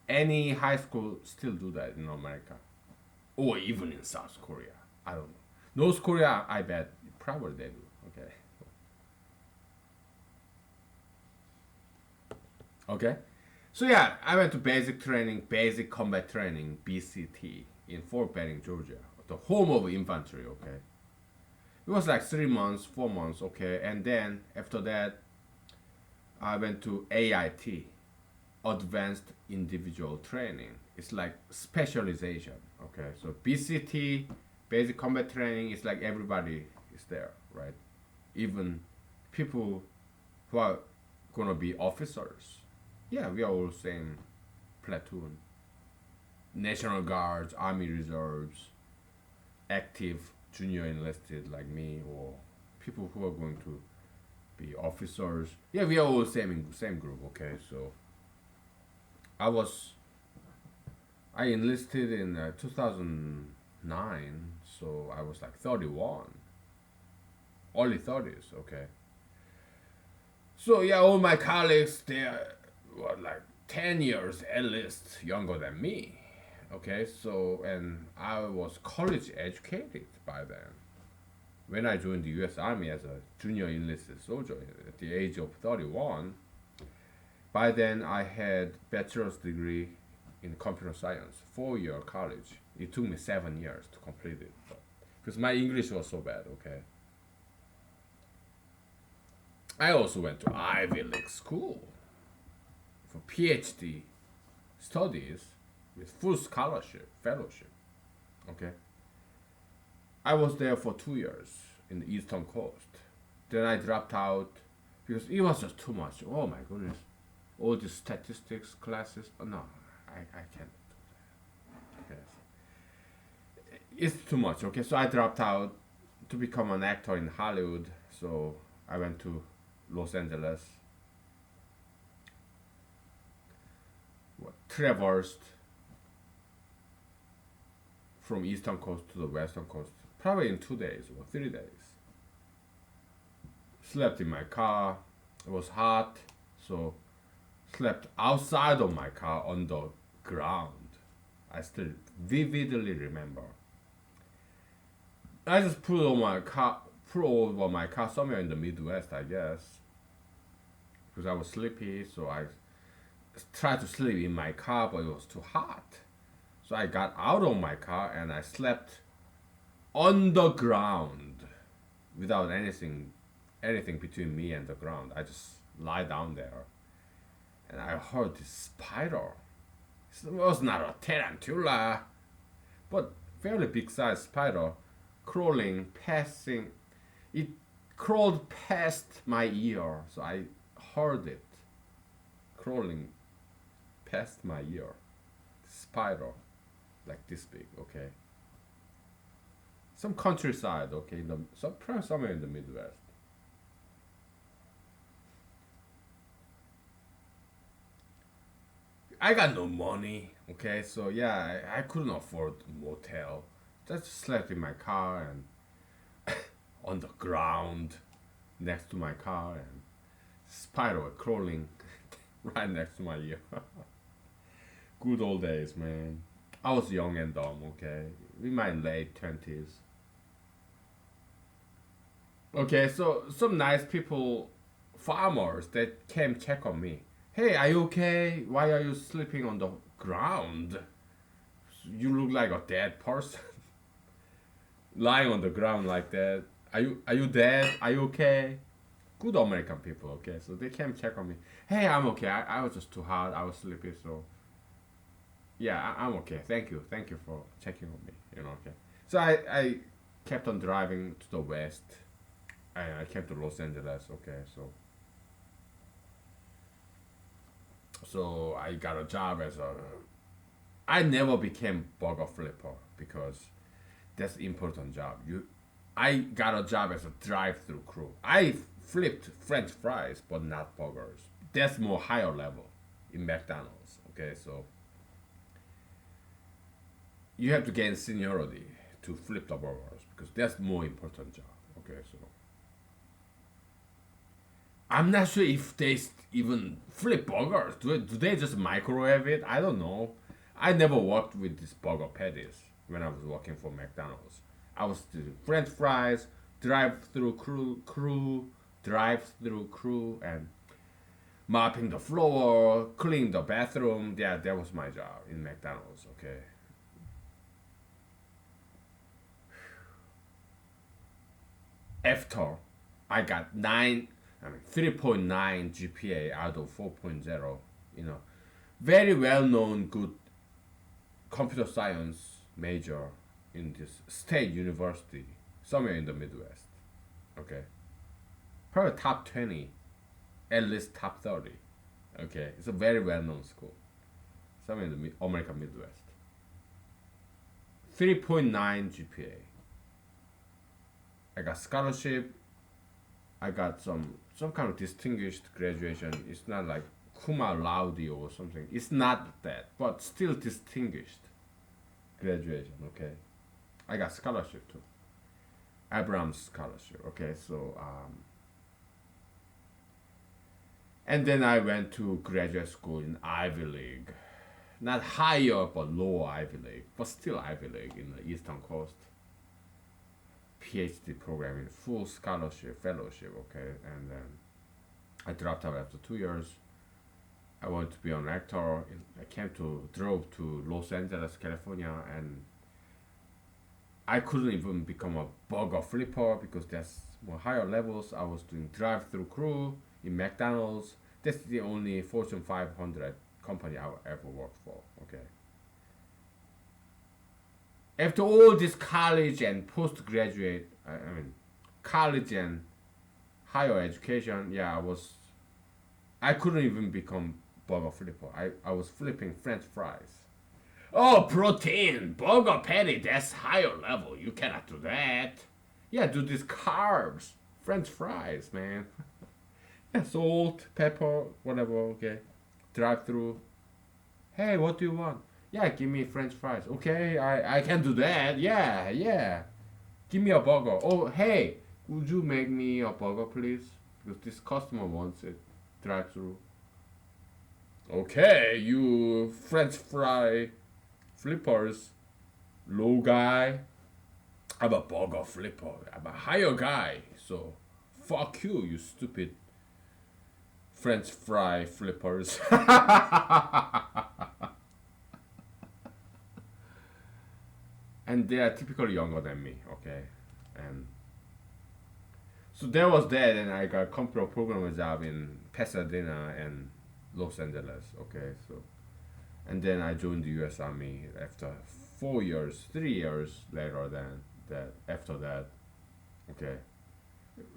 A: any high school still do that in America, or even in South Korea. I don't know. North Korea, I bet probably they do. Okay. Okay. So yeah, I went to basic training, basic combat training, BCT, in Fort Benning, Georgia, the home of infantry. Okay. It was like 3 months, 4 months. Okay, and then after that, I went to AIT, Advanced Individual Training. It's like specialization. Okay, so BCT, basic combat training, is like everybody is there, right? Even people who are gonna be officers. Yeah, we are all same platoon. National Guards, Army Reserves, active junior enlisted like me, or people who are going to be officers. Yeah, we are all same group. Okay, so I enlisted in 2000. 9, so I was like 31, early 30s, okay. So yeah, all my colleagues, they were like 10 years at least younger than me, okay. So, and I was college educated by then. When I joined the U.S. Army as a junior enlisted soldier at the age of 31, by then I had bachelor's degree in computer science, 4-year college. It took me 7 years to complete it, because my English was so bad. Okay. I also went to Ivy League school for PhD studies with full scholarship, fellowship. Okay. I was there for 2 years in the Eastern Coast. Then I dropped out because it was just too much. Oh my goodness. All the statistics classes. Oh, no, I can't do that. Okay. It's too much. Okay. So I dropped out to become an actor in Hollywood. So I went to Los Angeles, traversed from Eastern Coast to the Western Coast, probably in 2 days or 3 days. Slept in my car. It was hot, so slept outside of my car on the ground. I still vividly remember. I just put over my car somewhere in the Midwest, I guess, because I was sleepy. So I tried to sleep in my car, but it was too hot. So I got out of my car and I slept on the ground without anything between me and the ground. I just lie down there, and I heard this spider. It was not a tarantula, but fairly big sized spider crawling, passing. It crawled past my ear, so I heard it crawling past my ear. Spider, like this big, okay. Some countryside, okay, probably somewhere in the Midwest. I got no money, okay, so yeah, I couldn't afford a motel. Just slept in my car and on the ground next to my car, and spider were crawling right next to my ear. Good old days, man. I was young and dumb, okay, in my late 20s. Okay, so some nice people, farmers that came check on me. Hey, are you okay? Why are you sleeping on the ground? You look like a dead person lying on the ground like that. Are you dead? Are you okay? Good American people, okay? So they came check on me. Hey, I'm okay. I was just too hot. I was sleepy, so yeah, I'm okay. Thank you for checking on me. Okay. So I kept on driving to the west. I came to Los Angeles, okay? So I got a job as a. I never became burger flipper because that's important job. I got a job as a drive-through crew. I flipped French fries, but not burgers. That's more higher level in McDonald's. Okay, so you have to gain seniority to flip the burgers because that's more important job. Okay, so I'm not sure if they even flip burgers. Do they just microwave it? I don't know. I never worked with these burger patties when I was working for McDonald's. I was doing French fries, drive-through crew, and mopping the floor, cleaning the bathroom. Yeah, that was my job in McDonald's. Okay. After I got 3.9 GPA out of 4.0, very well known good computer science major in this state university somewhere in the Midwest. Okay. Probably top 20, at least top 30. Okay. It's a very well known school somewhere in the American Midwest. 3.9 GPA. I got scholarship. I got some kind of distinguished graduation. It's not like cum laude or something. It's not that, but still distinguished graduation. Okay. I got scholarship too. Abrams scholarship. Okay, so and then I went to graduate school in Ivy League, not higher but lower Ivy League, but still Ivy League in the Eastern Coast. PhD program in full scholarship fellowship. Okay, and then I dropped out after 2 years. I wanted to be an actor. I drove to Los Angeles, California, and I couldn't even become a burger flipper because that's more higher levels. I was doing drive-through crew in McDonald's. That's the only Fortune 500 company I ever worked for. Okay. After all this college and postgraduate, I mean, college and higher education, yeah, I couldn't even become burger flipper. I was flipping French fries. Oh, protein, burger patty, that's higher level. You cannot do that. Yeah, do these carbs, French fries, man. Yeah, salt, pepper, whatever, okay. Drive through. Hey, what do you want? Yeah, give me French fries. Okay, I can do that. Yeah, yeah. Give me a burger. Oh, hey, would you make me a burger, please? Because this customer wants it. Drive through. Okay, you French fry flippers, low guy. I'm a burger flipper. I'm a higher guy. So, fuck you, you stupid French fry flippers. And they are typically younger than me, okay? And so there was that, and I got a computer programmer job in Pasadena and Los Angeles, okay? So, and then I joined the U.S. Army after 4 years, 3 years later than that. After that, okay.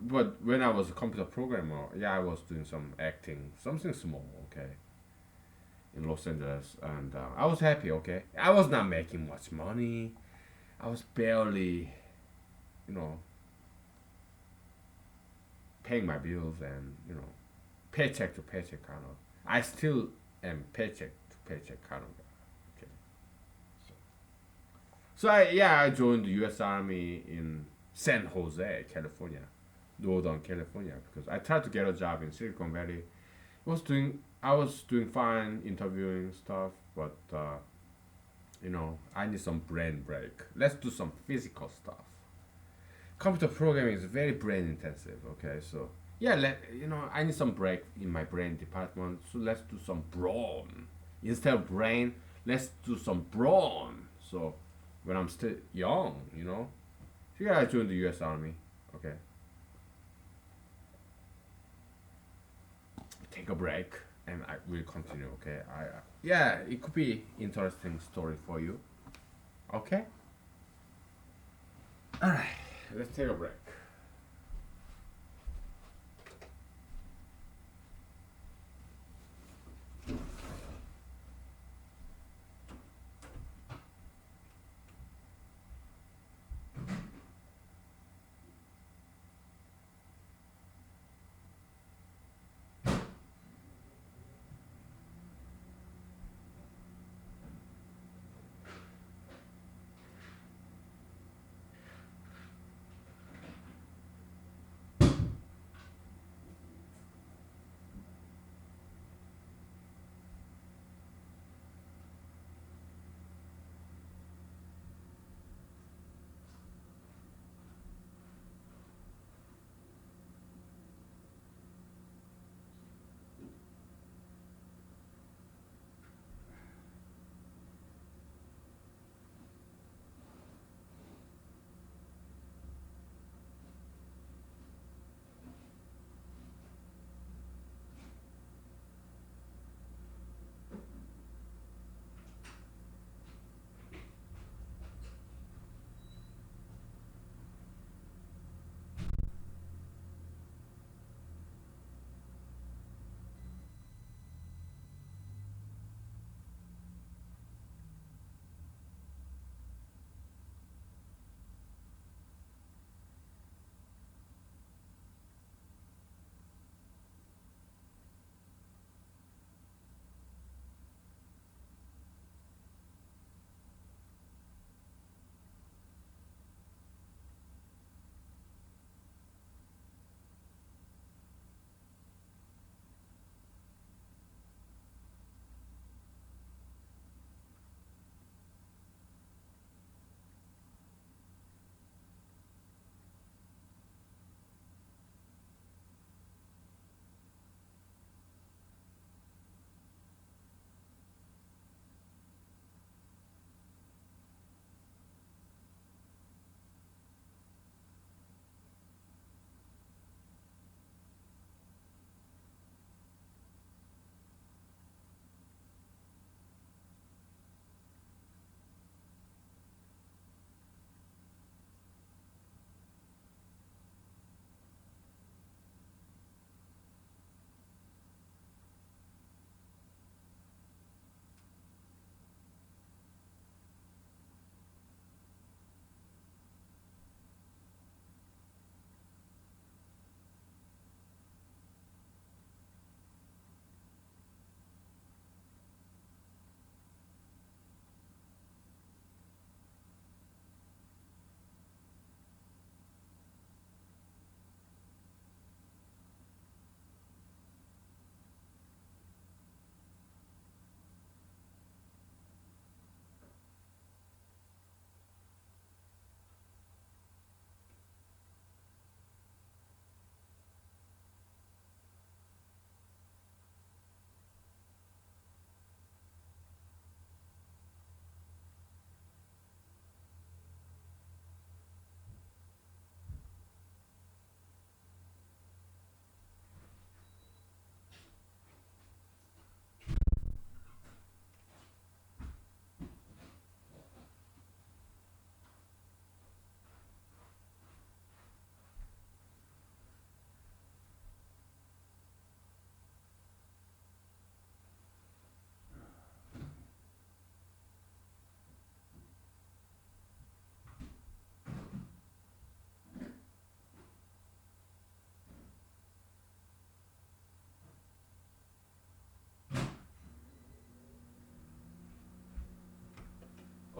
A: But when I was a computer programmer, yeah, I was doing some acting, something small, okay, in Los Angeles, and I was happy, okay. I was not making much money. I was barely, you know, paying my bills and paycheck to paycheck kind of. I still am paycheck to paycheck kind of guy. Okay. So I joined the U.S. Army in San Jose, California, Northern California, because I tried to get a job in Silicon Valley. I was doing fine interviewing stuff, but I need some brain break. Let's do some physical stuff. Computer programming is very brain intensive. Okay, so yeah, I need some break in my brain department. So let's do some brawn instead of brain. Let's do some brawn. So when I'm still young, so yeah, I joined the U.S. Army. Okay, take a break, and I will continue. Okay, yeah, it could be interesting story for you. Okay, all right, let's take a break.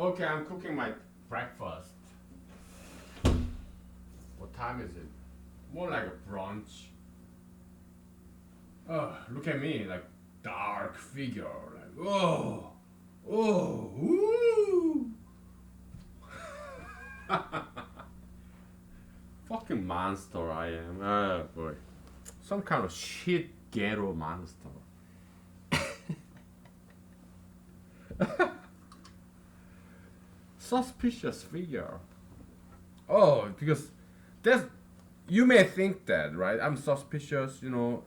A: Okay, I'm cooking my breakfast. What time is it? More like a brunch. Oh, look at me, like dark figure. Like, oh, oh, woo. Fucking monster I am. Oh boy. Some kind of shit ghetto monster. Suspicious figure. Oh, because that's you may think that, right? I'm suspicious, you know.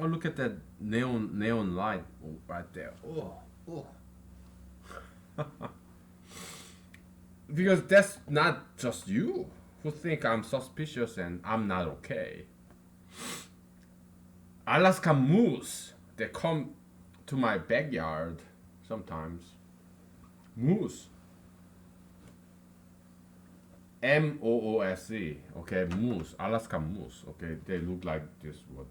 A: Oh, look at that neon light right there. Oh, oh. Because that's not just you who think I'm suspicious and I'm not okay. Alaska moose, they come to my backyard sometimes. Moose. Moose, okay, moose, Alaska moose, okay, they look like this. What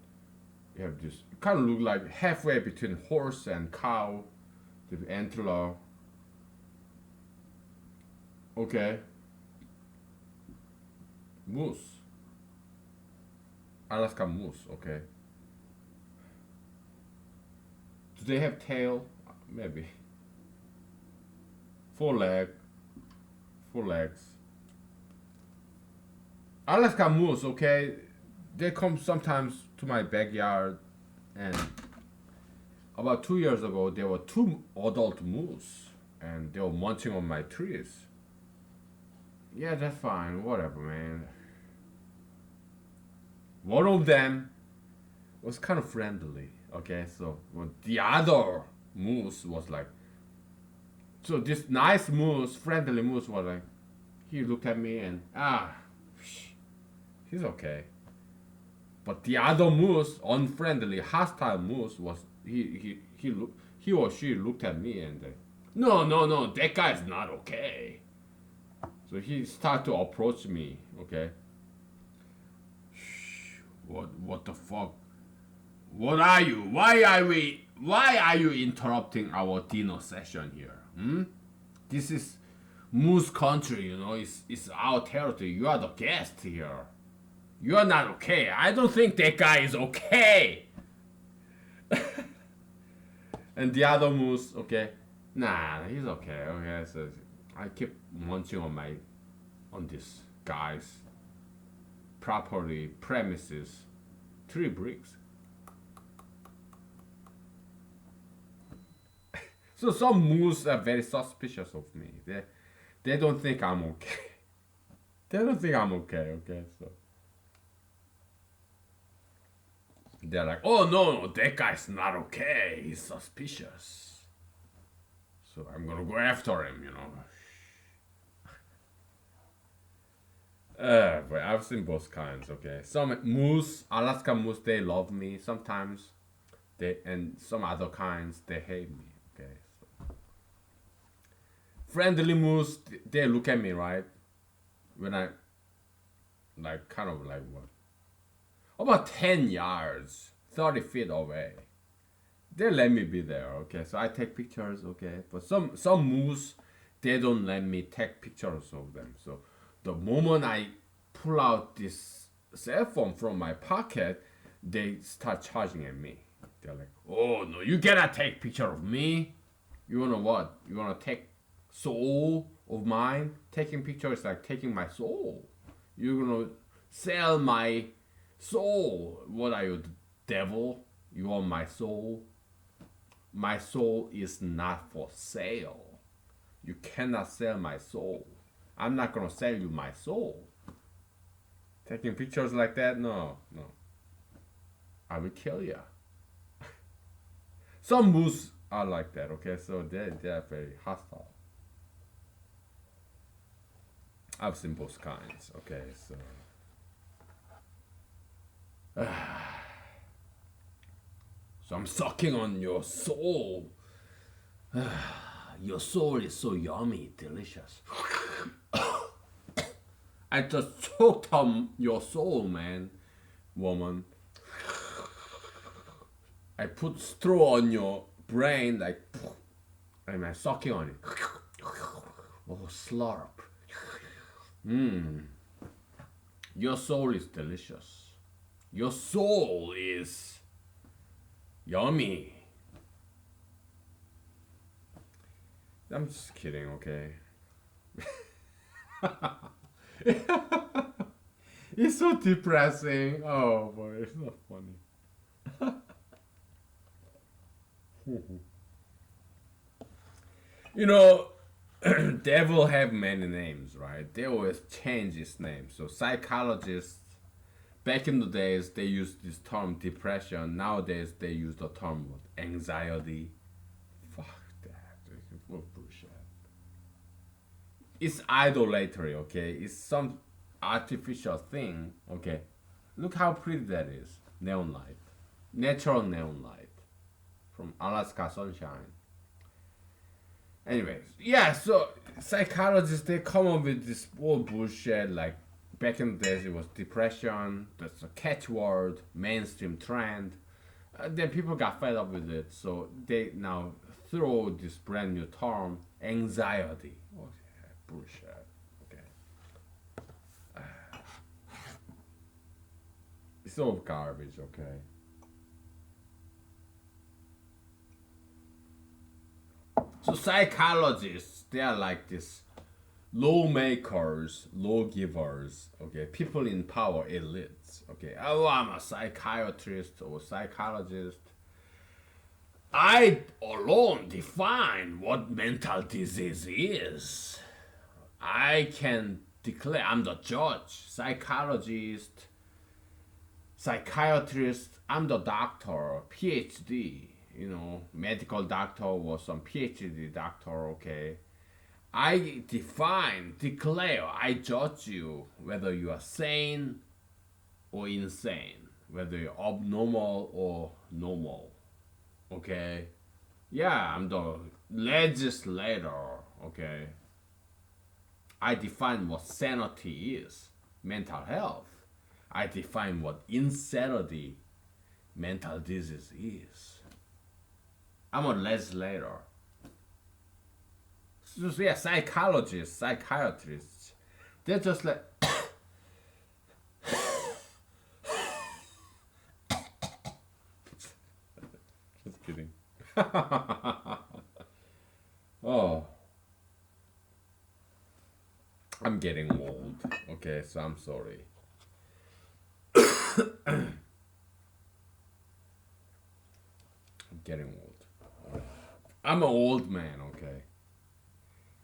A: you have this kind of look like halfway between horse and cow, the antler. Okay, moose, Alaska moose. Okay, do they have tail? Maybe. Four leg, four legs. Alaska moose, okay, they come sometimes to my backyard, and about 2 years ago there were two adult moose, and they were munching on my trees. Yeah, that's fine, whatever, man. One of them was kind of friendly, okay, so well, the other moose was like, so this nice moose, friendly moose was like, he looked at me and he's okay. But the other moose, unfriendly, hostile moose, was he or she looked at me and no, that guy's not okay. So he started to approach me. Okay. Shh, what the fuck? What are you? Why are we? Why are you interrupting our dinner session here? Hmm? This is moose country, you know. It's our territory. You are the guest here. You are not okay. I don't think that guy is okay. And the other moose, okay, nah, he's okay. Okay, so I keep munching on this guy's property premises, tree bricks. So some moose are very suspicious of me. They don't think I'm okay. They don't think I'm okay. Okay, so. They're like, oh no, that guy's not okay. He's suspicious. So I'm gonna go after him, you know. But I've seen both kinds, okay. Some moose, Alaska moose, they love me. Sometimes and some other kinds, they hate me, okay. So. Friendly moose, they look at me, right? When I, like, kind of like what? About 10 yards, 30 feet away. They let me be there, okay? So I take pictures, okay? But some moose, they don't let me take pictures of them. So the moment I pull out this cell phone from my pocket, they start charging at me. They're like, oh no, you cannot take picture of me. You wanna what? You wanna take soul of mine? Taking pictures is like taking my soul. You're gonna sell my soul. What are you, the devil? You want my soul? My soul is not for sale. You cannot sell my soul. I'm not gonna sell you my soul. Taking pictures like that? No. I will kill you. Some moose are like that, okay? So they are very hostile. I've seen both kinds, okay? So. So I'm sucking on your soul. Your soul is so yummy, delicious. I just choked on your soul, man, woman. I put straw on your brain, like, and I'm sucking on it. Oh, slurp. Mmm. Your soul is delicious. Your soul is yummy. I'm just kidding, okay? It's so depressing. Oh boy, it's not funny. You know, devil have many names, right? They always change his name. So psychologists back in the days they used this term depression. Nowadays they use the term anxiety. Fuck that. What bullshit. It's idolatry, okay? It's some artificial thing, okay? Look how pretty that is. Neon light. Natural neon light from Alaska sunshine. Anyways, yeah, so psychologists they come up with this old bullshit like back in the days it was depression, that's a catchword, mainstream trend. Then people got fed up with it, so they now throw this brand new term, anxiety. Oh, yeah, bullshit. Okay. It's all garbage, okay? So psychologists, they are like this lawmakers, lawgivers, okay, people in power, elites, okay. Oh, I'm a psychiatrist or psychologist. I alone define what mental disease is. I can declare I'm the judge, psychologist, psychiatrist. I'm the doctor, PhD. You know, medical doctor or some PhD doctor. Okay, I define, declare, I judge you whether you are sane or insane, whether you're abnormal or normal. Okay? Yeah, I'm the legislator. Okay? I define what sanity is, mental health. I define what insanity, mental disease is. I'm a legislator. So yeah, psychologists, psychiatrists, they're just like just kidding. Oh, I'm getting old. Okay, so I'm sorry. I'm getting old. I'm an old man, okay?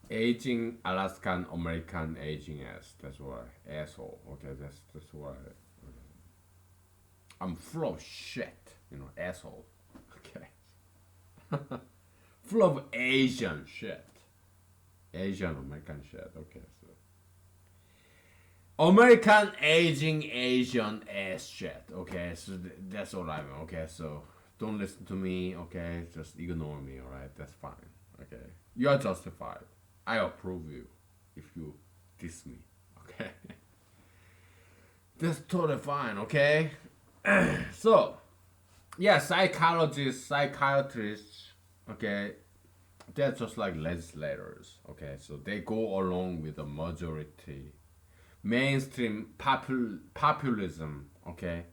A: Aging Alaskan American aging ass. That's why. Asshole. Okay, that's why. I'm full of shit. You know, asshole. Okay. Full of Asian shit. Asian American shit. Okay, so American aging Asian ass shit. Okay, so that's all I mean. Okay, so don't listen to me. Okay, just ignore me. All right, that's fine. Okay, you are justified. I approve you if you diss me. Okay, that's totally fine. Okay, so yeah, psychologists, psychiatrists. Okay, they're just like legislators. Okay, so they go along with the majority mainstream populism, okay?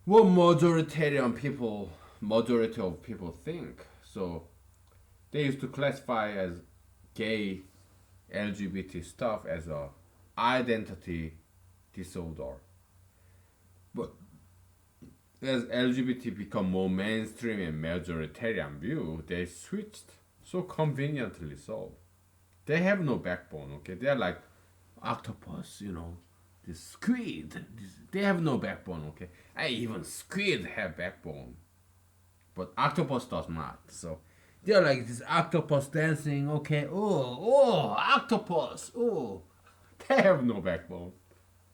A: What majority of people think. So they used to classify as gay LGBT stuff as a identity disorder. But as LGBT become more mainstream and majoritarian view, they switched so conveniently so. They have no backbone, okay? They're like octopus, you know, the squid. They have no backbone, okay? Even squid have backbone, but octopus does not. So they're like this octopus dancing, okay? Oh, octopus, oh. They have no backbone,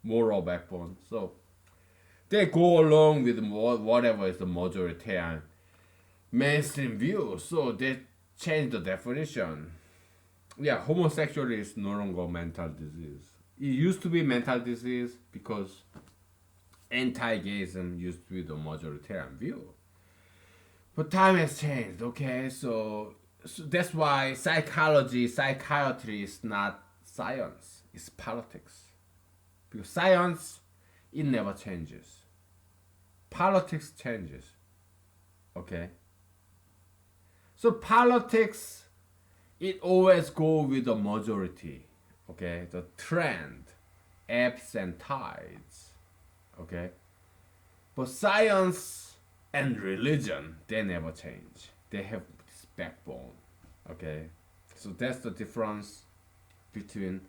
A: moral backbone. So they go along with whatever is the majoritarian mainstream view. So they change the definition. Yeah, homosexuality is no longer mental disease. It used to be mental disease because anti-gayism used to be the majoritarian view. But time has changed, okay? So So that's why psychology, psychiatry is not science, it's politics. Because science, it never changes. Politics changes. Okay? So politics, it always go with the majority. Okay? The trend, ebbs and tides. Okay? But science and religion, they never change. They have this backbone. Okay? So that's the difference between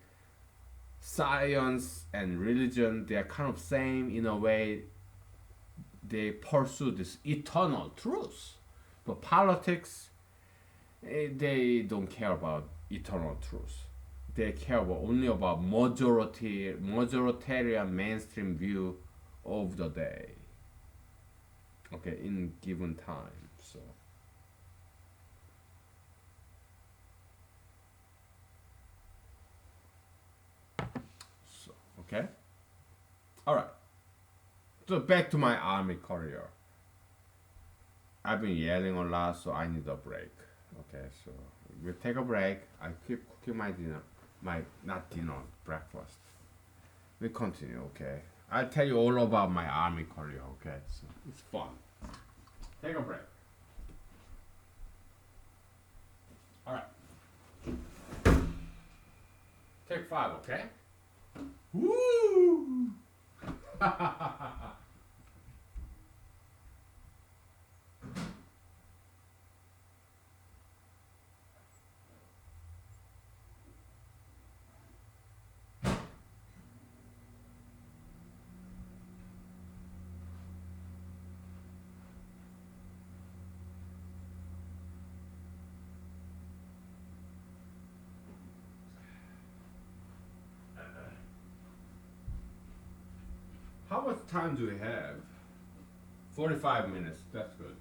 A: science and religion. They are kind of same in a way. They pursue this eternal truth. But politics, they don't care about eternal truth. They care about only about majoritarian mainstream view of the day. Okay, in given time. So okay. All right. So back to my army career. I've been yelling a lot, so I need a break. Okay, so we'll take a break. I keep cooking my dinner, my not dinner, breakfast. We continue. Okay, I'll tell you all about my army career. Okay, so it's fun. Take a break. All right. Take 5. Okay. Woo! How much time do we have? 45 minutes. That's good.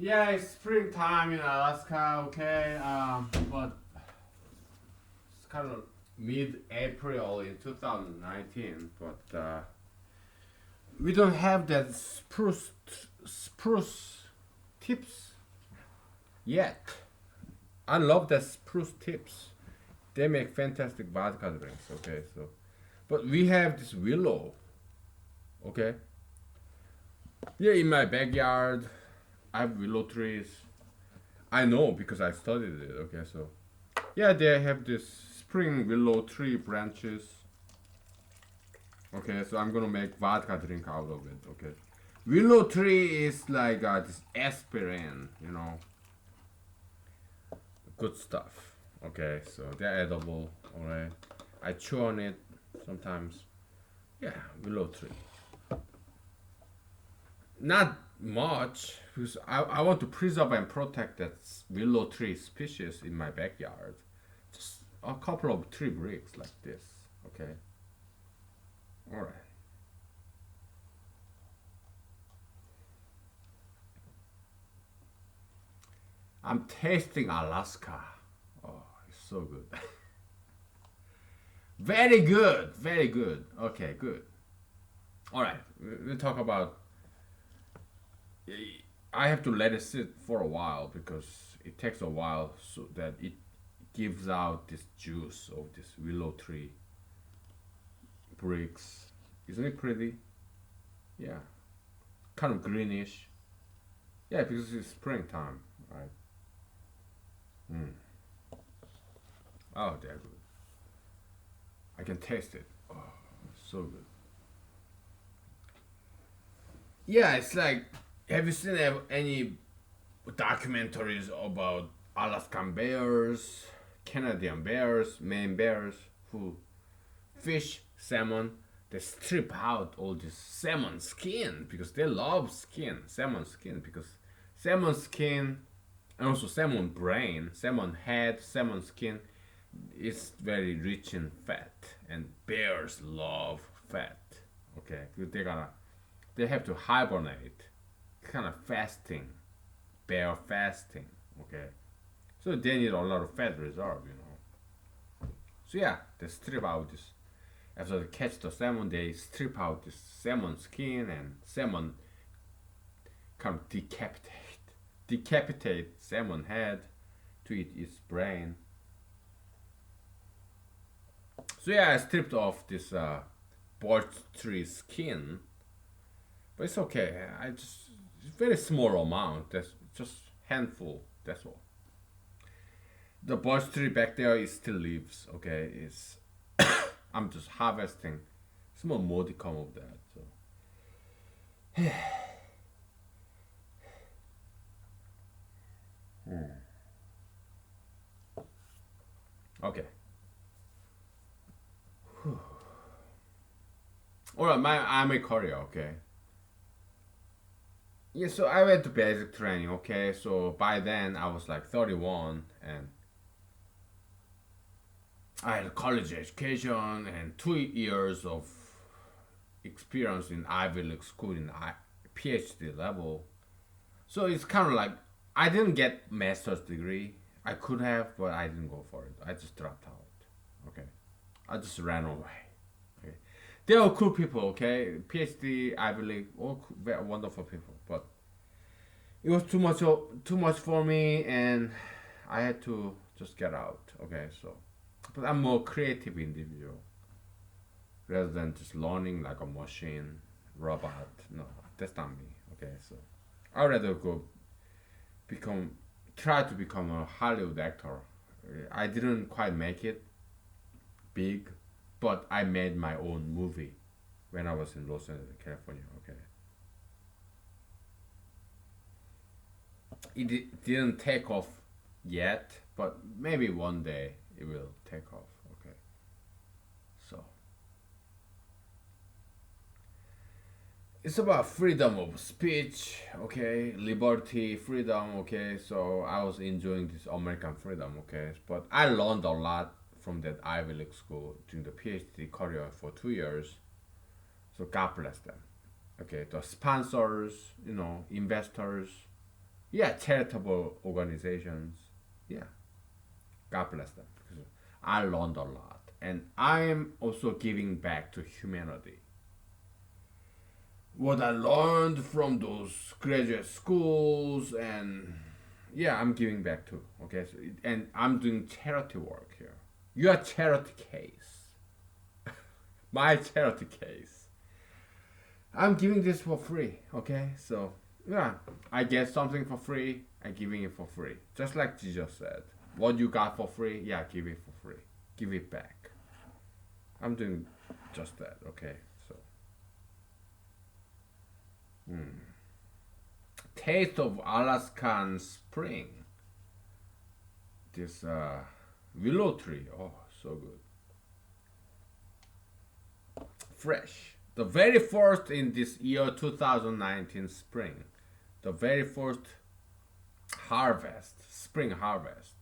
A: Yeah, it's springtime in Alaska, okay, but it's kind of mid-April in 2019, but we don't have that spruce tips yet. I love the spruce tips. They make fantastic vodka drinks, okay, so but we have this willow, okay. Yeah, in my backyard, I have willow trees. I know because I studied it, okay, so yeah, they have this spring willow tree branches. Okay, so I'm gonna make vodka drink out of it, okay. Willow tree is like this aspirin, good stuff. Okay, so they're edible, alright. I chew on it sometimes. Yeah, willow tree. Not much because I want to preserve and protect that willow tree species in my backyard. Just a couple of tree bricks like this. Okay. All right. I'm tasting Alaska. Oh, it's so good. Very good. Very good. Okay, good. All right. We'll talk about. I have to let it sit for a while because it takes a while so that it gives out this juice of this willow tree bricks. Isn't it pretty? Yeah. Kind of greenish. Yeah, because it's springtime, right? Mm. Oh, they're good. I can taste it. Oh, so good. Yeah, it's like, have you seen any documentaries about Alaskan bears, Canadian bears, Maine bears who fish salmon? They strip out all this salmon skin because they love salmon skin, because salmon skin and also salmon brain, salmon head, salmon skin is very rich in fat, and bears love fat. Okay, they have to hibernate, kind of fasting, bear fasting. Okay, so they need a lot of fat reserve. So yeah, they strip out this. After they catch the salmon, they strip out this salmon skin, and salmon kind of decapitate salmon head to eat its brain. So yeah, I stripped off this birch tree skin, but it's okay. I just it's very small amount. That's just handful. That's all. The birch tree back there is still leaves. Okay, it's I'm just harvesting small modicum of that. So okay. Alright, my army career. Okay. Yeah, so I went to basic training. Okay, so by then I was like 31, and I had a college education and 2 years of experience in Ivy League school in PhD level. So it's kind of like I didn't get master's degree. I could have, but I didn't go for it. I just dropped out. Okay, I just ran away. Okay, they are cool people. Okay, PhD, Ivy League, all cool, very wonderful people. But it was too much for me, and I had to just get out. Okay, so but I'm more creative individual rather than just learning like a machine, robot. No, that's not me. Okay, so I'd rather go become try to become a Hollywood actor. I didn't quite make it big, but I made my own movie when I was in Los Angeles, California. Okay, didn't take off yet, but maybe one day it will take off. Okay, so it's about freedom of speech, okay, liberty, freedom, okay. So I was enjoying this American freedom, okay, but I learned a lot from that Ivy League school during the PhD career for 2 years. So God bless them. Okay, the sponsors, investors, Yeah, charitable organizations. Yeah, God bless them. Because I learned a lot, and I am also giving back to humanity. What I learned from those graduate schools, and yeah, I'm giving back too. Okay, so, and I'm doing charity work here. Your charity case, my charity case. I'm giving this for free. Okay, so yeah, I get something for free. I'm giving it for free, just like Jesus said. What you got for free, yeah, give it for free. Give it back. I'm doing just that. Okay, so taste of Alaskan spring. This willow tree. Oh, so good. Fresh. The very first in this year 2019 spring. The very first harvest, spring harvest.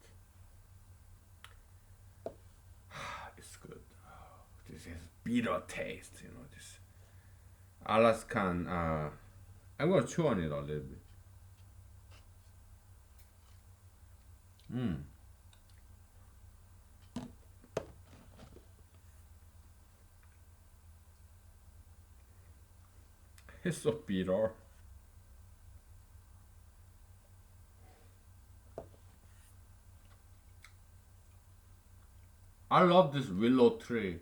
A: It's good. Oh, this is bitter taste, you know. This Alaskan. I'm gonna chew on it a little bit. Mm. It's so bitter. I love this willow tree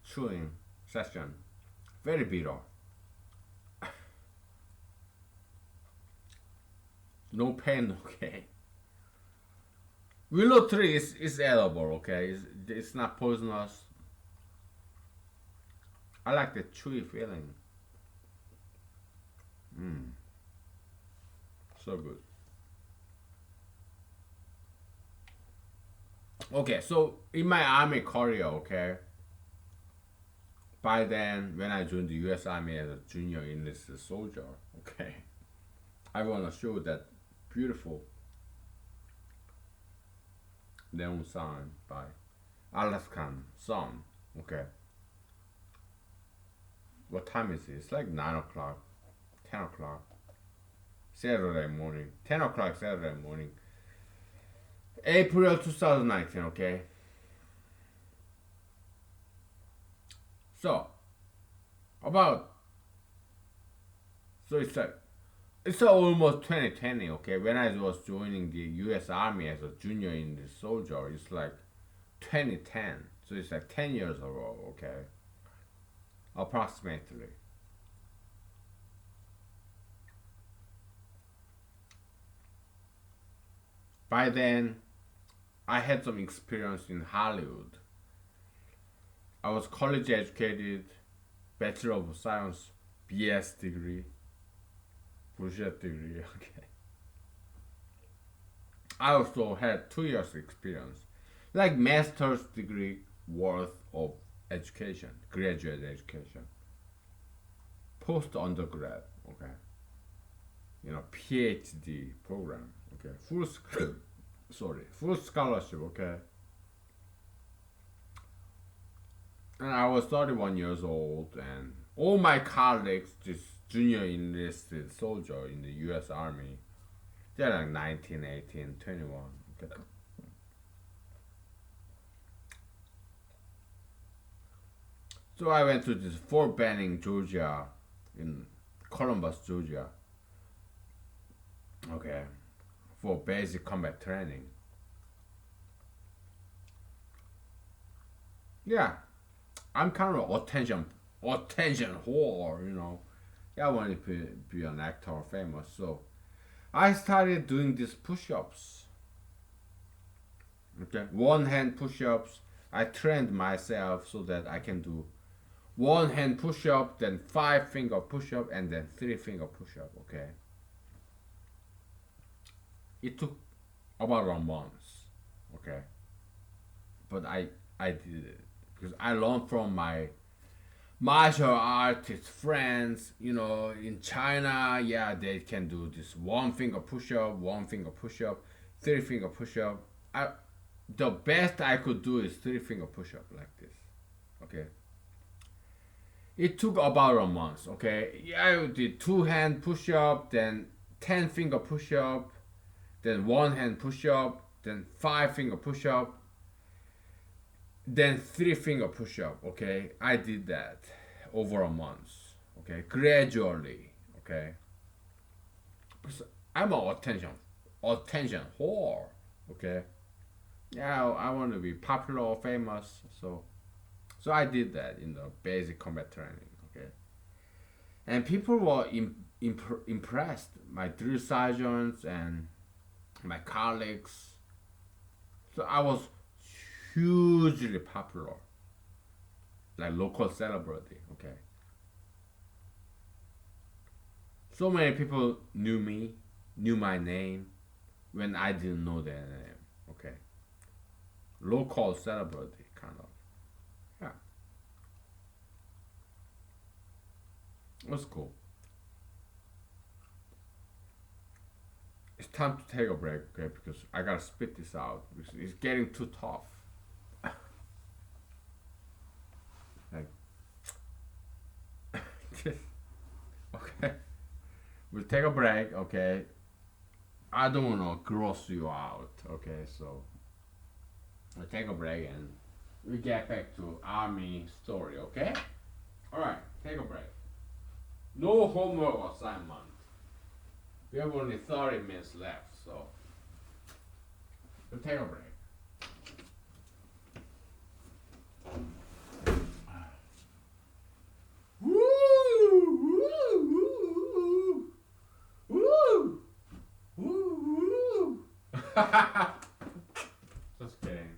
A: chewing session. Very bitter. No pain, okay. Willow tree is edible, okay. It's not poisonous. I like the chewy feeling. Mm, so good. Okay, so in my army career, okay, by then when I joined the U.S. Army as a junior enlisted soldier, okay, I wanna show that beautiful neon sign by Alaskan sun. Okay, what time is it? It's like 9 o'clock, 10 o'clock, Saturday morning, 10 o'clock Saturday morning, April 2019. Okay, so about so it's almost 2020. Okay, when I was joining the U.S. Army as a junior in the soldier, it's like 2010. So it's like 10 years ago. Okay, approximately. By then, I had some experience in Hollywood. I was college educated, Bachelor of Science, BS degree, bullshit degree. Okay. I also had 2 years experience, like master's degree worth of education, graduate education, post undergrad. Okay, PhD program. Okay, sorry, full scholarship. Okay, and I was 31 years old, and all my colleagues, just junior enlisted soldier in the U.S. Army, they're like 19, 18, 21. Okay. So I went to this Fort Benning, Georgia, in Columbus, Georgia. Okay, for basic combat training. Yeah, I'm kind of attention whore. Yeah, I want to be an actor or famous. So I started doing these push-ups. Okay, one hand push-ups. I trained myself so that I can do one hand push-up, then five finger push-up, and then three finger push-up. Okay, it took about a month. Okay, but I did it because I learned from my martial artist friends, in China. Yeah, they can do this one finger push up, one finger push up, three finger push up. The best I could do is three finger push up like this. Okay, it took about a month. Okay, yeah, I did two hand push up, then 10 finger push up, then one hand push up, then 5 finger push up, then 3 finger push up. Okay, I did that over a month. Okay, gradually. Okay, because I'm an attention whore. Okay, yeah, I want to be popular or famous, so I did that in the basic combat training. Okay, and people were impressed. My drill sergeants and my colleagues. So I was hugely popular, like local celebrity. Okay, so many people knew me, knew my name when I didn't know their name. Okay, local celebrity kind of. Yeah, it was cool. It's time to take a break, okay? Because I gotta spit this out because it's getting too tough. Like, okay, we'll take a break, okay? I don't wanna gross you out, okay? So we'll take a break and we get back to army story, okay? All right, take a break. No homework assignment. We have only 30 minutes left, so we'll take a break. Woo! Woo! Woo! Woo! Woo! Just kidding.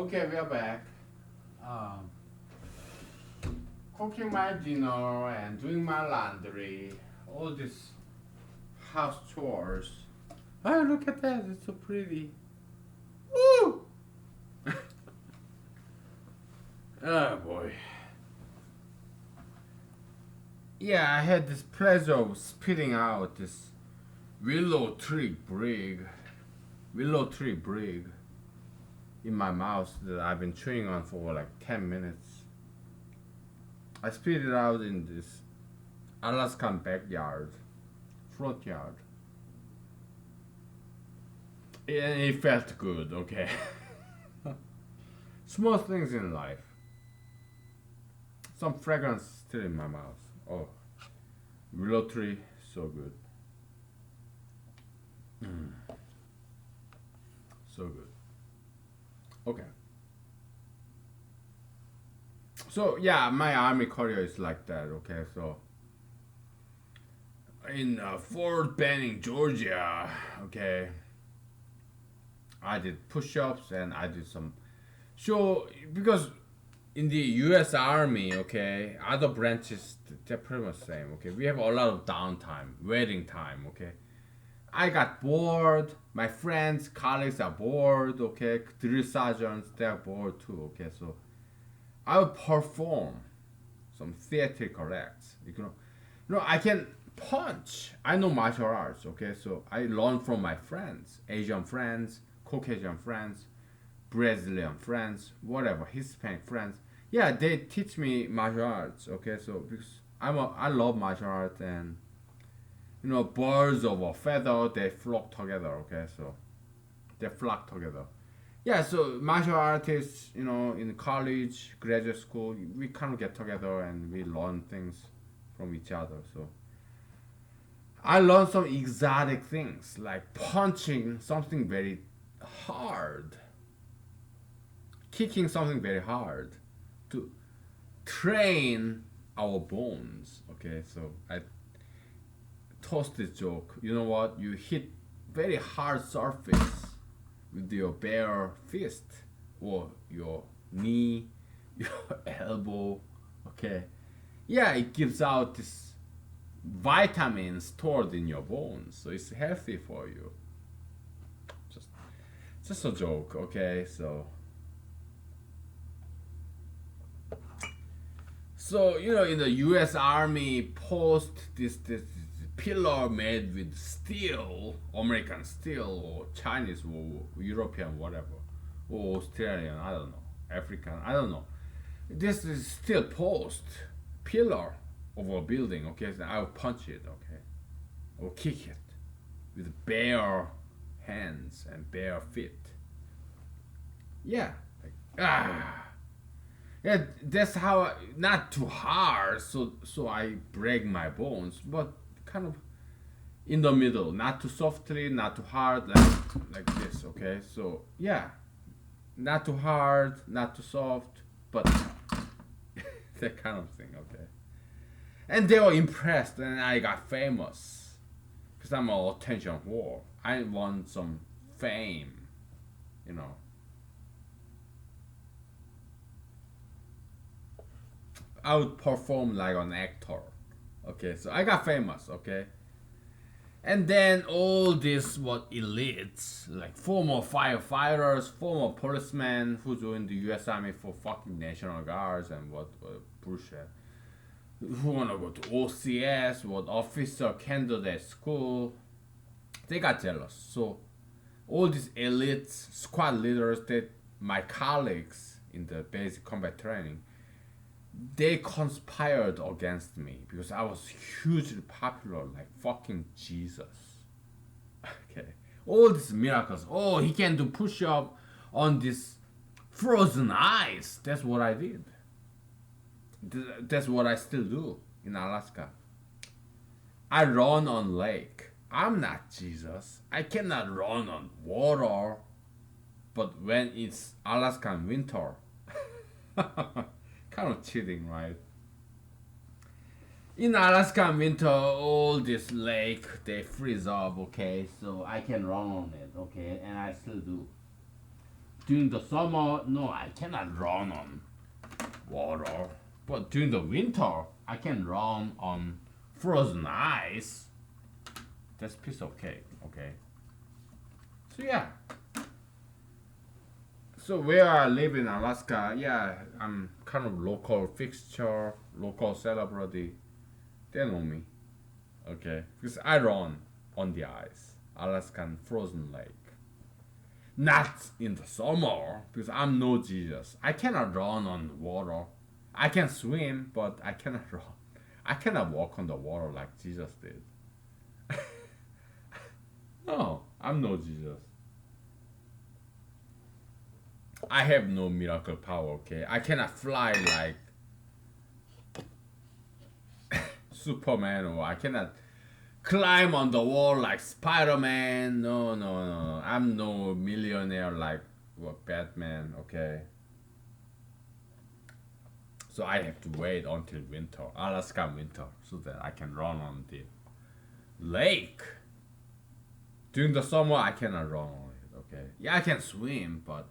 A: Okay, we are back. Um, Cooking my dinner and doing my laundry. All these house chores. Oh, look at that! It's so pretty. Woo! Oh boy. Yeah, I had this pleasure of spitting out this willow tree brig in my mouth that I've been chewing on for like 10 minutes. I spit it out in this Alaskan backyard, front yard. And it felt good, okay? Small things in life. Some fragrance still in my mouth. Oh, willow tree, so good. So good. Okay. So yeah, my army career is like that. Okay, so in Fort Benning, Georgia. Okay, I did push-ups and I did some. So because in the U.S. Army, okay, other branches they're pretty much the same. Okay, we have a lot of downtime, waiting time. Okay, I got bored. My friends, colleagues are bored. Okay, drill sergeants they're bored too. Okay, so I would perform some theatrical acts. I can punch. I know martial arts. Okay, so I learn from my friends, Asian friends, Caucasian friends, Brazilian friends, whatever, Hispanic friends. Yeah, they teach me martial arts. Okay, so because I love martial arts and birds of a feather they flock together. Okay, so they flock together. Yeah, so martial artists, in college, graduate school, we kind of get together and we learn things from each other. So I learned some exotic things like punching something very hard, kicking something very hard to train our bones. Okay, so I tossed this joke. You know what? You hit very hard surface with your bare fist or your knee, your elbow. Okay, yeah, it gives out this vitamins stored in your bones, so it's healthy for you. Just, just a joke. Okay, so in the U.S. Army post this pillar made with steel, American steel or Chinese or European whatever, or Australian, I don't know, African, I don't know. This is still post pillar of a building. Okay, so I'll punch it. Okay, or kick it with bare hands and bare feet. Yeah, like, yeah, that's how. Not too hard, so I break my bones, but kind of in the middle, not too softly, not too hard, like this. Okay, so yeah, not too hard, not too soft, but that kind of thing. Okay, and they were impressed, and I got famous because I'm an attention whore. I want some fame, you know. I would perform like an actor. Okay, so I got famous. Okay, and then all these elites, like former firefighters, former policemen who joined the U.S. Army for fucking National Guards and what bullshit, who wanna go to OCS, what officer candidate school, they got jealous. So all these elites, squad leaders, that my colleagues in the basic combat training, they conspired against me because I was hugely popular, like fucking Jesus. Okay, all these miracles. Oh, he can do push-up on this frozen ice. That's what I did. That's what I still do in Alaska. I run on lake. I'm not Jesus. I cannot run on water. But when it's Alaskan winter, kind of cheating, right? In Alaskan winter, all this lake they freeze up. Okay, so I can run on it. Okay, and I still do. during the summer, no, I cannot run on water. But during the winter, I can run on frozen ice. That's piece of cake, okay? So yeah. So where I live in Alaska, yeah, I'm kind of local fixture, local celebrity. They know me, okay? Because I run on the ice, Alaskan frozen lake. Not in the summer, because I'm no Jesus. I cannot run on water. I can swim, but I cannot run. I cannot walk on the water like Jesus did. No, I'm no Jesus. I have no miracle power, okay? I cannot fly like Superman, or I cannot climb on the wall like Spider-Man. No, no, no. I'm no millionaire like what, Batman, okay? So I have to wait until winter, Alaska winter, so that I can run on the lake. During the summer, I cannot run on it, okay? Yeah, I can swim, but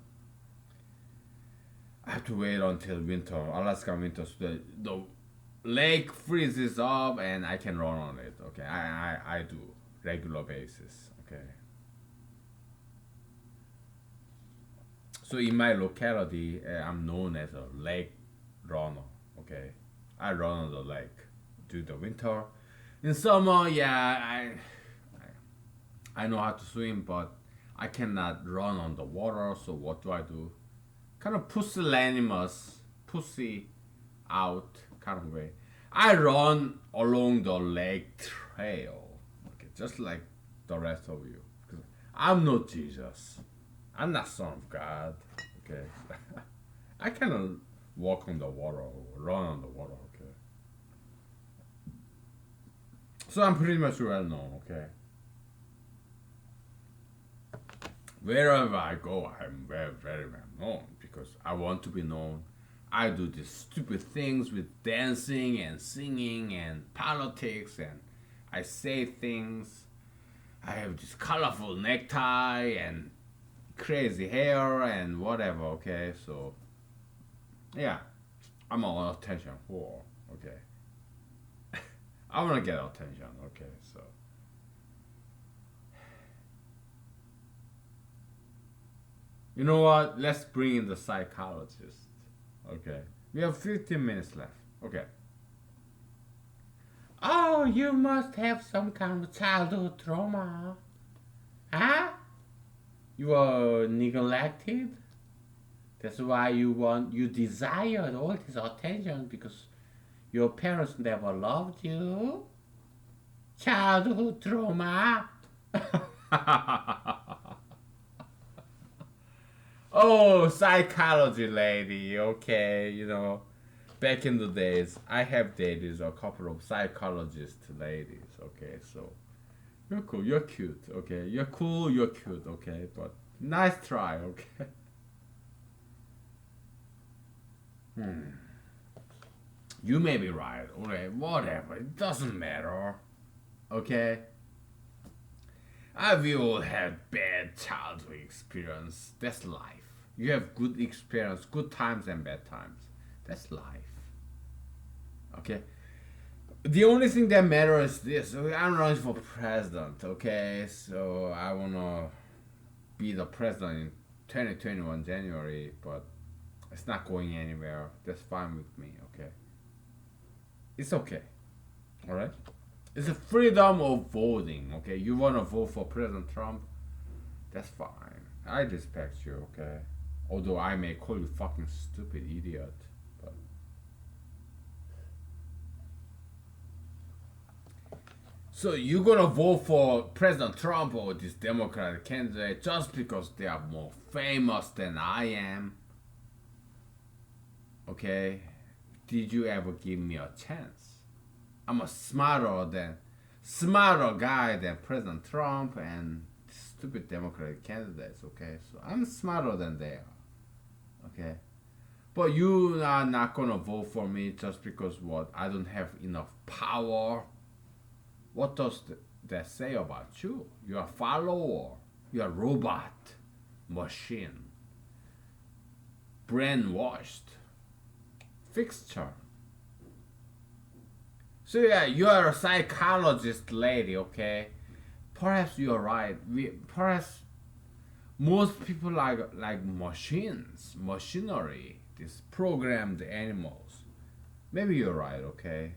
A: I have to wait until winter, Alaska winter, so that the lake freezes up and I can run on it, okay? I do regular basis, okay? So in my locality, I'm known as a lake runner, okay? I run on the lake during the winter. In summer, yeah, I know how to swim, but I cannot run on the water. So what do? Kind of pusillanimous, pussy out kind of way. I run along the lake trail, okay, just like the rest of you. 'Cause I'm not Jesus. I'm not Son of God, okay? I cannot walk on the water or run on the water, okay? So I'm pretty much well known, okay? Wherever I go, I'm very, very well known because I want to be known. I do these stupid things with dancing and singing and politics, and I say things. I have this colorful necktie and crazy hair and whatever, okay? So, yeah, I'm an attention whore, okay? I want to get attention, okay? So, you know what? Let's bring in the psychologist. Okay. We have 15 minutes left. Okay. Oh, you must have some kind of childhood trauma. Huh? You were neglected? That's why you desired all this attention because your parents never loved you? Childhood trauma? Oh, psychology lady, okay, back in the days, I have dated a couple of psychologist ladies, okay, so you're cool, you're cute, okay, you're cool, you're cute, okay, but nice try, okay. You may be right, okay, whatever, it doesn't matter, okay. We all have bad childhood experience. That's life. You have good experience, good times and bad times. That's life. Okay. The only thing that matters is this. Okay, I'm running for president. Okay, so I wanna be the president in 2021 January, but it's not going anywhere. That's fine with me. Okay. It's okay. All right. It's a freedom of voting, okay? You wanna vote for President Trump? That's fine. I respect you, okay? Although I may call you fucking stupid idiot, but so you're gonna vote for President Trump or this Democratic candidate just because they are more famous than I am? Okay? Did you ever give me a chance? I'm a smarter guy than President Trump and stupid Democratic candidates, okay? So I'm smarter than they are, okay? But you are not gonna vote for me just because what? I don't have enough power. What does that say about you? You're a follower. You're a robot, machine.
B: brainwashed fixture. So yeah, you are a psychologist lady, okay? Perhaps you are right. Perhaps most people like machines, machinery, these programmed animals. Maybe you're right, okay?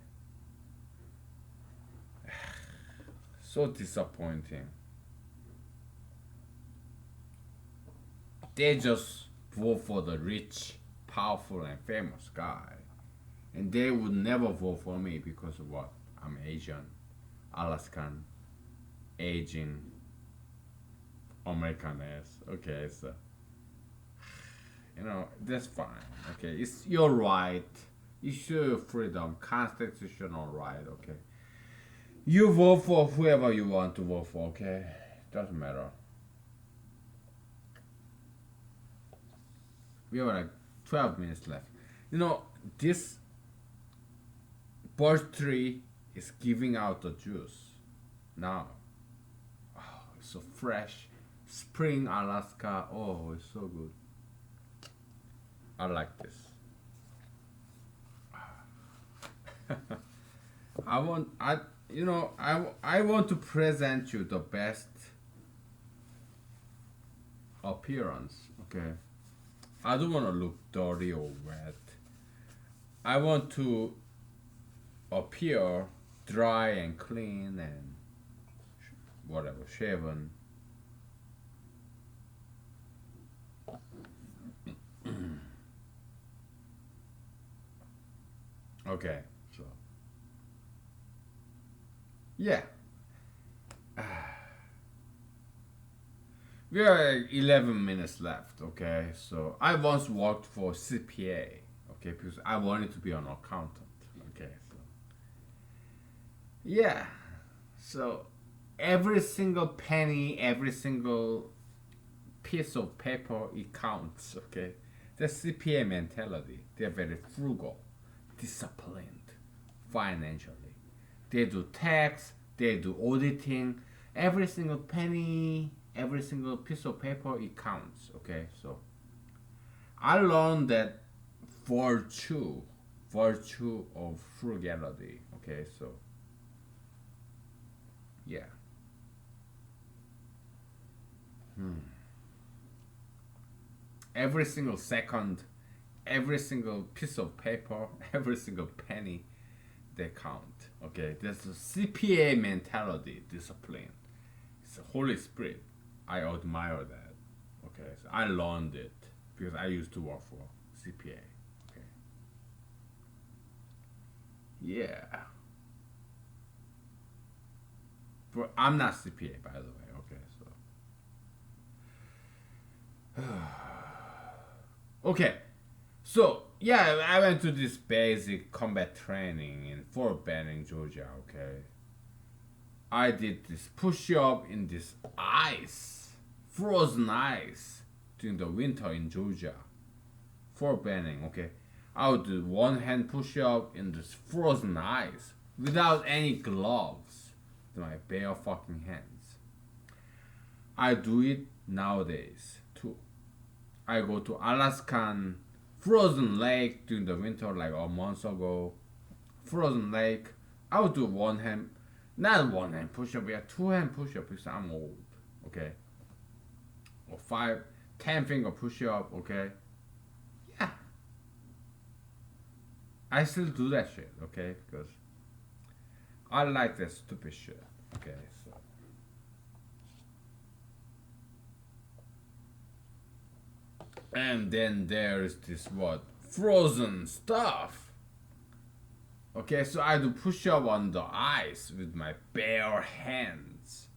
B: So disappointing. They just vote for the rich, powerful, and famous guy. And they would never vote for me because of what? I'm Asian, Alaskan, aging, American ass. Okay, so that's fine. Okay, it's your right. It's your freedom, constitutional right. Okay, you vote for whoever you want to vote for. Okay, doesn't matter. We have like 12 minutes left. This birch tree is giving out the juice now. Oh, it's so fresh. Spring Alaska. Oh, it's so good. I like this. I want I you know I want to present you the best appearance. Okay. I don't want to look dirty or wet. I want to appear dry and clean and whatever, shaven. Okay, so yeah, we are like 11 minutes left. Okay, so I once worked for CPA. Okay, because I wanted to be an accountant. Okay, so yeah, so every single penny, every single piece of paper, it counts. Okay, the CPA mentality. They're very frugal, disciplined, financially. They do tax, they do auditing. Every single penny, every single piece of paper, it counts. Okay, so I learned that virtue, virtue of frugality. Okay, so yeah. Every single second, every single piece of paper, every single penny, they count. Okay, there's a CPA mentality, discipline. It's the Holy Spirit. I admire that. Okay, so I learned it because I used to work for CPA. Okay, yeah, but I'm not CPA by the way. Okay, so okay, so yeah, I went to this basic combat training in Fort Benning, Georgia. Okay, I did this push up in this ice, frozen ice, during the winter in Georgia. Fort Benning. Okay, I would do one hand push up in this frozen ice without any gloves, with my bare fucking hands. I do it nowadays too. I go to Alaskan frozen lake during the winter, like a month ago. Frozen lake. I would do one hand, not one hand push up, yeah, two hand push up because I'm old. Okay, or 5, 10 finger push up. Okay, yeah, I still do that shit. Okay, because I like that stupid shit. Okay, so and then there's this what frozen stuff. Okay, so I do push up on the ice with my bare hands.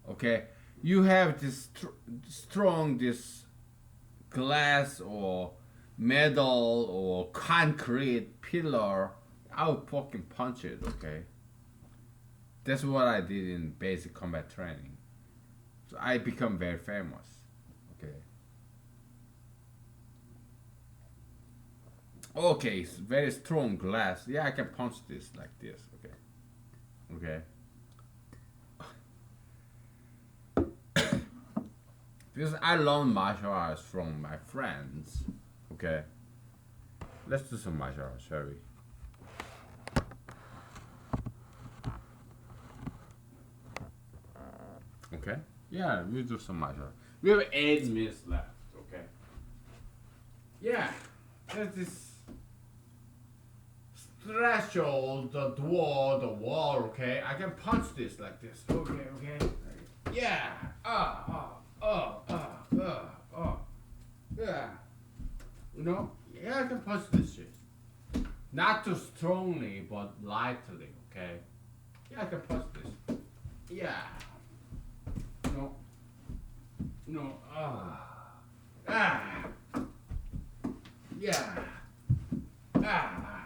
B: Okay, you have this strong this glass or metal or concrete pillar. I would fucking punch it. Okay, that's what I did in basic combat training. So I become very famous. Okay. Okay, it's very strong glass. Yeah, I can punch this like this. Okay. Okay. Because I learned martial arts from my friends. Okay. Let's do some martial arts, shall we? Okay. Yeah, we'll do some martial arts. We have 8 minutes left. Okay. Yeah. There's this threshold, the door, the wall. Okay. I can punch this like this. Okay. Okay. Yeah. Yeah. You know? Yeah, I can punch this shit. Not too strongly, but lightly. Okay. Yeah, I can punch this. Yeah. No. No. Ah. Yeah. Ah.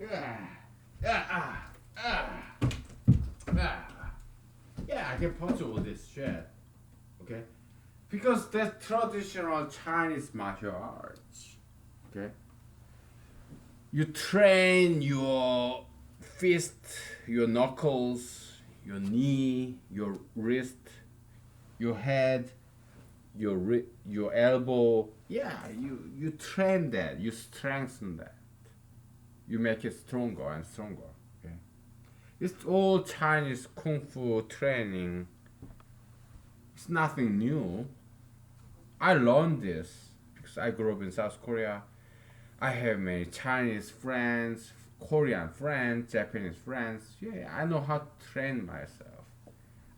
B: Yeah. Yeah. Yeah, I can punch all this shit. Okay? Because that's traditional Chinese martial arts. Okay? You train your fist, your knuckles, your knee, your wrist, your head, your elbow. Yeah, you train that. You strengthen that. You make it stronger and stronger. Okay, it's all Chinese kung fu training. It's nothing new. I learned this because I grew up in South Korea. I have many Chinese friends, Korean friends, Japanese friends. Yeah, I know how to train myself.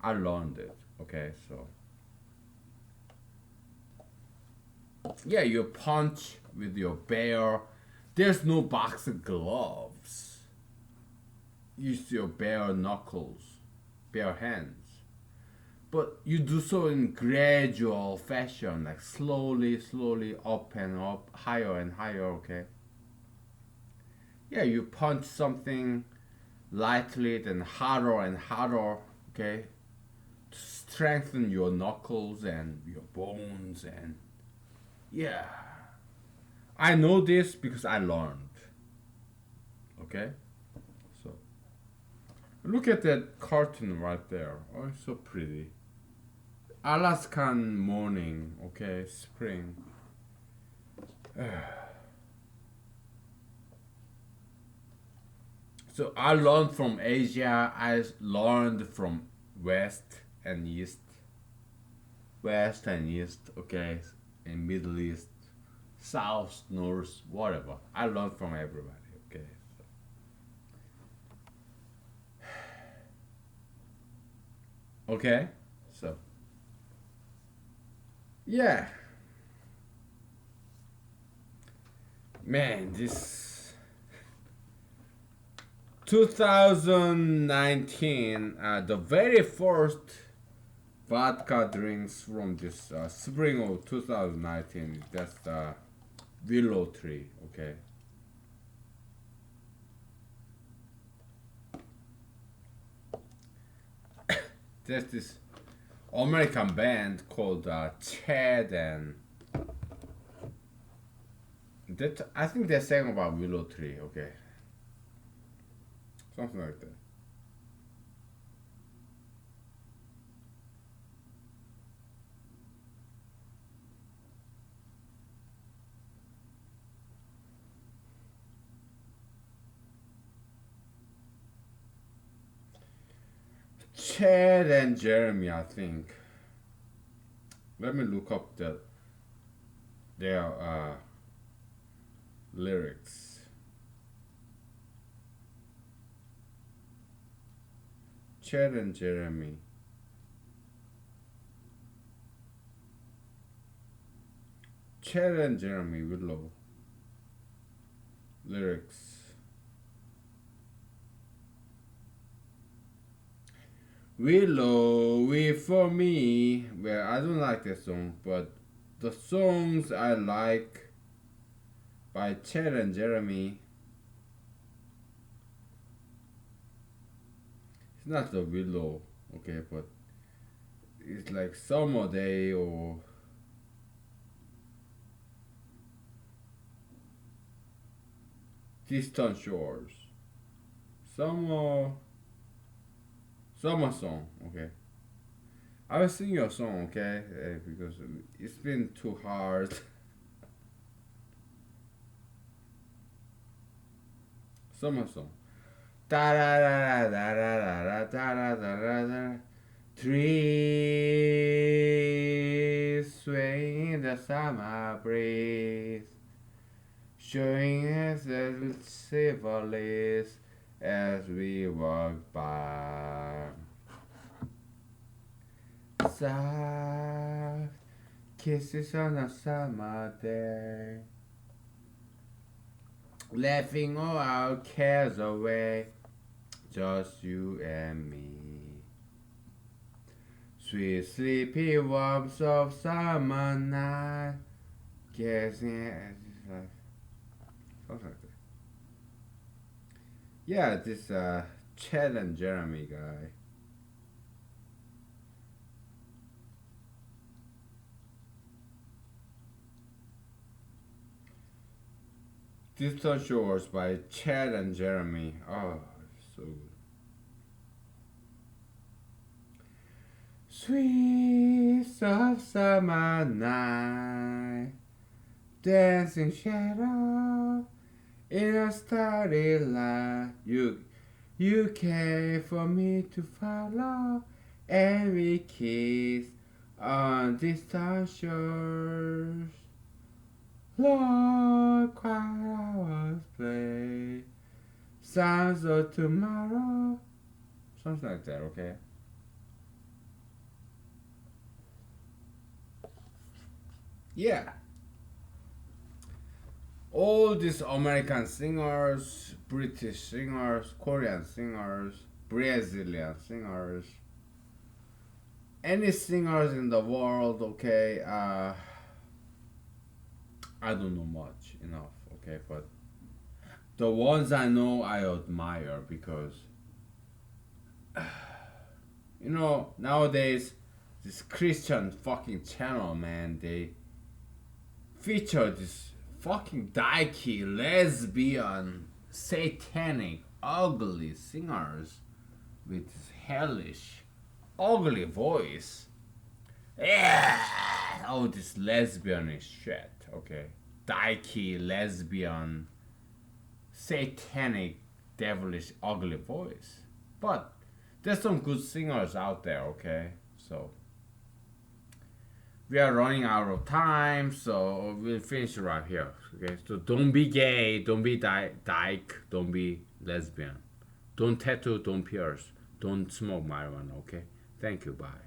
B: I learned it. Okay, so yeah, you punch with your bare. There's no boxing gloves. Use your bare knuckles, bare hands. But you do so in gradual fashion, like slowly, slowly up and up, higher and higher, okay? Yeah, you punch something lightly, then harder and harder, okay? To strengthen your knuckles and your bones and yeah. I know this because I learned. Okay? So look at that cartoon right there. Oh, it's so pretty. Alaskan morning, okay, spring. So I learned from Asia, I learned from West and East. West and East, okay, and Middle East, South, North, whatever. I learned from everybody, okay. Okay, so yeah, man, this 2019, the very first vodka drinks from this spring of 2019. That's the willow tree. Okay. There's this American band called Chad and that I think they're saying about willow tree. Okay. Something like that. Chad and Jeremy, I think. Let me look up their lyrics. Chad and Jeremy. Chad and Jeremy Willow. Lyrics. Willow, wait for me. Well, I don't like that song, but the songs I like by Chad and Jeremy. It's not the Willow, okay, but it's like Summer Day or Distant Shores. Summer song, okay. I will sing your song, okay, because it's been too hard. Summer song. Da da da da da da da da da da da. Trees swaying in the summer breeze, showing us a silver lace as we walk by. Soft kisses on a summer day, laughing all our cares away, just you and me. Sweet sleepy warmth of summer night, gazing at something like that. Yeah, this Chad and Jeremy guy. Distant Shores by Chad and Jeremy. Oh, so good. Sweet soft summer night, dancing shadow in a starry light. You came for me to follow, and we kissed on distant shores. Lord, quiet hours play, sounds of tomorrow. Something like that, okay? Yeah. All these American singers, British singers, Korean singers, Brazilian singers, any singers in the world, okay, I don't know much enough, okay, but the ones I know I admire because nowadays this Christian fucking channel, man, they feature this fucking dykey, lesbian, satanic, ugly singers with this hellish, ugly voice. Yeah, oh, this lesbianish shit, okay? Dykey, lesbian, satanic, devilish, ugly voice. But there's some good singers out there, okay? So we are running out of time, so we'll finish right here. Okay, so don't be gay, don't be dyke, don't be lesbian, don't tattoo, don't pierce, don't smoke marijuana. Okay, thank you, bye.